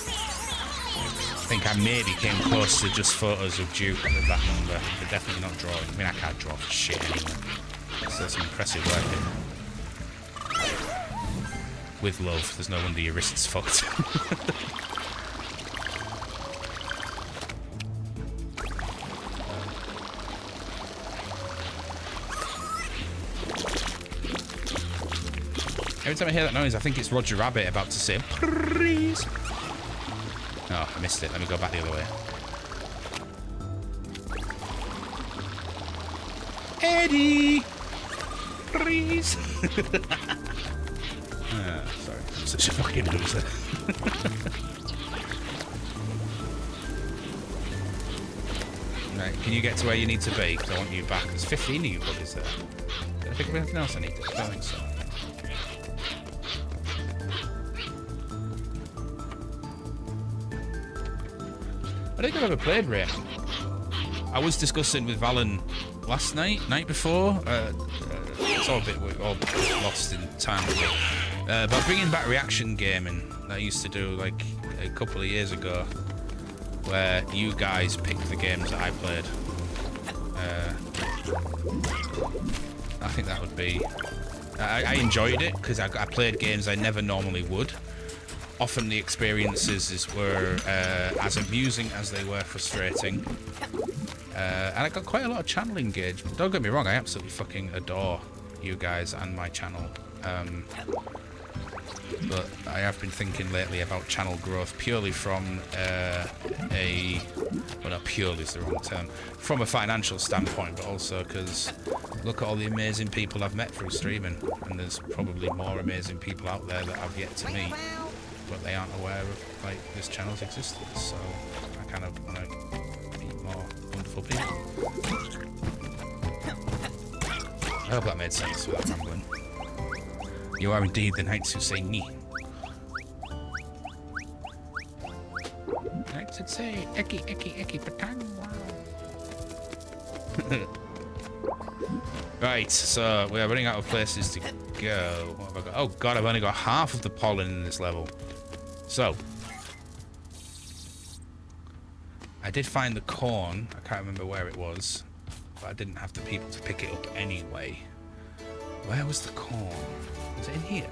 I think I maybe came close to just photos of Duke with that number, but definitely not drawing. I mean, I can't draw for shit anyway. So that's some impressive work here. With love, there's no wonder your wrist's fucked. Every time I hear that noise, I think it's Roger Rabbit about to say, please. Oh, I missed it. Let me go back the other way. Eddie! Please! Sorry. I'm such a fucking loser. Right, can you get to where you need to be? Because I want you back. There's 15 of you buddies there. Did I think of anything else I need to do? I don't think so. I don't think I've ever played Rayman. I was discussing with Valen last night before. It's all a bit lost in time. But bringing back reaction gaming that I used to do like a couple of years ago, where you guys picked the games that I played. I think that would be... I enjoyed it because I played games I never normally would. Often the experiences were as amusing as they were frustrating. And I got quite a lot of channel engagement. Don't get me wrong, I absolutely fucking adore you guys and my channel. But I have been thinking lately about channel growth purely from well, not purely is the wrong term, from a financial standpoint, but also because look at all the amazing people I've met through streaming, and there's probably more amazing people out there that I've yet to meet, but they aren't aware of like this channel's existence. So I kind of want to meet more wonderful people. I hope that made sense without rambling. You are indeed the knights who say me. Knights that say eki eki eki patang. Right, so we are running out of places to go. What have I got? Oh god, I've only got half of the pollen in this level. So I did find the corn. I can't remember where it was, but I didn't have the people to pick it up anyway. Where was the corn? Was it in here?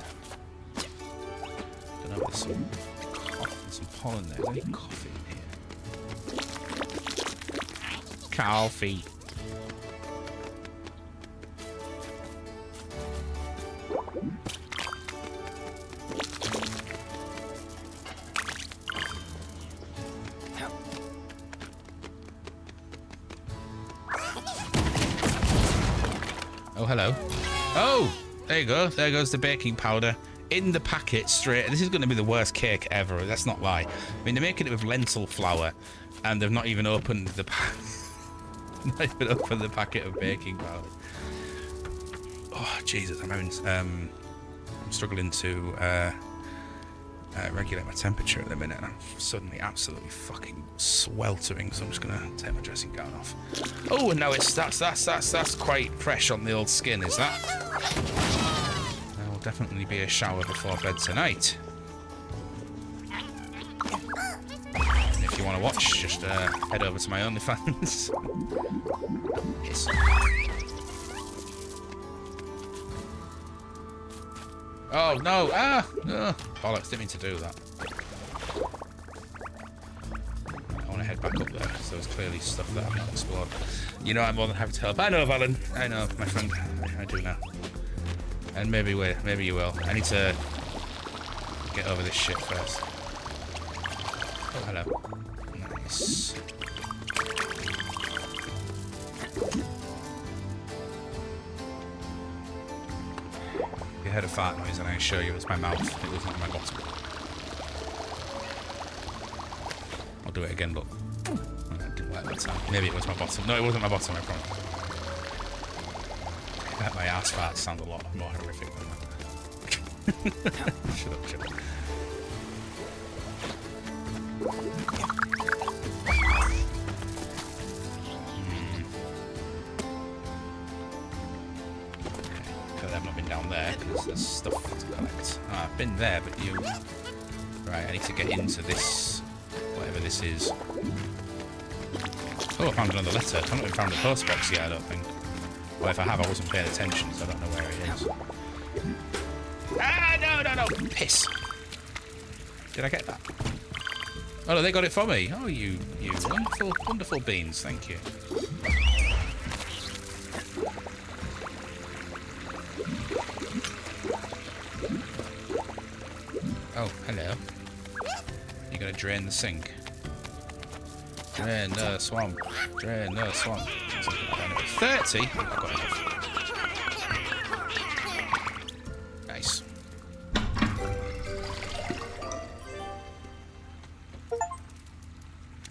Don't know. There's some pollen there. Is there any coffee in here? Coffee. Oh, hello. Oh! There you go. There goes the baking powder in the packet straight. This is going to be the worst cake ever. Let's not lie. I mean, they're making it with lentil flour, and they've not even opened the packet of baking powder. Oh Jesus! I'm struggling to regulate my temperature at the minute, and I'm suddenly absolutely fucking sweltering. So I'm just gonna take my dressing gown off. Oh, and now that's quite fresh on the old skin. Is that? There will definitely be a shower before bed tonight. And if you want to watch, just head over to my OnlyFans. Yes. Oh no! Ah! Oh, bollocks! Didn't mean to do that. I want to head back up there, so there's clearly stuff that I've not explored. You know, I'm more than happy to help. I know, Valen. I know, my friend. I do know. And maybe you will. I need to get over this shit first. Oh, hello. Nice. I heard a fart noise and I assure you it was my mouth. It was not my bottom. I'll do it again, but I didn't like that sound. Maybe it was my bottom. No, it wasn't my bottom, I promise. My ass farts sound a lot more horrific than that. Shut up. I've not been down there because there's stuff to collect. Oh, I've been there, but you... Right, I need to get into this, whatever this is. Oh, I found another letter. I've not even found the post box yet, I don't think. Well, if I have, I wasn't paying attention, so I don't know where it is. Ah, no! Piss! Did I get that? Oh, no, they got it for me. Oh, you wonderful beans, thank you. Oh, hello. You gotta drain the sink. Drain the swamp. Drain the swamp. 30? I've got enough. Nice.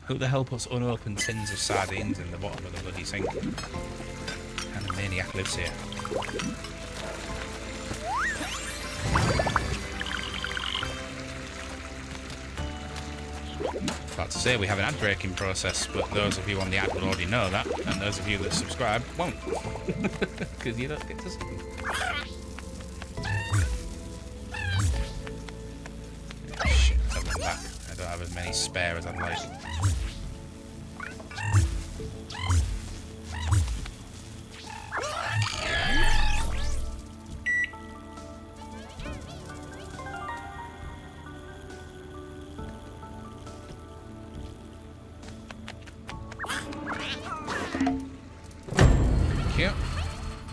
Who the hell puts unopened tins of sardines in the bottom of the bloody sink? What kind of maniac lives here? About to say we have an ad breaking process, but those of you on the ad will already know that, and those of you that subscribe won't, because you don't get to see. Shit, let's have them back. I don't have as many spare as I'd like.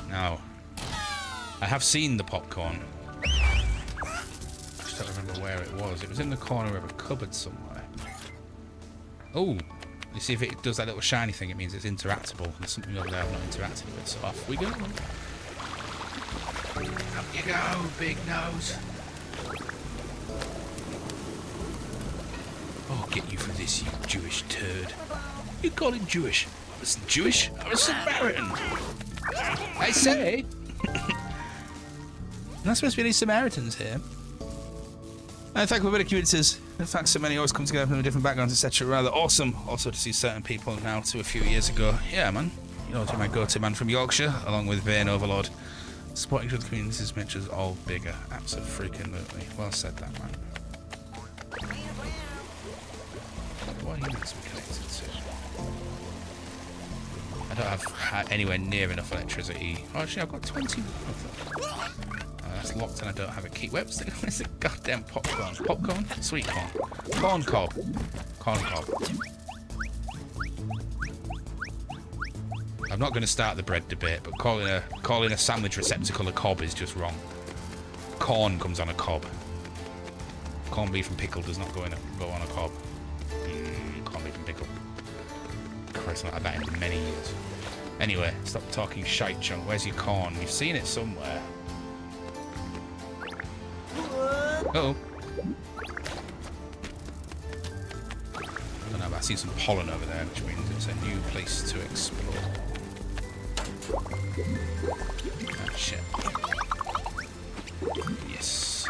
Now, I have seen the popcorn. I just don't remember where it was. It was in the corner of a cupboard somewhere. Oh, you see if it does that little shiny thing, it means it's interactable. There's something over there I've not interacted with, so off we go. Up you go, big nose. I'll get you for this, you Jewish turd. You call it Jewish? I wasn't Jewish, I was Samaritan. I say! Not supposed to be any Samaritans here. And thank you for the communities. In fact, so many always come together from different backgrounds, etc. Rather awesome. Also to see certain people now to a few years ago. Yeah, man. You know, to my go-to man from Yorkshire, along with Vane Overlord. Supporting each other communities makes us all bigger. Absolutely. Well said, that man. What are you meant to be connected to? I don't have anywhere near enough electricity. Oh, actually, I've got 20. That's locked and I don't have a key. Where's the goddamn popcorn? Popcorn? Sweet corn. Corn cob. Corn cob. I'm not going to start the bread debate, but calling a sandwich receptacle a cob is just wrong. Corn comes on a cob. Corned beef and pickle does not go on a cob. Corned beef and pickle. Christ, not had that in many years. Anyway, stop talking shite, chunk. Where's your corn? You've seen it somewhere. Uh-oh. I don't know, but I see some pollen over there, which means it's a new place to explore. Ah, shit. Yes.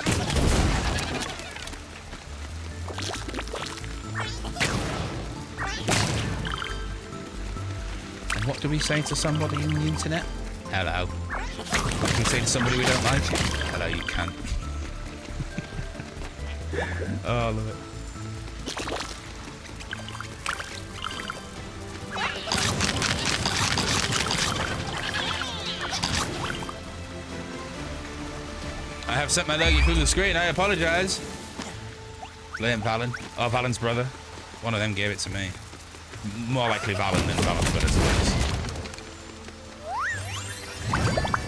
And what do we say to somebody in the internet? Hello. What can we say to somebody we don't like? Hello, you can. Oh, I love it. I have sent my logo through the screen. I apologise. Blame Valen. Oh, Valen's brother. One of them gave it to me. More likely Valen than Valen's brother.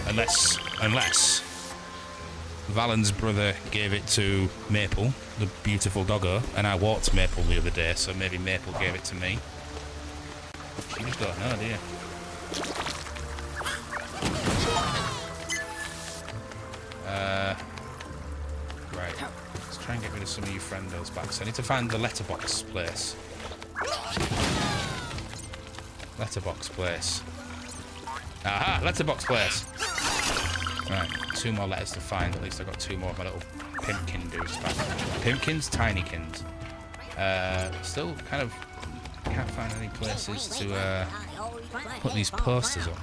Unless Valen's brother gave it to Maple, the beautiful doggo, and I walked Maple the other day, so maybe Maple gave it to me. You just don't know, do you? Right. Let's try and get rid of some of you friendos back. So I need to find the letterbox place. Letterbox place. Aha! Letterbox place! Right, 2 more letters to find. At least I got 2 more of my little pimpkin dudes back. Pimpkins, tinykins. Still kind of can't find any places to put these posters on.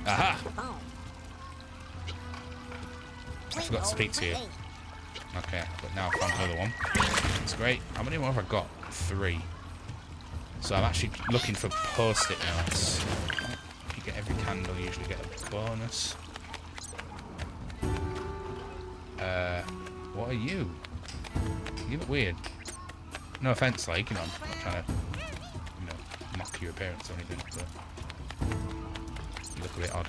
Aha! I forgot to speak to you. Okay, but now I found another one. That's great. How many more have I got? 3. So I'm actually looking for post-it notes. If you get every candle, you usually get a bonus. What are you? You look weird. No offense, like, you know, I'm not trying to, you know, mock your appearance or anything, but you look a bit odd.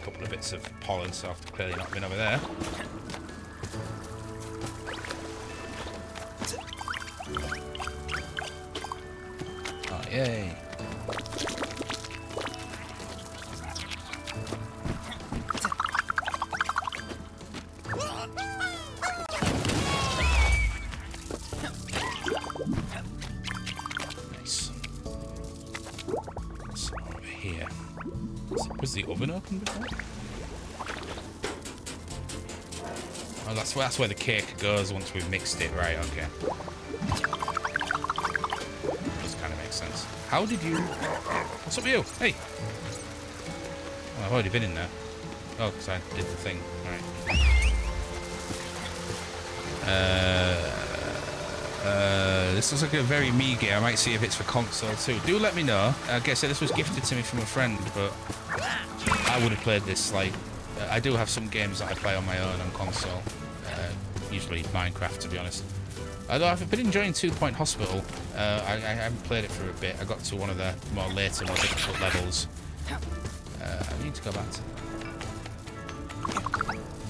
couple of bits of pollen, so I've clearly not been over there. Oh, yay. Nice. So over here. Was the oven open before? Oh, that's where the cake goes once we've mixed it. Right, okay. Does kind of make sense. How did you... What's up with you? Hey! Oh, I've already been in there. Oh, because I did the thing. Alright. This looks like a very me game. I might see if it's for console too. Do let me know. I guess this was gifted to me from a friend, but I would have played this, like... I do have some games that I play on my own on console. Usually Minecraft, to be honest. Although I've been enjoying 2 Point Hospital. I haven't played it for a bit. I got to one of the more later, more difficult levels. I need to go back to that.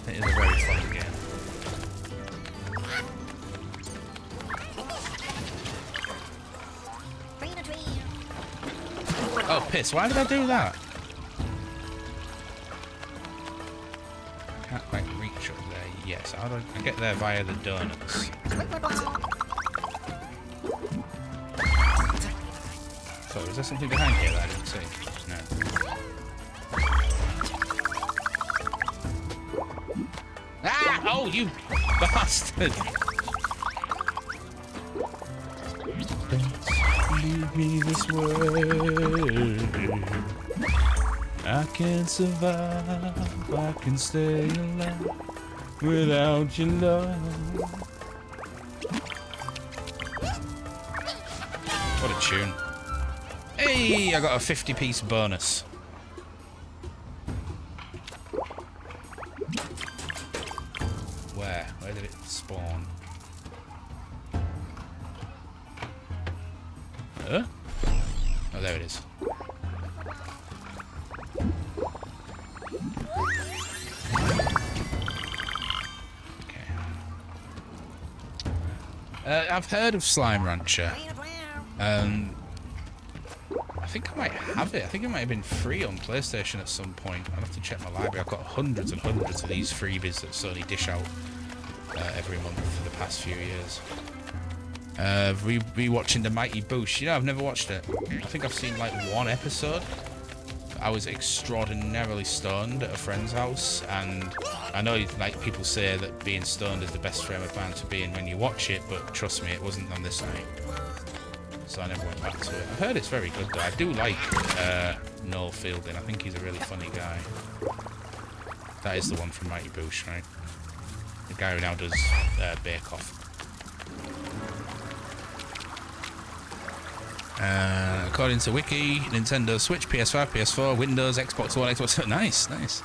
It is a very fun game. Oh, piss. Why did I do that? I can't quite reach up there. Yes, how do I get there via the donuts? So, is there something behind here that I didn't see? No. Ah! Oh, you bastard! Leave me this way. I can survive. I can stay alive without your love. What a tune. Hey, I got a 50-piece bonus. Where did it spawn? Huh? Oh, there it is. Okay. I've heard of Slime Rancher. I think I might have it. I think it might have been free on PlayStation at some point. I'll have to check my library. I've got hundreds and hundreds of these freebies that Sony dish out every month for the past few years. Rewatching The Mighty Boosh. You know, I've never watched it. I think I've seen like one episode. I was extraordinarily stoned at a friend's house, and I know like people say that being stoned is the best frame of mind to be in when you watch it, but trust me, it wasn't on this night. So I never went back to it. I've heard it's very good though. I do like Noel Fielding. I think he's a really funny guy. That is the one from Mighty Boosh, right? The guy who now does Bake Off. According to Wiki, Nintendo Switch, PS5, PS4, Windows, Xbox One, Xbox... Nice, nice.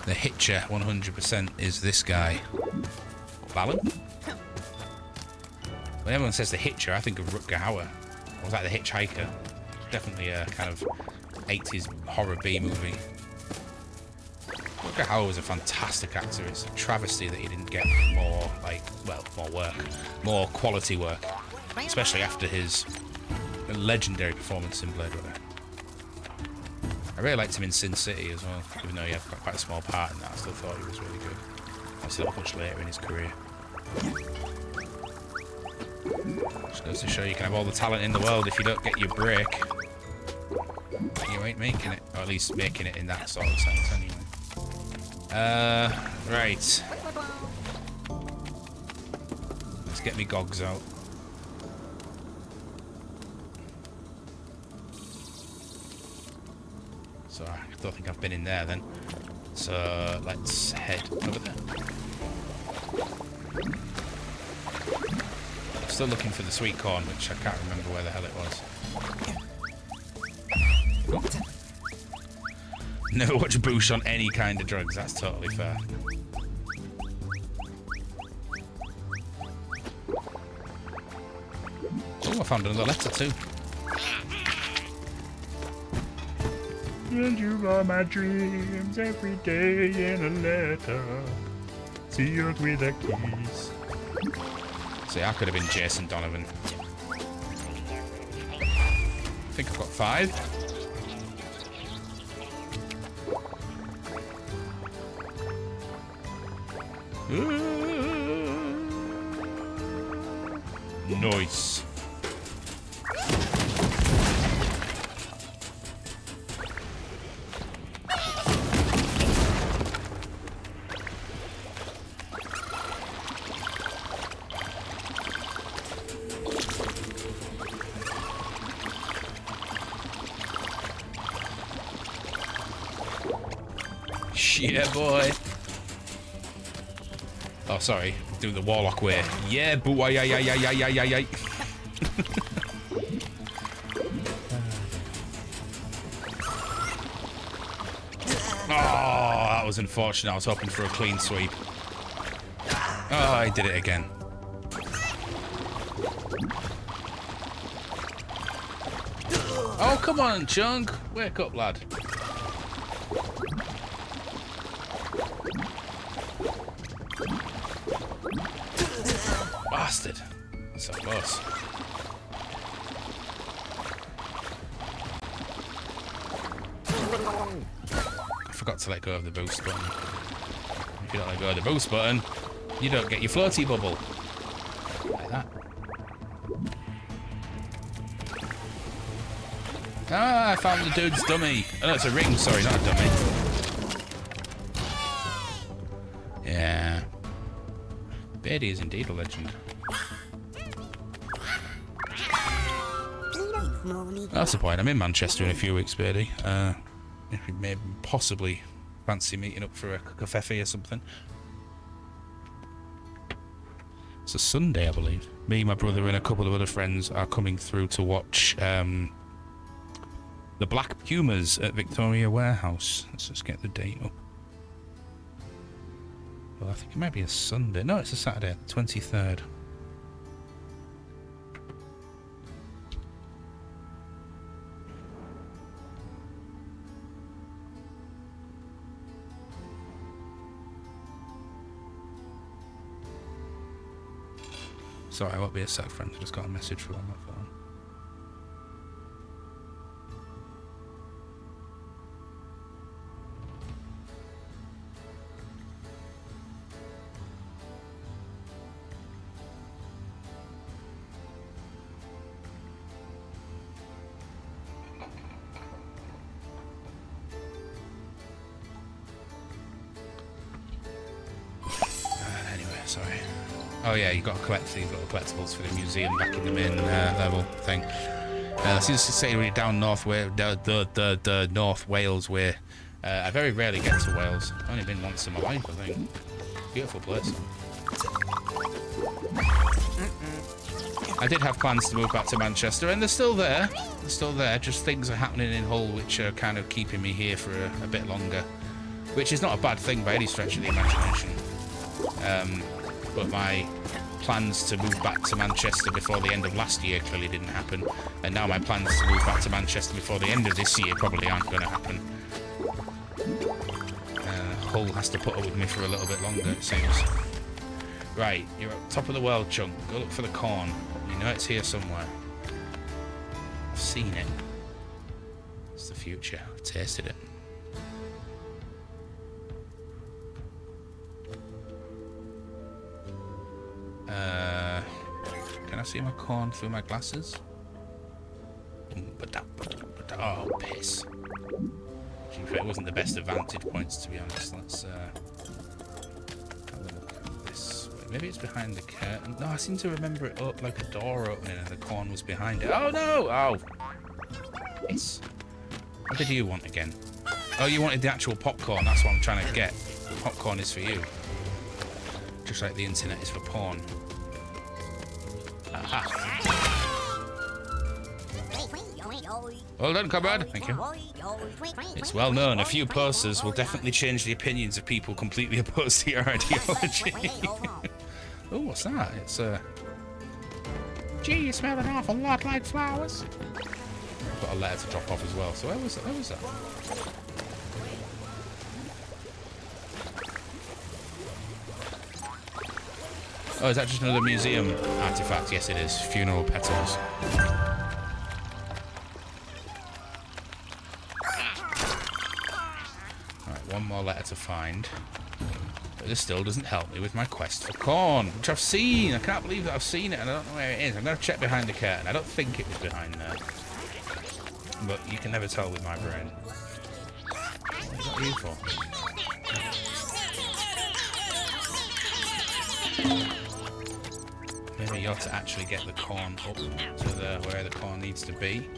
The Hitcher 100% is this guy. Valen? When everyone says the Hitcher, I think of Rutger Hauer. Or was that the Hitchhiker? Definitely a kind of 80s horror B movie. Rutger Hauer was a fantastic actor. It's a travesty that he didn't get more, like, well, more work. More quality work. Especially after his legendary performance in Blade Runner. I really liked him in Sin City as well, even though he had quite a small part in that. I still thought he was really good. Obviously not much later in his career. Just goes to show you can have all the talent in the world if you don't get your break. You ain't making it. Or at least making it in that sort of sense anyway. Right. Let's get me gogs out. So I don't think I've been in there then. So let's head over there. I'm still looking for the sweet corn, which I can't remember where the hell it was. Never watch Boosh on any kind of drugs, that's totally fair. Oh, I found another letter too. And you are my dreams every day in a letter, sealed with a kiss. See, I could have been Jason Donovan. I think I've got 5. Nice. Yeah, boy. Oh, sorry. Do the warlock way. Yeah, boy. Yeah. Oh, that was unfortunate. I was hoping for a clean sweep. Oh, I did it again. Oh, come on, Chunk. Wake up, lad. Bastard. So close. I forgot to let go of the boost button. If you don't let go of the boost button, you don't get your floaty bubble. Like that. Ah, I found the dude's dummy. Oh, no, it's a ring. Sorry, not a dummy. Yeah. Beardy is indeed a legend. That's the point. I'm in Manchester in a few weeks, Beardy. If you may possibly fancy meeting up for a covfefe or something. It's a Sunday, I believe. Me, my brother, and a couple of other friends are coming through to watch the Black Pumas at Victoria Warehouse. Let's just get the date up. Well, I think it might be a Sunday. No, it's a Saturday, 23rd. Sorry, I won't be a sec, friend. I just got a message from on my phone. Sorry. Oh yeah, you got to collect these little collectibles for the museum back in the main level thing. Seems to say we're down North Wales way. I very rarely get to Wales. I've only been once in my life, I think. Beautiful place. I did have plans to move back to Manchester, and they're still there. They're still there. Just things are happening in Hull which are kind of keeping me here for a bit longer, which is not a bad thing by any stretch of the imagination. But my plans to move back to Manchester before the end of last year clearly didn't happen, and now my plans to move back to Manchester before the end of this year probably aren't going to happen. Hull has to put up with me for a little bit longer, it seems. Right, you're at the top of the world, Chunk. Go look for the corn. You know it's here somewhere. I've seen it. It's the future. I've tasted it. Can I see my corn through my glasses? Oh, piss. It wasn't the best of vantage points, to be honest. Let's have a look at this way. Maybe it's behind the curtain. No, I seem to remember it up like a door opening and the corn was behind it. Oh, no! Oh! Piss. What did you want again? Oh, you wanted the actual popcorn. That's what I'm trying to get. Popcorn is for you. Just like the internet is for porn. Aha. Well done, cupboard. Thank you. It's well known, a few posters will definitely change the opinions of people completely opposed to your ideology. Oh, what's that? It's Gee, you smell an awful lot like flowers. got a letter to drop off as well. So where was that? Where was that? Oh, is that just another museum artifact? Yes, it is. Funeral petals. Alright, one more letter to find. But this still doesn't help me with my quest for corn, which I've seen. I can't believe that I've seen it and I don't know where it is. I'm going to check behind the curtain. I don't think it was behind there. But you can never tell with my brain. What is that you for? Maybe you ought to actually get the corn up to where the corn needs to be.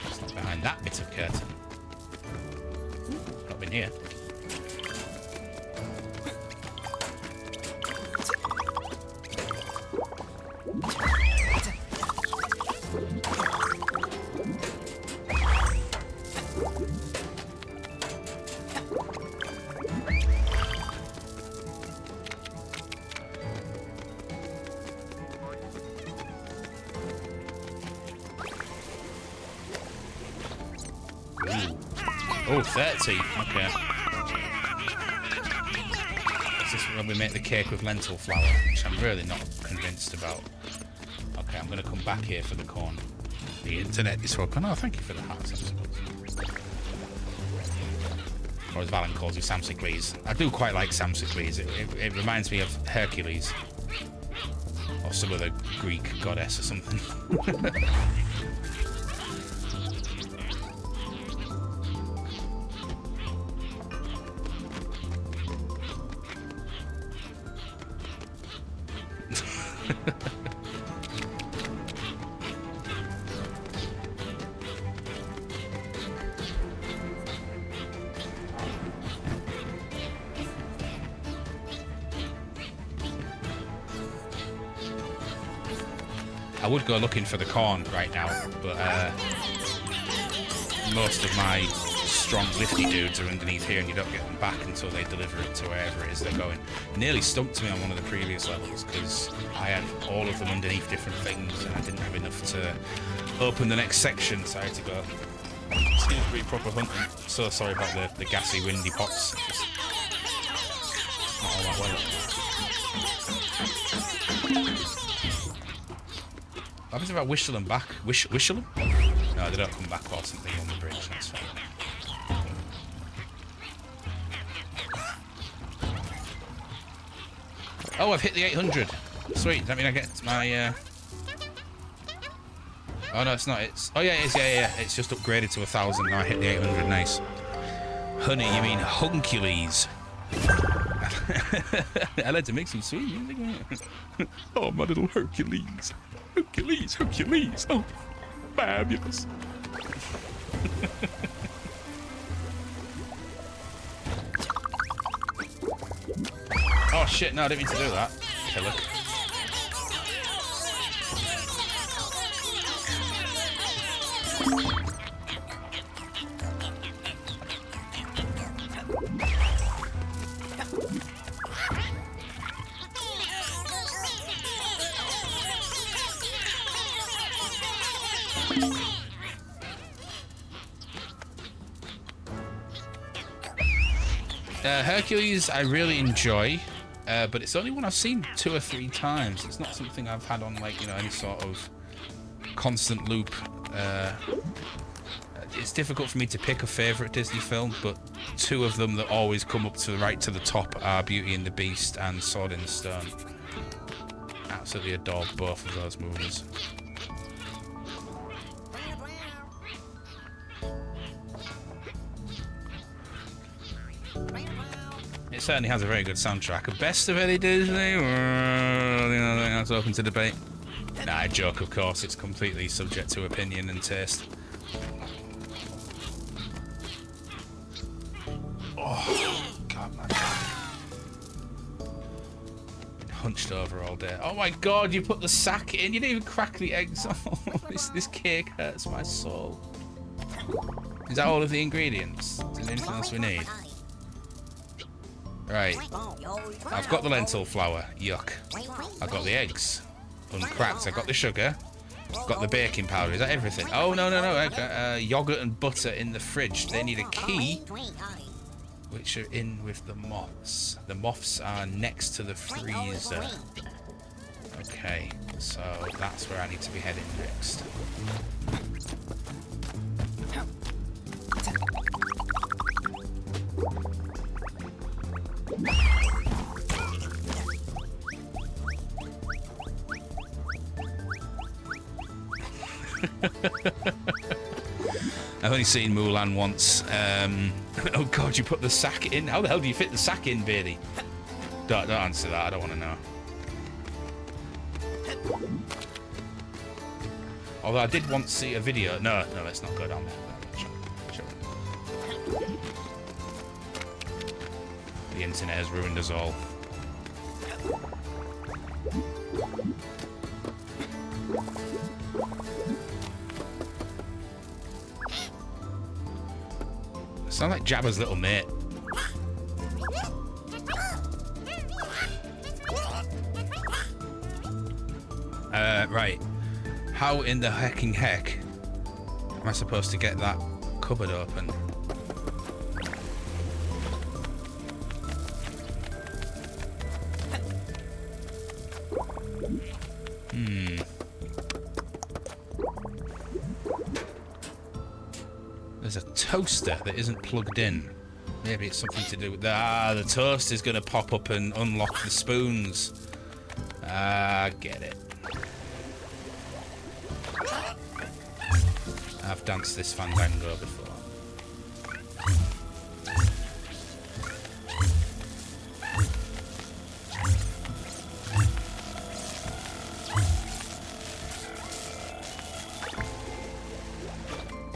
It's not behind that bit of curtain. Not been here. Oh, 30. Okay. Is this when we make the cake with lentil flour? Which I'm really not convinced about. Okay, I'm going to come back here for the corn. The internet is broken. Oh, thank you for the hearts, I suppose. Or as Valen calls you, Samsicles. I do quite like Samsicles. It reminds me of Hercules. Or some other Greek goddess or something. I would go looking for the corn right now, but most of my strong lifty dudes are underneath here and you don't get them back until they deliver it to wherever it is they're going. It nearly stumped me on one of the previous levels because I had all of them underneath different things and I didn't have enough to open the next section, so I had to go. It's going to be proper hunting. So sorry about the gassy windy pops. Just not all that well. What happens if I whistle them back? Whistle them? No, they don't come back while something on the bridge. That's fine. Oh, I've hit the 800. Sweet. Does that mean I get my... Oh, no, it's not. It's... Oh, yeah, it is. Yeah. It's just upgraded to 1,000. Now I hit the 800. Nice. Honey, you mean Huncules. I like to make some sweet music. Oh, my little Hercules. Hercules. Oh, fabulous. Oh, shit. No, I didn't mean to do that. Okay, look. Hercules I really enjoy, but it's only one I've seen 2 or 3 times. It's not something I've had on, like, you know, any sort of constant loop. It's difficult for me to pick a favourite Disney film, but 2 of them that always come up to the top are Beauty and the Beast and Sword in the Stone. Absolutely adore both of those movies. It certainly has a very good soundtrack. Best of any Disney? That's open to debate. Nah, I joke, of course. It's completely subject to opinion and taste. Oh, God, man. Hunched over all day. Oh my God, you put the sack in. You didn't even crack the eggs. Oh, this cake hurts my soul. Is that all of the ingredients? Is there anything else we need? Right. I've got the lentil flour. Yuck. I've got the eggs. Uncracked. I've got the sugar. I've got the baking powder. Is that everything? Oh, no. I've got yogurt and butter in the fridge. They need a key, which are in with the moths. The moths are next to the freezer. Okay, so that's where I need to be heading next. I've only seen Mulan once. Oh god, you put the sack in? How the hell do you fit the sack in, Beardy? Don't answer that, I don't want to know. Although I did once see a video. No, let's not go down there. Sure. The internet has ruined us all. Sound like Jabba's little mate. Right. How in the hecking heck am I supposed to get that cupboard open? There's a toaster that isn't plugged in. Maybe it's something to do with the toast is going to pop up and unlock the spoons. Get it. I've danced this fandango before.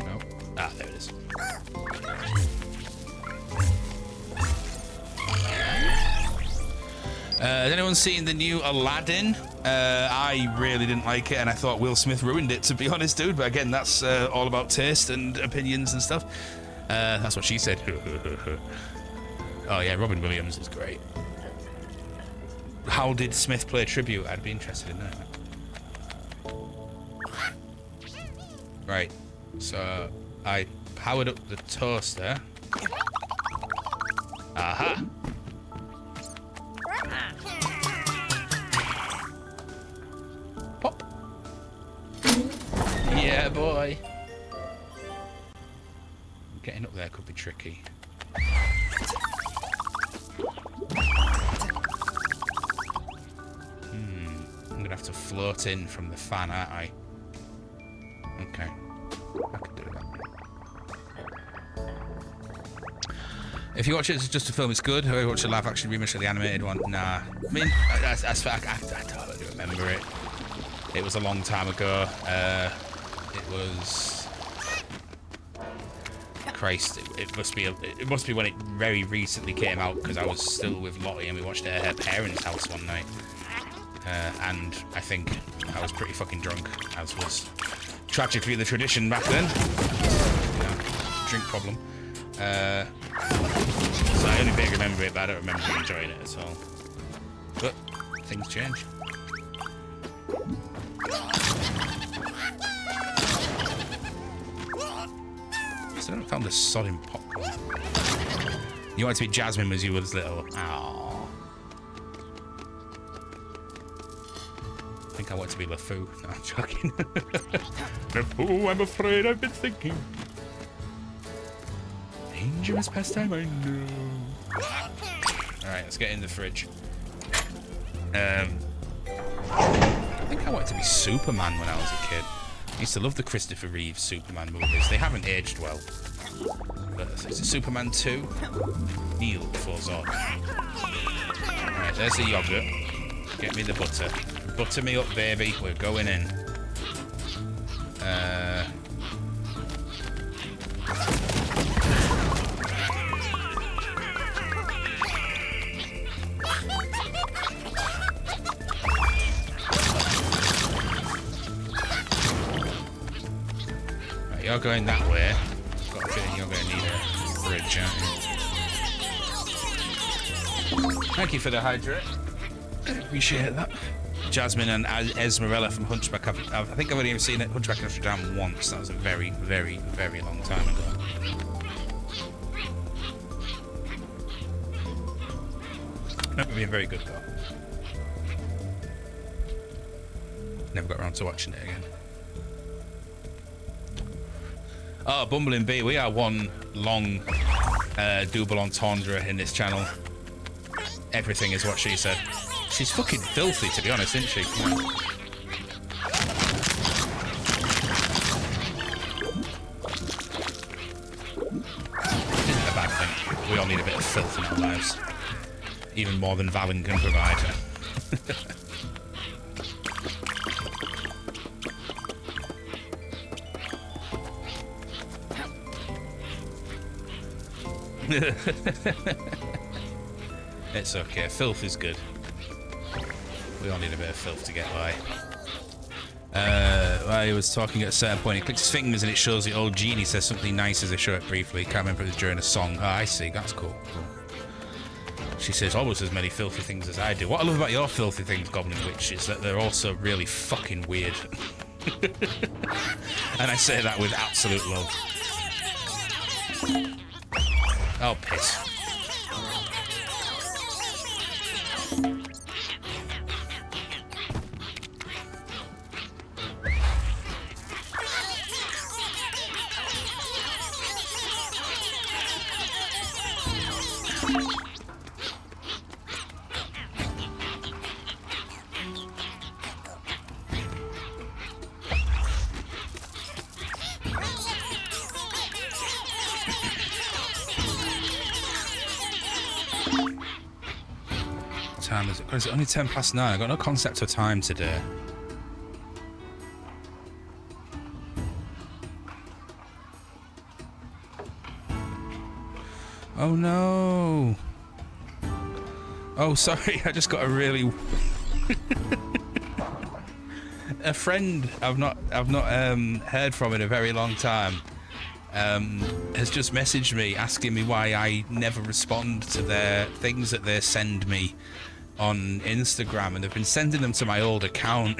Nope. There it is. Has anyone seen the new Aladdin? I really didn't like it, and I thought Will Smith ruined it, to be honest, dude. But again, that's all about taste and opinions and stuff. That's what she said. Oh yeah, Robin Williams is great. How did Smith play tribute? I'd be interested in that. Right, so I powered up the toaster. Aha! Pop! Yeah, boy! Getting up there could be tricky. I'm gonna have to float in from the fan, aren't I? Okay. I can do that. If you watch it as just a film, it's good. If you watch a live action remake of the animated one, nah. I mean, I totally remember it. It was a long time ago. It was... Christ, it must be when it very recently came out, because I was still with Lottie and we watched it at her parents' house one night. And I think I was pretty fucking drunk, as was tragically the tradition back then. Drink problem. So I only barely remember it, but I don't remember enjoying it at all. But things change. Still haven't found a sodding popcorn. You wanted to be Jasmine as you was little. Aww. I think I want to be LeFou. No, I'm joking. LeFou, I'm afraid I've been thinking. Dangerous pastime, I know. Alright, let's get in the fridge. I think I wanted to be Superman when I was a kid. I used to love the Christopher Reeve Superman movies. They haven't aged well. But is it Superman 2? Kneel before Zod. Alright, there's the yogurt. Get me the butter. Butter me up, baby. We're going in. Right, you're going that way. Got a feeling you're going to need a bridge, aren't you? Thank you for the hydrate. Appreciate that. Jasmine and Esmerella from Hunchback. I think I've only ever seen it Hunchback of Notre Dame once. That was a very, very, very long time ago. Remember being very good though. Never got around to watching it again. Oh, Bumbling Bee, we are one long double entendre in this channel. Everything is what she said. She's fucking filthy, to be honest, isn't she? Yeah. Isn't a bad thing. We all need a bit of filth in our lives. Even more than Valen can provide. It's okay. Filth is good. We all need a bit of filth to get by. While he was talking at a certain point, he clicks his fingers and it shows the old genie says something nice as they show it briefly. Can't remember if it was during a song. Oh, I see. That's cool. She says almost as many filthy things as I do. What I love about your filthy things, Goblin Witch, is that they're also really fucking weird. And I say that with absolute love. Oh, piss. Time is it? God, is it only 10 past 9? I've got no concept of time today. Oh no! Oh, sorry, I just got a really a friend I've not heard from in a very long time has just messaged me asking me why I never respond to their things that they send me on Instagram, and they've been sending them to my old account.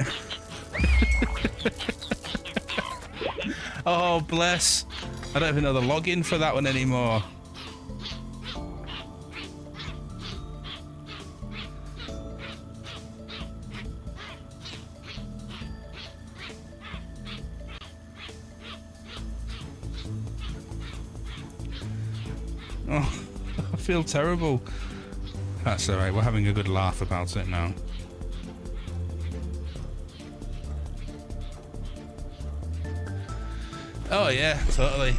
Oh, bless. I don't even know the login for that one anymore. Oh, I feel terrible. That's alright, we're having a good laugh about it now. Oh yeah, totally.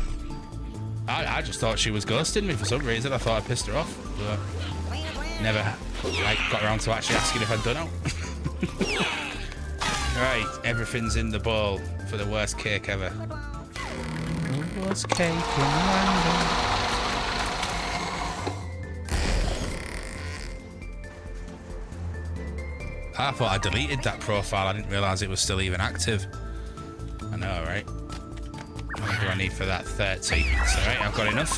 I just thought she was ghosting me for some reason. I thought I pissed her off, but never got around to actually asking if I'd done it. Right, everything's in the bowl for the worst cake ever. The worst cake in London. I thought I deleted that profile. I didn't realise it was still even active. I know, right? How many do I need for that? 30. That's alright, I've got enough.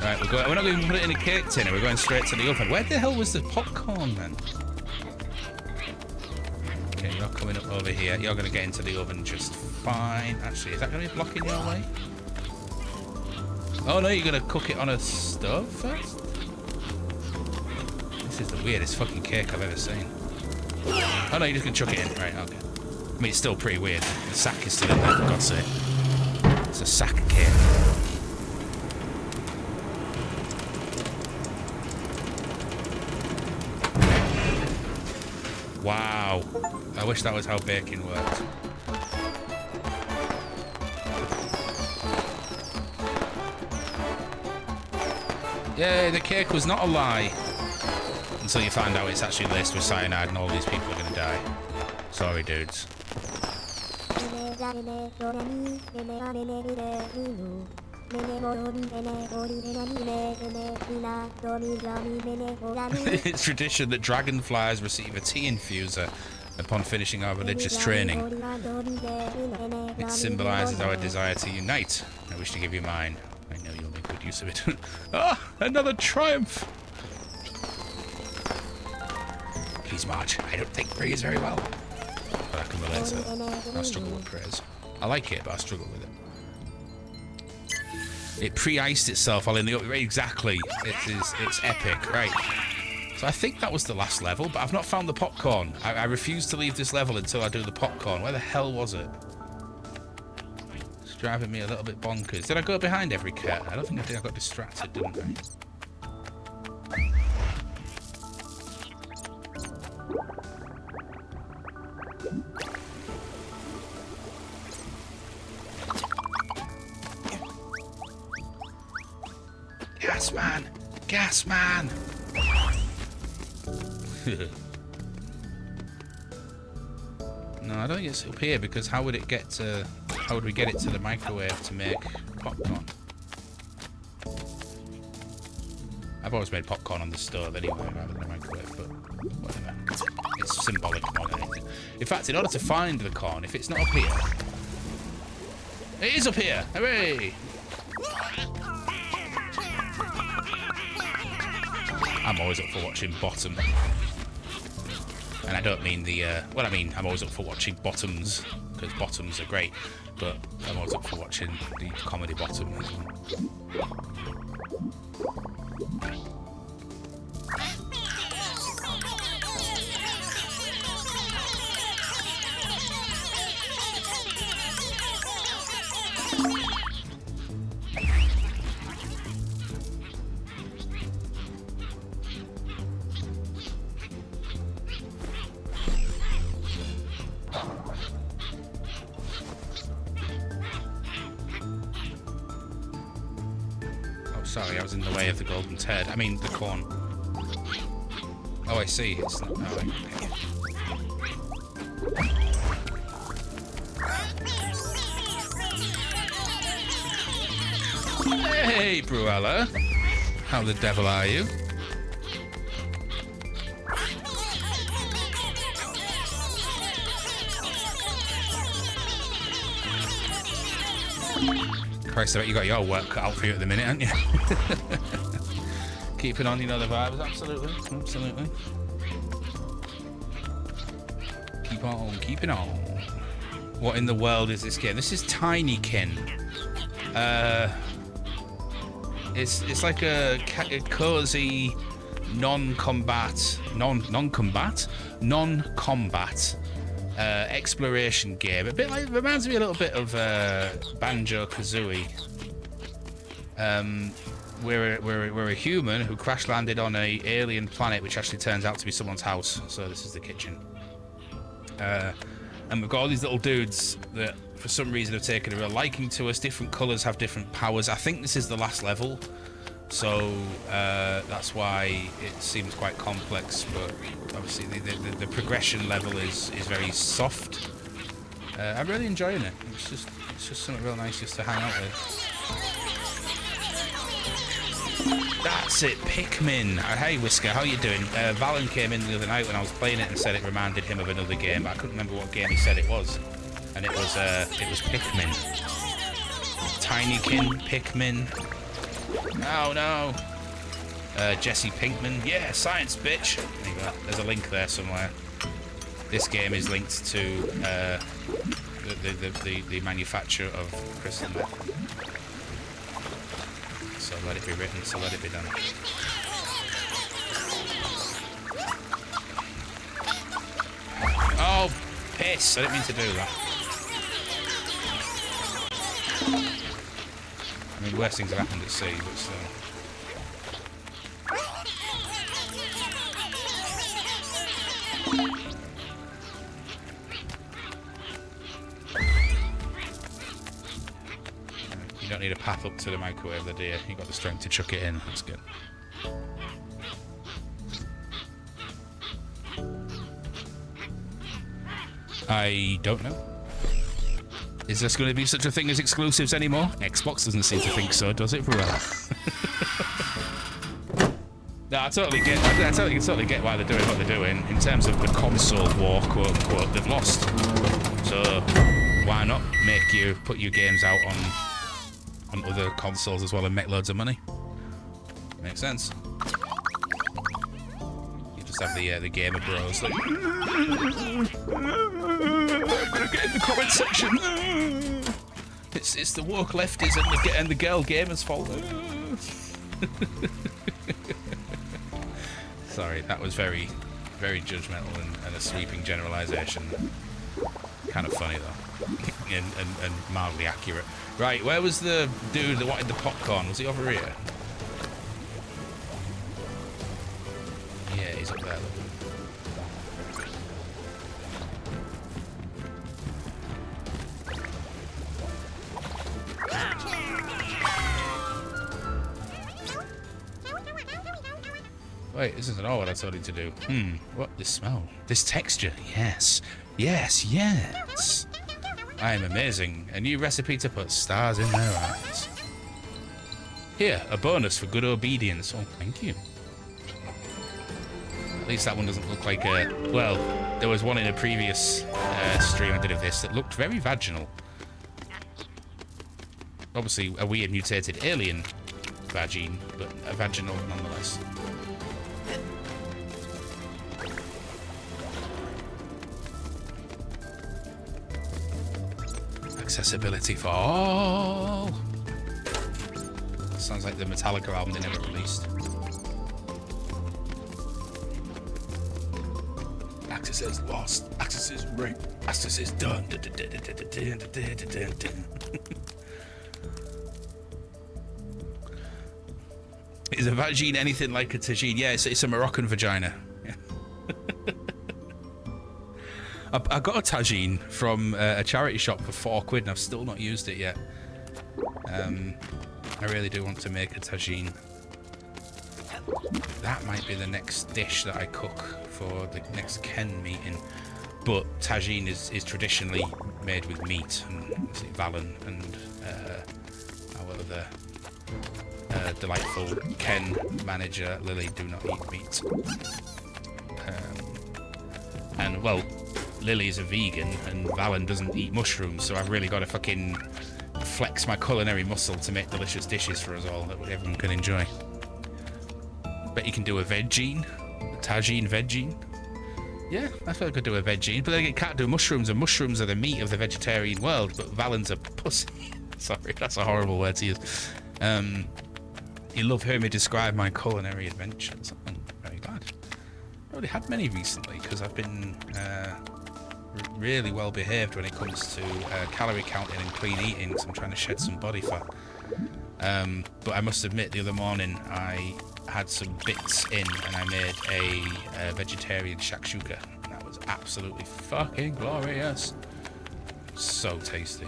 Right, we're not going to put it in a cake tin. We're going straight to the oven. Where the hell was the popcorn then? Okay, you're coming up over here. You're going to get into the oven just fine. Actually, is that going to be blocking your way? Oh no, you're going to cook it on a stove first? This is the weirdest fucking cake I've ever seen. Oh no, you're just gonna chuck it in. Right, okay. I mean, it's still pretty weird. The sack is still in there, for God's sake. It's a sack cake. Wow. I wish that was how baking worked. Yeah, the cake was not a lie. Until you find out it's actually laced with cyanide and all these people are going to die. Sorry, dudes. It's tradition that dragonflies receive a tea infuser upon finishing our religious training. It symbolises our desire to unite. I wish to give you mine. I know you'll make good use of it. Ah, another triumph! praise much. I don't think praise very well. But I can relate to it. I struggle with praise. I like it, but I struggle with it. It pre-iced itself all in the oven. Exactly. It's epic, right? So I think that was the last level, but I've not found the popcorn. I refuse to leave this level until I do the popcorn. Where the hell was it? It's driving me a little bit bonkers. Did I go behind every cat? I don't think I did. I got distracted, didn't I? Gas man! Gas man! No, I don't think it's up here because how would we get it to the microwave to make popcorn? I've always made popcorn on the stove anyway rather than the microwave, but whatever. It's symbolic more than anything. In fact, in order to find the corn, if it's not up here... It is up here! Hooray! I'm always up for watching Bottom. And I don't mean the, well, I mean, I'm always up for watching Bottoms, because Bottoms are great, but I'm always up for watching the comedy Bottom as well. Sorry, I was in the way of the golden turd. I mean, the corn. Oh, I see. It's not... Oh, okay. Hey, Bruella. How the devil are you? Christ, I bet you got your work cut out for you at the minute, haven't you? Keeping on, you know the vibes. Absolutely, absolutely. Keep on, keeping on. What in the world is this game? This is Tinykin. It's like a cozy, non-combat exploration game. A bit like, reminds me a little bit of Banjo-Kazooie. We're a human who crash landed on a alien planet, which actually turns out to be someone's house. So this is the kitchen. And we've got all these little dudes that, for some reason, have taken a real liking to us. Different colours have different powers. I think this is the last level, so that's why it seems quite complex. But obviously, the progression level is very soft. I'm really enjoying it. It's just something real nice just to hang out with. That's it, Pikmin. Hey, Whisker, how you doing? Valen came in the other night when I was playing it and said it reminded him of another game, but I couldn't remember what game he said it was. And it was Pikmin. Tinykin, Pikmin. Oh no. Jesse Pinkman. Yeah, science, bitch. There you go. There's a link there somewhere. This game is linked to the manufacturer of crystal meth. So let it be written, so let it be done. Oh, piss! I didn't mean to do that. I mean, worse things have happened at sea, but still. You don't need a path up to the microwave, the deer. You got the strength to chuck it in. That's good. I don't know. Is there going to be such a thing as exclusives anymore? Xbox doesn't seem to think so, does it, Bruella? No, I totally get why they're doing what they're doing. In terms of the console war, quote unquote, they've lost. So why not put your games out on other consoles as well and make loads of money? Makes sense. Just have the gamer bros like, I'm gonna get in the comment section. It's the woke lefties and the girl gamers' fault. Sorry, that was very, very judgmental and a sweeping generalization. Kind of funny though, and mildly accurate. Right, where was the dude that wanted the popcorn? Was he over here? Yeah, he's up there. Wait, this isn't all what I told you to do. What? This smell. This texture. Yes. Yes, yes. I am amazing. A new recipe to put stars in their eyes. Here, a bonus for good obedience. Oh, thank you. At least that one doesn't look like a... Well, there was one in a previous stream I did of this that looked very vaginal. Obviously, a weird mutated alien vagine, but a vaginal nonetheless. Accessibility for all. Sounds like the Metallica album they never released. Access is lost. Access is raped. Access is done. Is a vagine anything like a tagine? Yeah, it's a Moroccan vagina. I got a tagine from a charity shop for £4 and I've still not used it yet. I really do want to make a tagine. That might be the next dish that I cook for the next Ken meeting. But tagine is traditionally made with meat, and Valen and our other delightful Ken manager Lily do not eat meat. And well, Lily's a vegan and Valen doesn't eat mushrooms, so I've really got to fucking flex my culinary muscle to make delicious dishes for us all that everyone can enjoy. Bet you can do a vegine, a tagine vegine. Yeah, I feel I could do a vegine, but then you can't do mushrooms, and mushrooms are the meat of the vegetarian world, but Valen's a pussy. Sorry, that's a horrible word to use. You love hearing me describe my culinary adventures. I'm very glad. I already had many recently, because I've been really well behaved when it comes to calorie counting and clean eating, because I'm trying to shed some body fat. But I must admit, the other morning I had some bits in and I made a vegetarian shakshuka. That was absolutely fucking glorious. So tasty.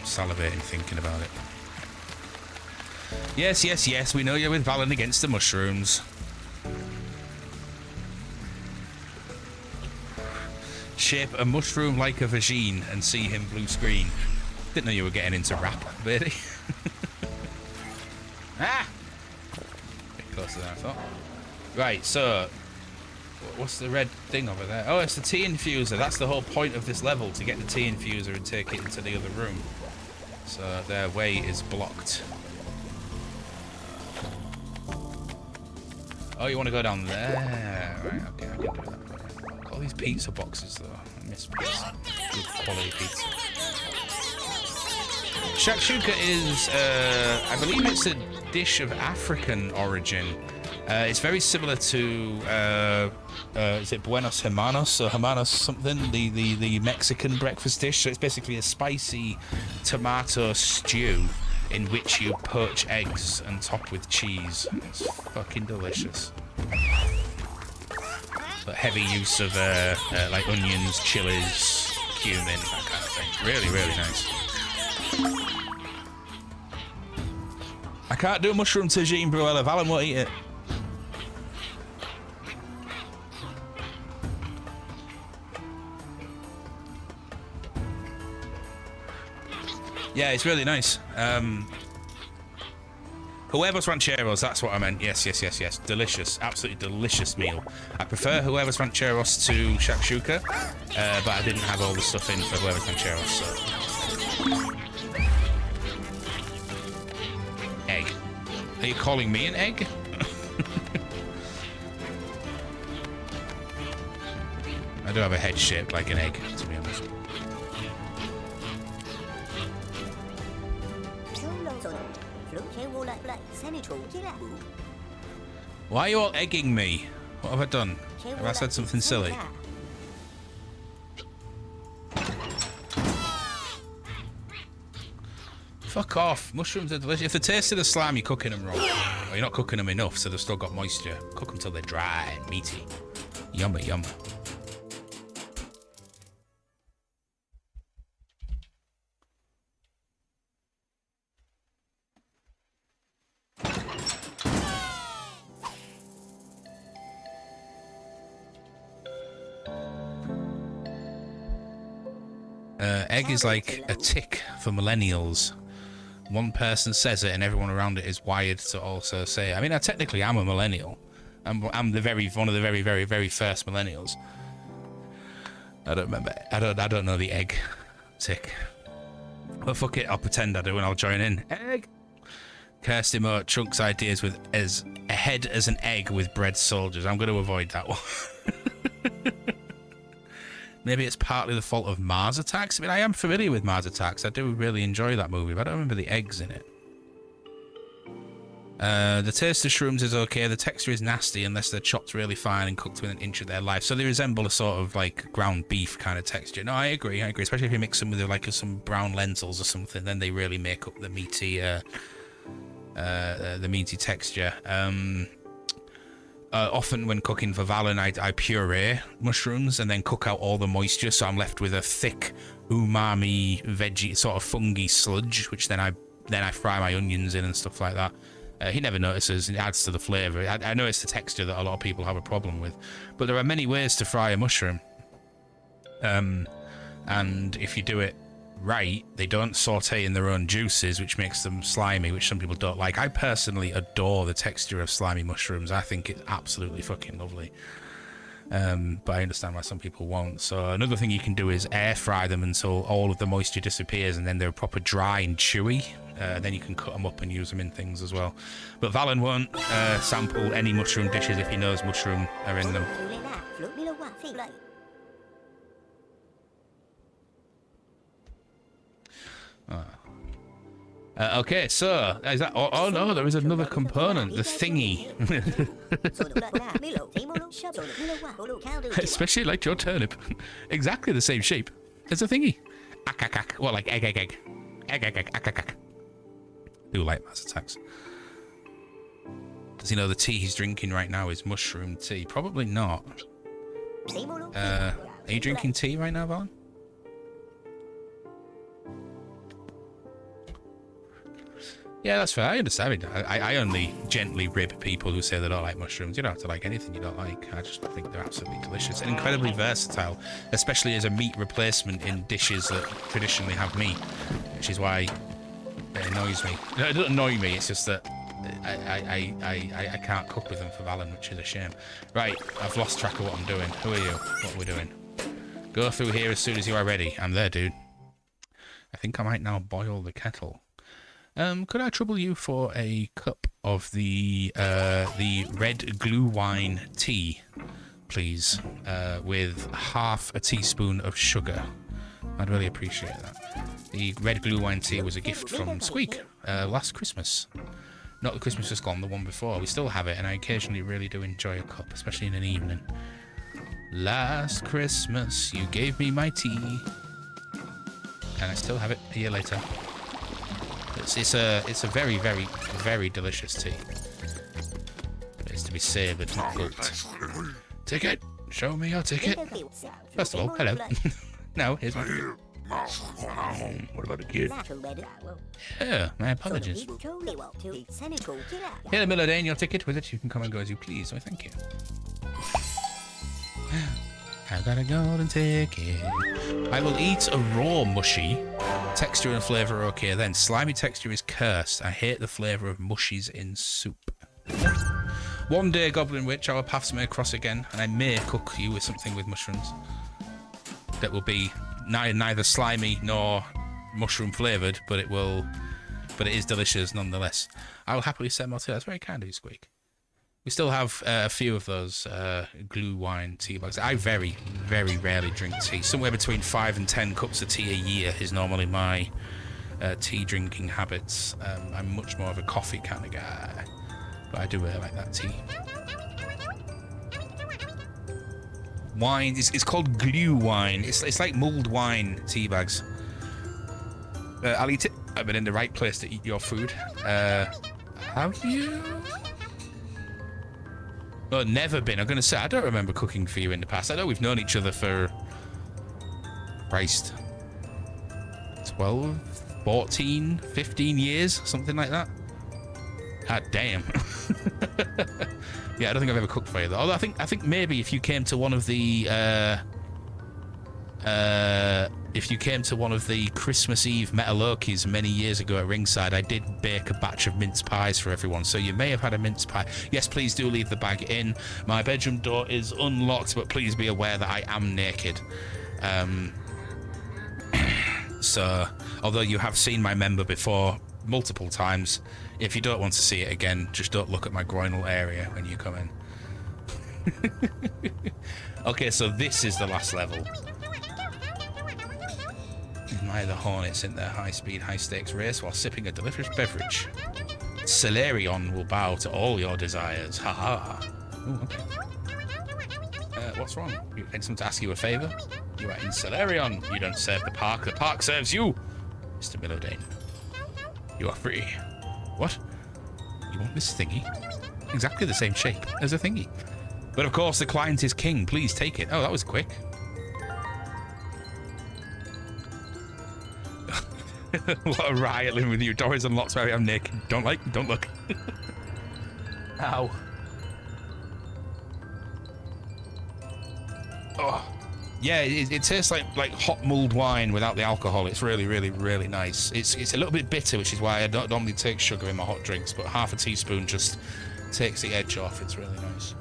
Salivating thinking about it. Yes, yes, yes, we know you're with Valen against the mushrooms. Shape a mushroom like a vagine and see him blue screen. Didn't know you were getting into rap, baby. Ah! A bit closer than I thought. Right, so what's the red thing over there? Oh, it's the tea infuser. That's the whole point of this level, to get the tea infuser and take it into the other room. So their way is blocked. Oh, you want to go down there? Right, okay, I can do that. All these pizza boxes, though. I miss pizza. Good quality pizza. Shakshuka is, I believe it's a dish of African origin. It's very similar to, is it Buenos Hermanos or Hermanos something? The Mexican breakfast dish. So it's basically a spicy tomato stew in which you poach eggs and top with cheese. It's fucking delicious. But heavy use of like onions, chilies, cumin, that kind of thing. Really, really nice. I can't do a mushroom tagine, Bruella. Valen won't eat it. Yeah, it's really nice. Huevos Rancheros, that's what I meant. Yes, yes, yes, yes. Delicious. Absolutely delicious meal. I prefer Huevos Rancheros to Shakshuka, but I didn't have all the stuff in for Huevos Rancheros, so... Egg. Are you calling me an egg? I do have a head shaped like an egg, to be honest. Why are you all egging me? What have I done? Have I said something silly? Fuck off. Mushrooms are delicious. If they're tasting of slime, you're cooking them wrong. Or you're not cooking them enough, so they've still got moisture. Cook them till they're dry and meaty. Yummy, yummy. Egg is like a tick for millennials. One person says it and everyone around it is wired to also say it. I mean, I technically am a millennial. I'm one of the very first millennials. I don't remember. I don't know the egg tick. But fuck it, I'll pretend I do and I'll join in. Egg. Kirsty Moore chunks ideas with as ahead as an egg with bread soldiers. I'm going to avoid that one. Maybe it's partly the fault of Mars Attacks. I mean, I am familiar with Mars Attacks. I do really enjoy that movie, but I don't remember the eggs in it. The taste of shrooms is okay. The texture is nasty unless they're chopped really fine and cooked within an inch of their life. So they resemble a sort of like ground beef kind of texture. No, I agree. Especially if you mix them with like some brown lentils or something, then they really make up the meaty texture. Often when cooking for Valen, I puree mushrooms and then cook out all the moisture, so I'm left with a thick umami veggie sort of fungi sludge, which then I fry my onions in and stuff like that. He never notices. It adds to the flavour. I know it's the texture that a lot of people have a problem with, but there are many ways to fry a mushroom, and if you do it right, they don't saute in their own juices, which makes them slimy, which some people don't like. I personally adore the texture of slimy mushrooms. I think it's absolutely fucking lovely. But I understand why some people won't. So another thing you can do is air fry them until all of the moisture disappears and then they're proper dry and chewy. Then you can cut them up and use them in things as well. But Valen won't sample any mushroom dishes if he knows mushroom are in them. Okay, so is that? Oh no, there is another component, the thingy. Especially like your turnip, exactly the same shape as a thingy. Akakak. What, like egg? Akakak. Do like Mass Attacks. Does he know the tea he's drinking right now is mushroom tea? Probably not. Are you drinking tea right now, Valen? Yeah, that's fair. I understand. I only gently rib people who say they don't like mushrooms. You don't have to like anything you don't like. I just think they're absolutely delicious and incredibly versatile, especially as a meat replacement in dishes that traditionally have meat, which is why it annoys me. No, it doesn't annoy me. It's just that I can't cook with them for Valen, which is a shame. Right, I've lost track of what I'm doing. Who are you? What are we doing? Go through here as soon as you are ready. I'm there, dude. I think I might now boil the kettle. Could I trouble you for a cup of the red glue wine tea, please, with half a teaspoon of sugar? I'd really appreciate that. The red glue wine tea was a gift from Squeak last Christmas. Not the Christmas just gone, the one before. We still have it, and I occasionally really do enjoy a cup, especially in an evening. Last Christmas, you gave me my tea, and I still have it a year later. It's a very, very, very delicious tea. It's to be savoured, not gulped. Ticket! Show me your ticket! First of all, hello. No, here's my ticket. What about the kid? Oh, my apologies. Here, Millerdane, your ticket. With it, you can come and go as you please. So thank you. I got a golden ticket. I will eat a raw mushy. Texture and flavour are okay then. Slimy texture is cursed. I hate the flavour of mushies in soup. One day, Goblin Witch, our paths may cross again, and I may cook you with something with mushrooms that will be neither slimy nor mushroom flavoured, but it will but it is delicious nonetheless. I will happily send more tea. That's very kind of you, Squeak. We still have a few of those glue wine tea bags. I very, very rarely drink tea. Somewhere between 5 and 10 cups of tea a year is normally my tea drinking habits. I'm much more of a coffee kind of guy, but I do really like that tea. Wine, it's called glue wine. It's like mulled wine tea bags. I'll eat it. I've been in the right place to eat your food. Have you? No, never been. I'm going to say, I don't remember cooking for you in the past. I know we've known each other for, Christ, 12, 14, 15 years, something like that. God damn. Yeah, I don't think I've ever cooked for you, though. Although I think maybe if you came to one of the, Christmas Eve Metalokis many years ago at Ringside, I did bake a batch of mince pies for everyone, so you may have had a mince pie. Yes, please do leave the bag in. My bedroom door is unlocked, but please be aware that I am naked. So, although you have seen my member before multiple times, if you don't want to see it again, just don't look at my groinal area when you come in. Okay, so this is the last level. Admire the Hornets in their high-speed, high-stakes race while sipping a delicious beverage. Solarion will bow to all your desires. Haha. Ooh, okay. What's wrong? You need someone to ask you a favor? You are in Solarion. You don't serve the park serves you. Mr. Millowdane. You are free. What? You want this thingy? Exactly the same shape as a thingy. But of course, the client is king. Please take it. Oh, that was quick. What a riot living with you. Door is unlocked where I am naked. Don't look. Ow. Oh. Yeah, it tastes like hot mulled wine without the alcohol. It's really, really, really nice. It's a little bit bitter, which is why I don't normally take sugar in my hot drinks, but half a teaspoon just takes the edge off. It's really nice.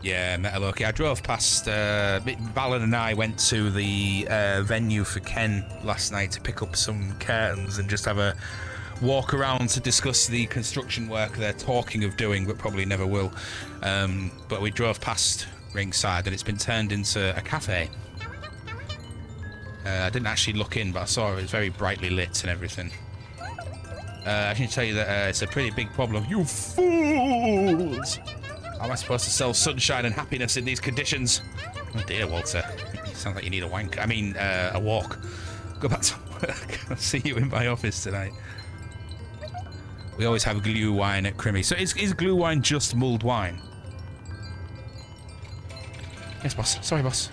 Yeah, Metaloki. I drove past, Balan and I went to the venue for Ken last night to pick up some curtains and just have a walk around to discuss the construction work they're talking of doing, but probably never will. But we drove past Ringside and it's been turned into a cafe. I didn't actually look in, but I saw it was very brightly lit and everything. I can tell you that it's a pretty big problem. You fools! How am I supposed to sell sunshine and happiness in these conditions? Oh dear, Walter. You sound like you need a wank. I mean, a walk. Go back to work. I'll see you in my office tonight. We always have glue wine at Crimmy. So is glue wine just mulled wine? Yes, boss. Sorry, boss.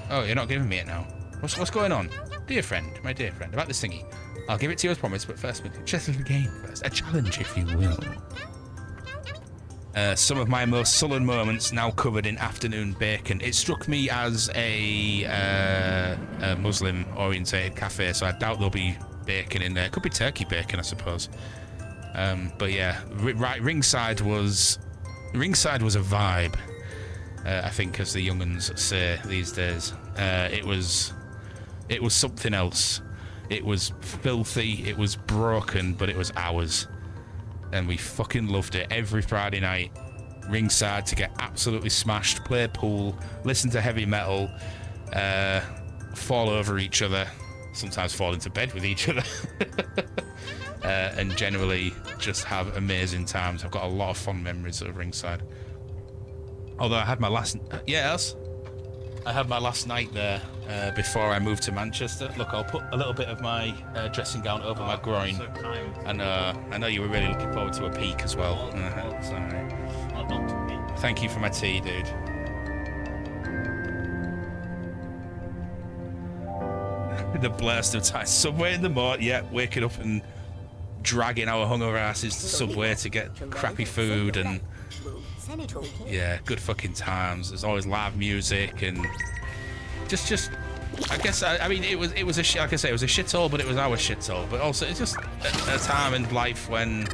Oh, you're not giving me it now. What's going on? Dear friend, my dear friend, about this thingy. I'll give it to you as promised, but first, just a game first. A challenge, if you will. Some of my most sullen moments now covered in afternoon bacon. It struck me as a Muslim-orientated cafe, so I doubt there'll be bacon in there. It could be turkey bacon, I suppose. But yeah, Ringside was a vibe. I think, as the young'uns say these days. It was something else. It was filthy, it was broken, but it was ours. And we fucking loved it. Every Friday night, Ringside to get absolutely smashed, play pool, listen to heavy metal, fall over each other, sometimes fall into bed with each other, and generally just have amazing times. I've got a lot of fond memories of Ringside. Although I had my last... Yeah, else? I had my last night there before I moved to Manchester. Look, I'll put a little bit of my dressing gown over my groin. So kind. And I know you were really looking forward to a peek as well. It's all right. Thank you for my tea, dude. The blast of time. Subway in the morning. Yeah, waking up and dragging our hungover asses to Subway to get crappy food and... Yeah, good fucking times. There's always live music and just I guess I mean it was a like I say, it was a shithole, but it was our shithole. But also it's just a time in life when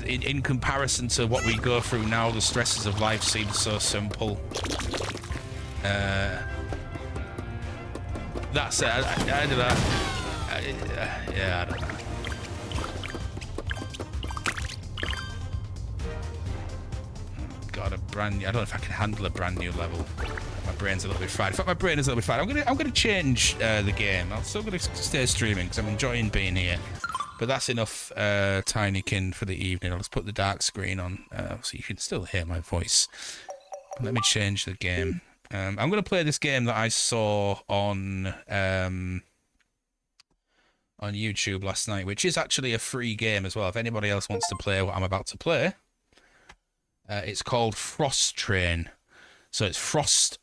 in comparison to what we go through now, the stresses of life seem so simple. That's it. I don't know. Yeah, I don't know. God, a brand new. I don't know if I can handle a brand new level. My brain's a little bit fried. In fact, my brain is a little bit fried. I'm gonna change the game. I'm still gonna stay streaming because I'm enjoying being here. But that's enough Tinykin for the evening. I'll just put the dark screen on so you can still hear my voice. Let me change the game. I'm going to play this game that I saw on YouTube last night, which is actually a free game as well. If anybody else wants to play what I'm about to play, it's called Frost Train. So it's Frost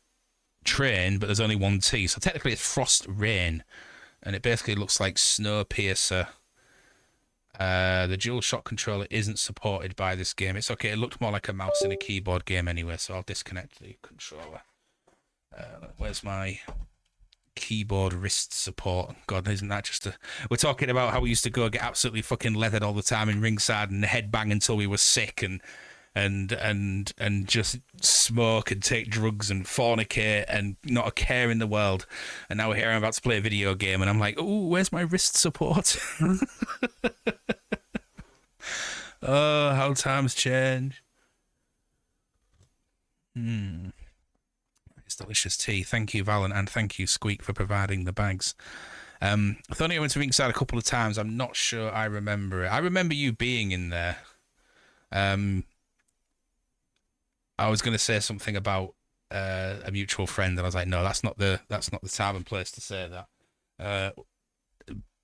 Train, but there's only one T. So technically it's Frost Rain. And it basically looks like Snowpiercer. The dual shock controller isn't supported by this game. It's okay. It looked more like a mouse and a keyboard game anyway, so I'll disconnect the controller. Where's my keyboard wrist support? God, isn't that just a... We're talking about how we used to go get absolutely fucking leathered all the time in ringside and headbang until we were sick and just smoke and take drugs and fornicate and not a care in the world. And now here I'm about to play a video game and I'm like, oh, where's my wrist support? Oh, how times change. It's delicious tea. Thank you, Valen, and thank you, Squeak, for providing the bags. I thought I went to ringside a couple of times. I'm not sure I remember it. I remember you being in there. I was going to say something about a mutual friend, and I was like, no, that's not the time and place to say that.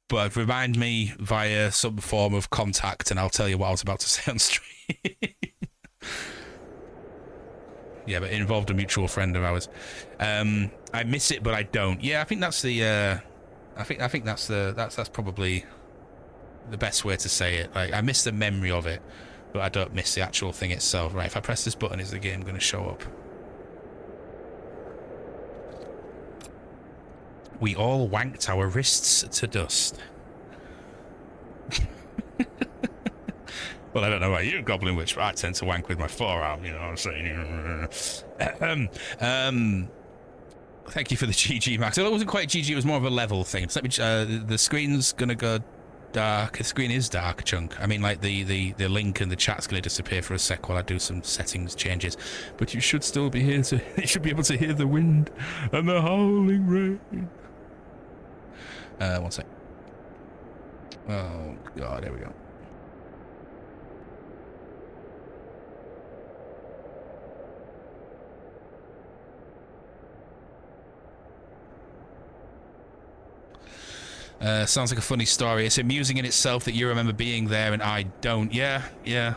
But remind me via some form of contact, and I'll tell you what I was about to say on stream. Yeah, but it involved a mutual friend of ours. I miss it, but I don't. Yeah, I think that's the. I think that's probably the best way to say it. Like, I miss the memory of it, but I don't miss the actual thing itself. Right, if I press this button, is the game going to show up? We all wanked our wrists to dust. Well, I don't know about you, Goblin Witch, but I tend to wank with my forearm, you know what I'm saying? Thank you for the GG, Max. It wasn't quite GG, it was more of a level thing. So let me, the screen's going to go dark. The screen is dark, Chunk. I mean, like, the link and the chat's going to disappear for a sec while I do some settings changes. But you should still be here to... You should be able to hear the wind and the howling rain. One sec. Oh, God, there we go. Sounds like a funny story. It's amusing in itself that you remember being there and I don't. Yeah. Hey,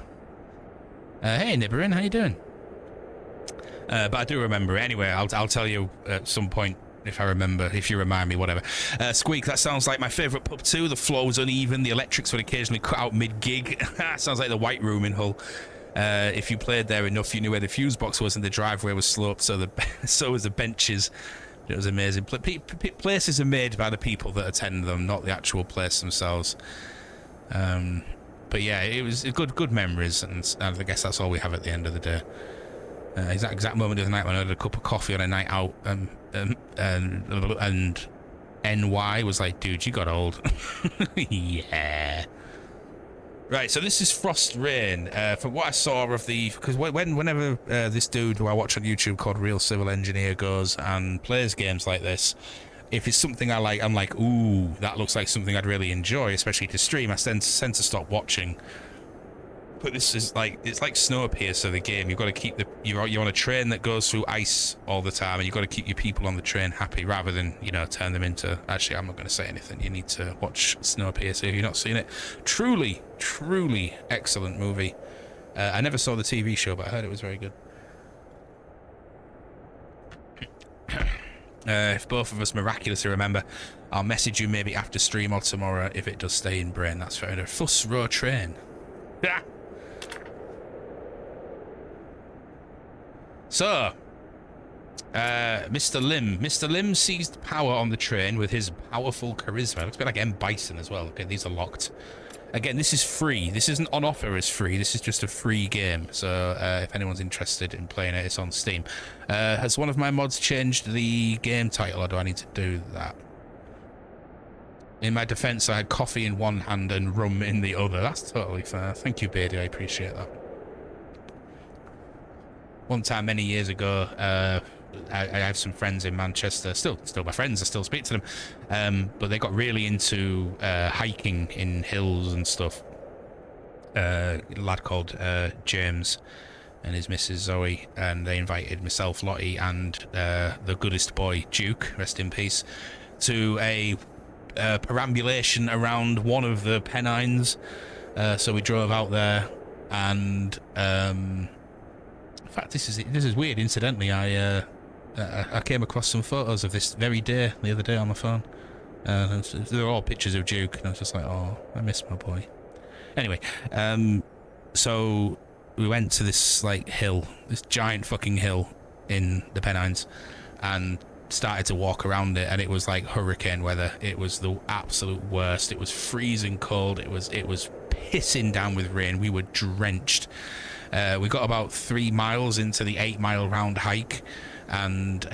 Nibberin, how you doing? But I do remember it. Anyway, I'll tell you at some point if I remember, if you remind me, whatever. Squeak, that sounds like my favourite pub too. The flow was uneven. The electrics would occasionally cut out mid-gig. Sounds like the White Room in Hull. If you played there enough, you knew where the fuse box was and the driveway was sloped, so was the benches. It was amazing. Places are made by the people that attend them, not the actual place themselves. But yeah, it was good memories, and I guess that's all we have at the end of the day. Exact moment of the night when I had a cup of coffee on a night out, and NY was like, dude, you got old. Yeah. Right, so this is Frost Rain. From what I saw of because whenever this dude who I watch on YouTube called Real Civil Engineer goes and plays games like this, if it's something I like, I'm like, ooh, that looks like something I'd really enjoy, especially to stream. I tend to stop watching. But this is like, it's like Snowpiercer, the game. You've got to keep you're on a train that goes through ice all the time, and you've got to keep your people on the train happy rather than, turn them into... Actually, I'm not going to say anything. You need to watch Snowpiercer if you've not seen it. Truly, truly excellent movie. I never saw the TV show, but I heard it was very good. If both of us miraculously remember, I'll message you maybe after stream or tomorrow if it does stay in brain. That's fair enough. Fuss Row Train. Yeah. So, Mr. Lim seized power on the train with his powerful charisma. Looks a bit like M. Bison as well. Okay, these are locked. Again, this is free. This isn't on offer as free. This is just a free game. So if anyone's interested in playing it, it's on Steam. Has one of my mods changed the game title, or do I need to do that? In my defense, I had coffee in one hand and rum in the other. That's totally fair. Thank you, Beardy. I appreciate that. One time, many years ago, I have some friends in Manchester. Still my friends. I still speak to them. But they got really into hiking in hills and stuff. A lad called James and his missus Zoe, and they invited myself, Lottie, and the goodest boy Duke, rest in peace, to a perambulation around one of the Pennines. So we drove out there, and in fact, this is weird. Incidentally, I came across some photos of this very day the other day on my phone. They're all pictures of Duke, and I was just like, oh, I miss my boy. Anyway, so we went to this like hill, this giant fucking hill in the Pennines, and started to walk around it, and it was like hurricane weather. It was the absolute worst. It was freezing cold. It was pissing down with rain. We were drenched. We got about 3 miles into the 8-mile round hike, and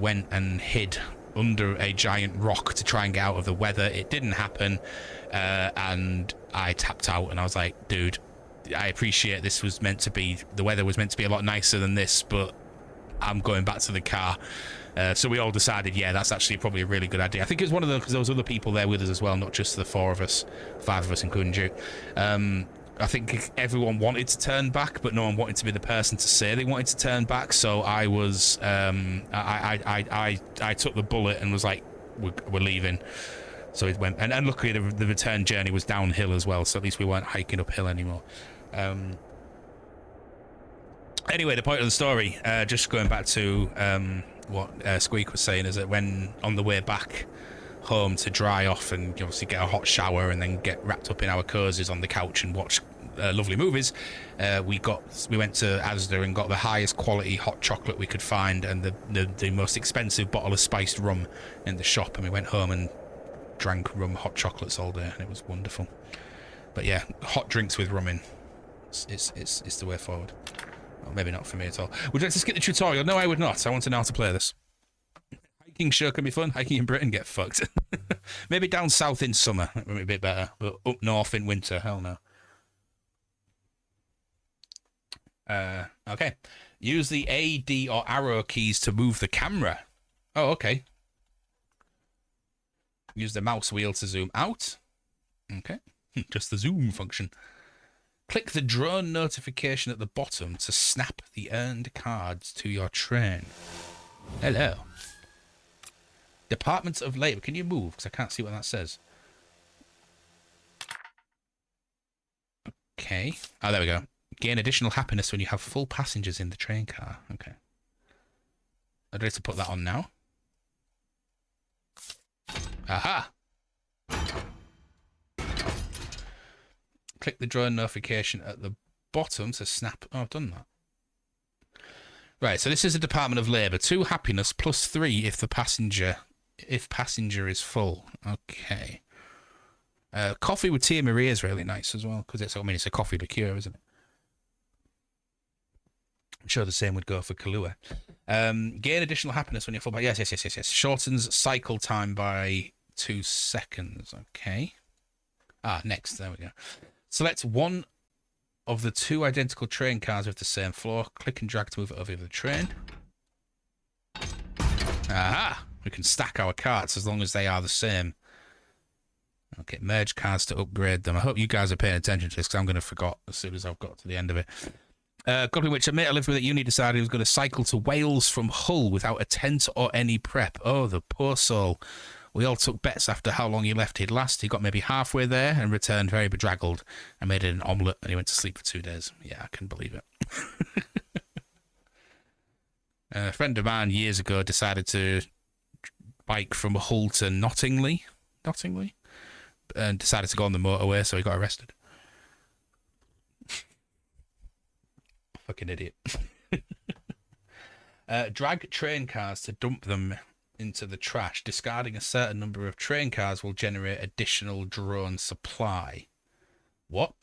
went and hid under a giant rock to try and get out of the weather. It didn't happen, and I tapped out, and I was like, dude, I appreciate this was meant to be, the weather was meant to be a lot nicer than this, but I'm going back to the car. So we all decided, yeah, that's actually probably a really good idea. I think it was one of because there was other people there with us as well, not just the 4 of us, 5 of us including Duke. I think everyone wanted to turn back, but no one wanted to be the person to say they wanted to turn back. So I was, I took the bullet and was like, we're leaving. So it went, and luckily the return journey was downhill as well, so at least we weren't hiking uphill anymore. Anyway, the point of the story, just going back to what Squeak was saying, is that when on the way back home to dry off and obviously get a hot shower and then get wrapped up in our cozies on the couch and watch lovely movies, we went to Asda and got the highest quality hot chocolate we could find, and the most expensive bottle of spiced rum in the shop, and we went home and drank rum hot chocolates all day, and it was wonderful. But yeah, hot drinks with rum in, it's the way forward. Well, maybe not for me at all. Would you like to skip the tutorial? No, I would not. I want to know how to play this. Hiking sure can be fun. Hiking in Britain, get fucked. Maybe down south in summer, that would be a bit better. But up north in winter, hell no. Okay. Use the A, D, or arrow keys to move the camera. Oh, okay. Use the mouse wheel to zoom out. Okay. Just the zoom function. Click the drone notification at the bottom to snap the earned cards to your train. Hello. Department of Labour. Can you move? Because I can't see what that says. Okay. Oh, there we go. Gain additional happiness when you have full passengers in the train car. Okay. I'd like to put that on now. Aha! Click the drone notification at the bottom to snap. Oh, I've done that. Right, so this is a Department of Labour. 2 happiness plus 3 if passenger is full. Okay. Coffee with Tia Maria is really nice as well, because it's a coffee liqueur, isn't it? I'm sure the same would go for Kahlua. Gain additional happiness when you're full. Yes. Shortens cycle time by 2 seconds. Okay. Next. There we go. Select one of the 2 identical train cars with the same floor. Click and drag to move it over the train. Aha! We can stack our carts as long as they are the same. Okay, merge cards to upgrade them. I hope you guys are paying attention to this, because I'm going to forget as soon as I've got to the end of it. Goblin Witch, a mate I lived with at uni decided he was going to cycle to Wales from Hull without a tent or any prep. Oh, the poor soul. We all took bets after how long he left he'd last. He got maybe halfway there and returned very bedraggled. I made an omelette and he went to sleep for 2 days. Yeah, I can believe it. A friend of mine years ago decided to bike from Hull to Nottingley, and decided to go on the motorway, so he got arrested. Fucking idiot. Drag train cars to dump them into the trash. Discarding a certain number of train cars will generate additional drone supply. What?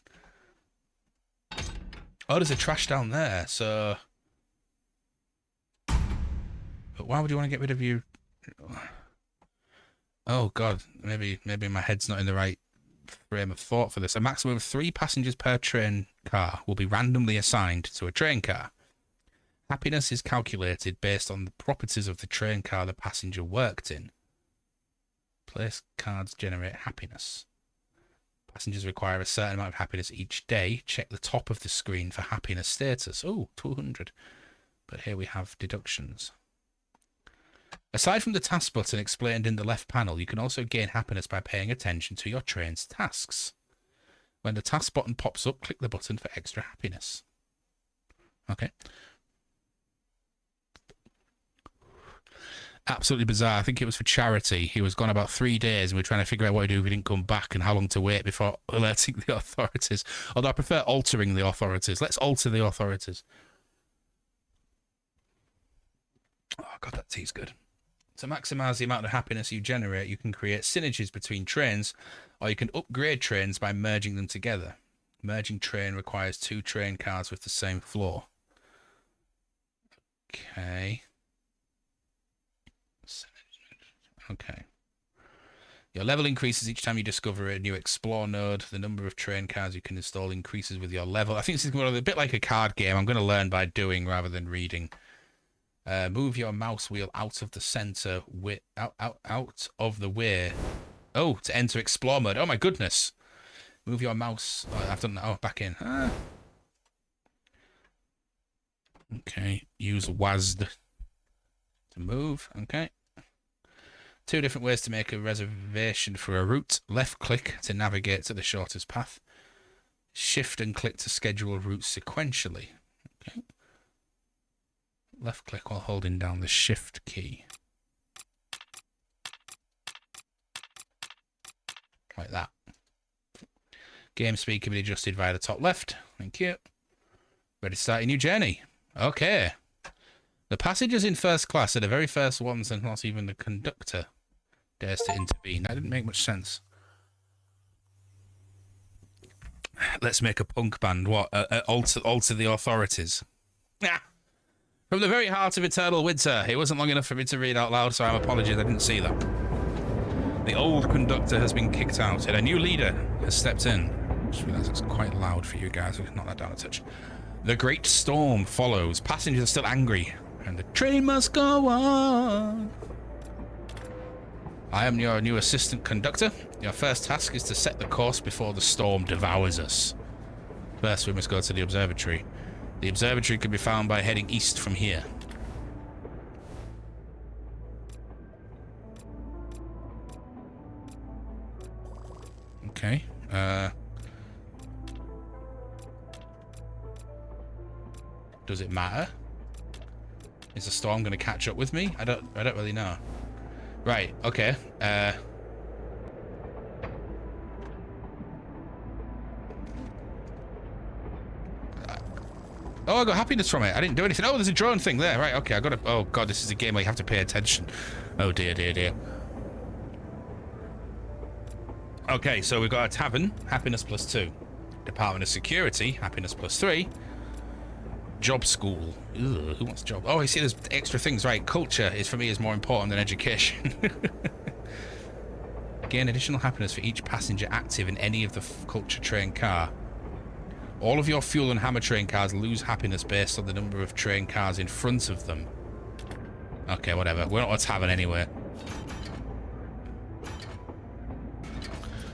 Oh, there's a trash down there, so... But why would you want to get rid of you? Oh, God. Maybe my head's not in the right frame of thought for this. A maximum of 3 passengers per train car will be randomly assigned to a train car. Happiness is calculated based on the properties of the train car the passenger worked in. Place cards generate happiness. Passengers require a certain amount of happiness each day. Check the top of the screen for happiness status. Oh, 200. But here we have deductions. Aside from the task button explained in the left panel, you can also gain happiness by paying attention to your train's tasks. When the task button pops up, click the button for extra happiness. Okay. Absolutely bizarre. I think it was for charity. He was gone about 3 days and we were trying to figure out what to do if he didn't come back and how long to wait before alerting the authorities. Although I prefer altering the authorities. Let's alter the authorities. Oh, God, that tea's good. To maximize the amount of happiness you generate, you can create synergies between trains, or you can upgrade trains by merging them together. Merging train requires 2 train cars with the same floor. Okay. Okay. Your level increases each time you discover a new explore node. The number of train cars you can install increases with your level. I think this is a bit like a card game. I'm going to learn by doing rather than reading. Move your mouse wheel out of the center, out of the way. Oh, to enter explore mode. Oh my goodness. Move your mouse. Oh, I've done that. Oh, back in. Okay. Use WASD to move. Okay. 2 different ways to make a reservation for a route. Left click to navigate to the shortest path. Shift and click to schedule routes sequentially. Okay. Left click while holding down the shift key. Like that. Game speed can be adjusted via the top left. Thank you. Ready to start a new journey. Okay. The passengers in first class are the very first ones and not even the conductor dares to intervene. That didn't make much sense. Let's make a punk band. What? Alter the authorities. Ah. From the very heart of eternal winter. It wasn't long enough for me to read out loud, so I'm apologies I didn't see that. The old conductor has been kicked out and a new leader has stepped in. I just realised it's quite loud for you guys. We can knock that down a touch. The great storm follows. Passengers are still angry. And the train must go on. I am your new assistant conductor. Your first task is to set the course before the storm devours us. First, we must go to the observatory. The observatory can be found by heading east from here. Okay. Does it matter? Is the storm going to catch up with me? I don't really know. Right, okay. Oh, I got happiness from it. I didn't do anything. Oh, there's a drone thing there. Right, okay. I got to... Oh, God, this is a game where you have to pay attention. Oh, dear, dear, dear. Okay, so we've got a tavern. Happiness +2. Department of Security. Happiness +3. Job school. Ugh, who wants a job? Oh, I see there's extra things. Right, culture is for me is more important than education. Gain additional happiness for each passenger active in any of the culture train car. All of your fuel and hammer train cars lose happiness based on the number of train cars in front of them. Okay, whatever. We're not a tavern anyway.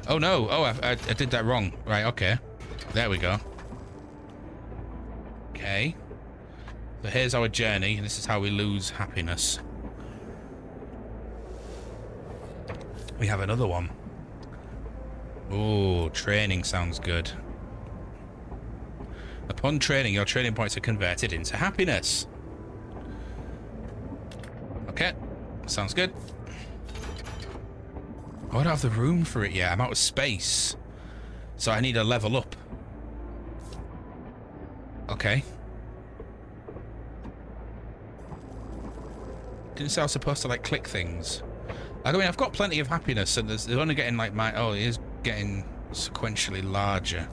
Oh no! Oh, I did that wrong. Right, okay. There we go. Okay. So here's our journey, and this is how we lose happiness. We have another one. Oh, training sounds good. Upon training, your training points are converted into happiness. Okay. Sounds good. I don't have the room for it yet. I'm out of space. So I need a level up. Okay. Didn't say I was supposed to, like, click things. I mean, I've got plenty of happiness, and they're only getting, like, my... Oh, it is getting sequentially larger.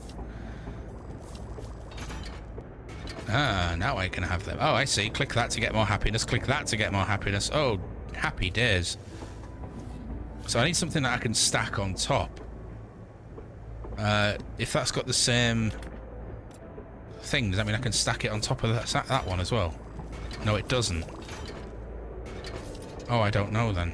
Ah, now I can have them. Oh, I see. Click that to get more happiness. Click that to get more happiness. Oh, happy days. So I need something that I can stack on top. If that's got the same thing, does that mean I can stack it on top of that one as well? No, it doesn't. Oh, I don't know then.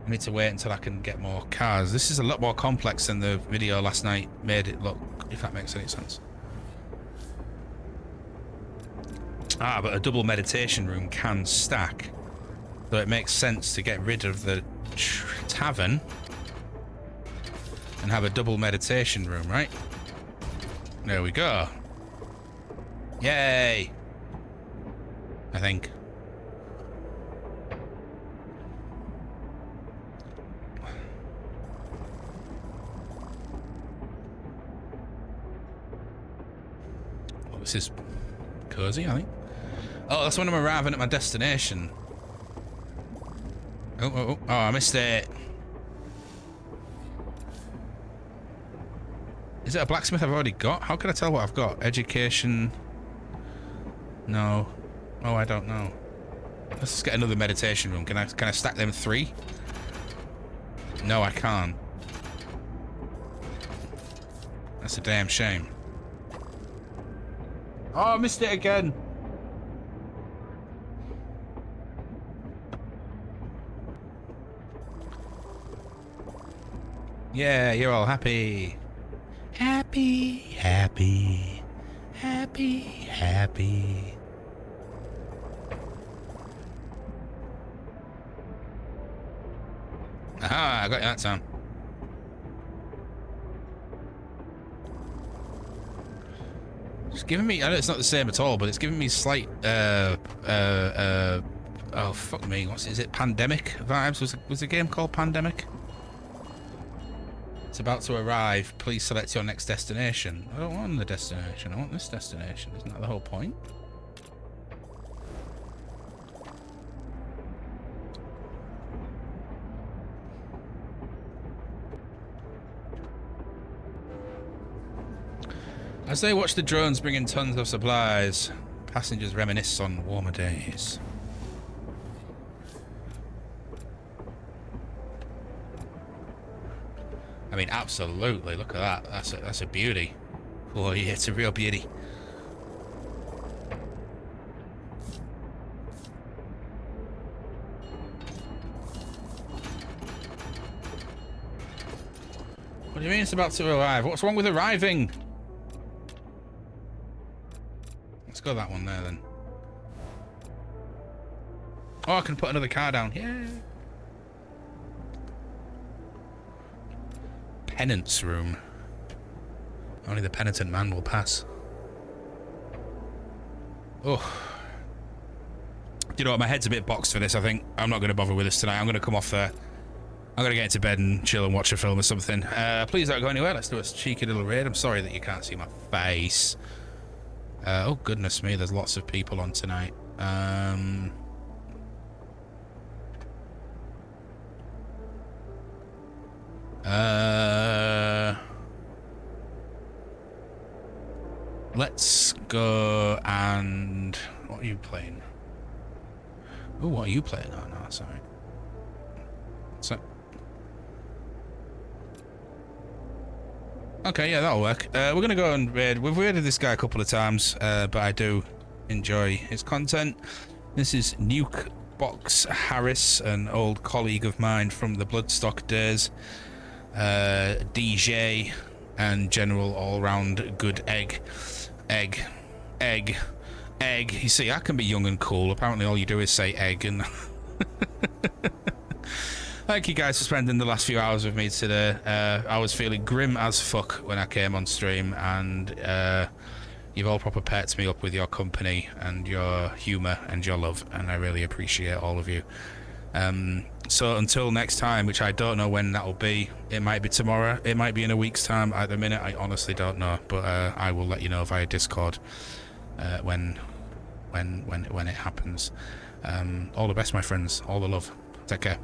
I need to wait until I can get more cars. This is a lot more complex than the video last night made it look, if that makes any sense. Ah, but a double meditation room can stack. So it makes sense to get rid of the tavern and have a double meditation room, right? There we go. Yay! I think. Well, this is cozy, I think. Oh, that's when I'm arriving at my destination. Oh, I missed it. Is it a blacksmith I've already got? How can I tell what I've got? Education. No. Oh, I don't know. Let's just get another meditation room. Can I stack them 3? No, I can't. That's a damn shame. Oh, I missed it again. Yeah, you're all happy. Happy, happy, happy, happy. Aha, I got you that time. It's giving me, I know it's not the same at all, but it's giving me slight, oh fuck me, is it Pandemic vibes? Was the game called Pandemic? It's about to arrive. Please select your next destination. I don't want the destination. I want this destination. Isn't that the whole point? As they watch the drones bring in tons of supplies, passengers reminisce on warmer days. I mean, absolutely. Look at that. That's a beauty. Oh yeah, it's a real beauty. What do you mean it's about to arrive? What's wrong with arriving? Let's go that one there then. Oh, I can put another car down. Yeah. Penance room. Only the penitent man will pass. Oh. You know what? My head's a bit boxed for this, I think. I'm not going to bother with this tonight. I'm going to come off there. I'm going to get into bed and chill and watch a film or something. Please don't go anywhere. Let's do a cheeky little raid. I'm sorry that you can't see my face. Oh, goodness me. There's lots of people on tonight. Let's go and... What are you playing? Oh, what are you playing? Oh, no, sorry. So... Okay, yeah, that'll work. We're gonna go and raid. We've raided this guy a couple of times, but I do enjoy his content. This is Nuke Box Harris, an old colleague of mine from the Bloodstock days. DJ and general all-round good egg. You see, I can be young and cool. Apparently all you do is say egg and... Thank you guys for spending the last few hours with me today. I was feeling grim as fuck when I came on stream, and you've all proper pets me up with your company and your humour and your love, and I really appreciate all of you. So until next time, which I don't know when that'll be. It might be tomorrow, it might be in a week's time. At the minute, I honestly don't know, but I will let you know via Discord when it happens. All the best, my friends. All the love. Take care.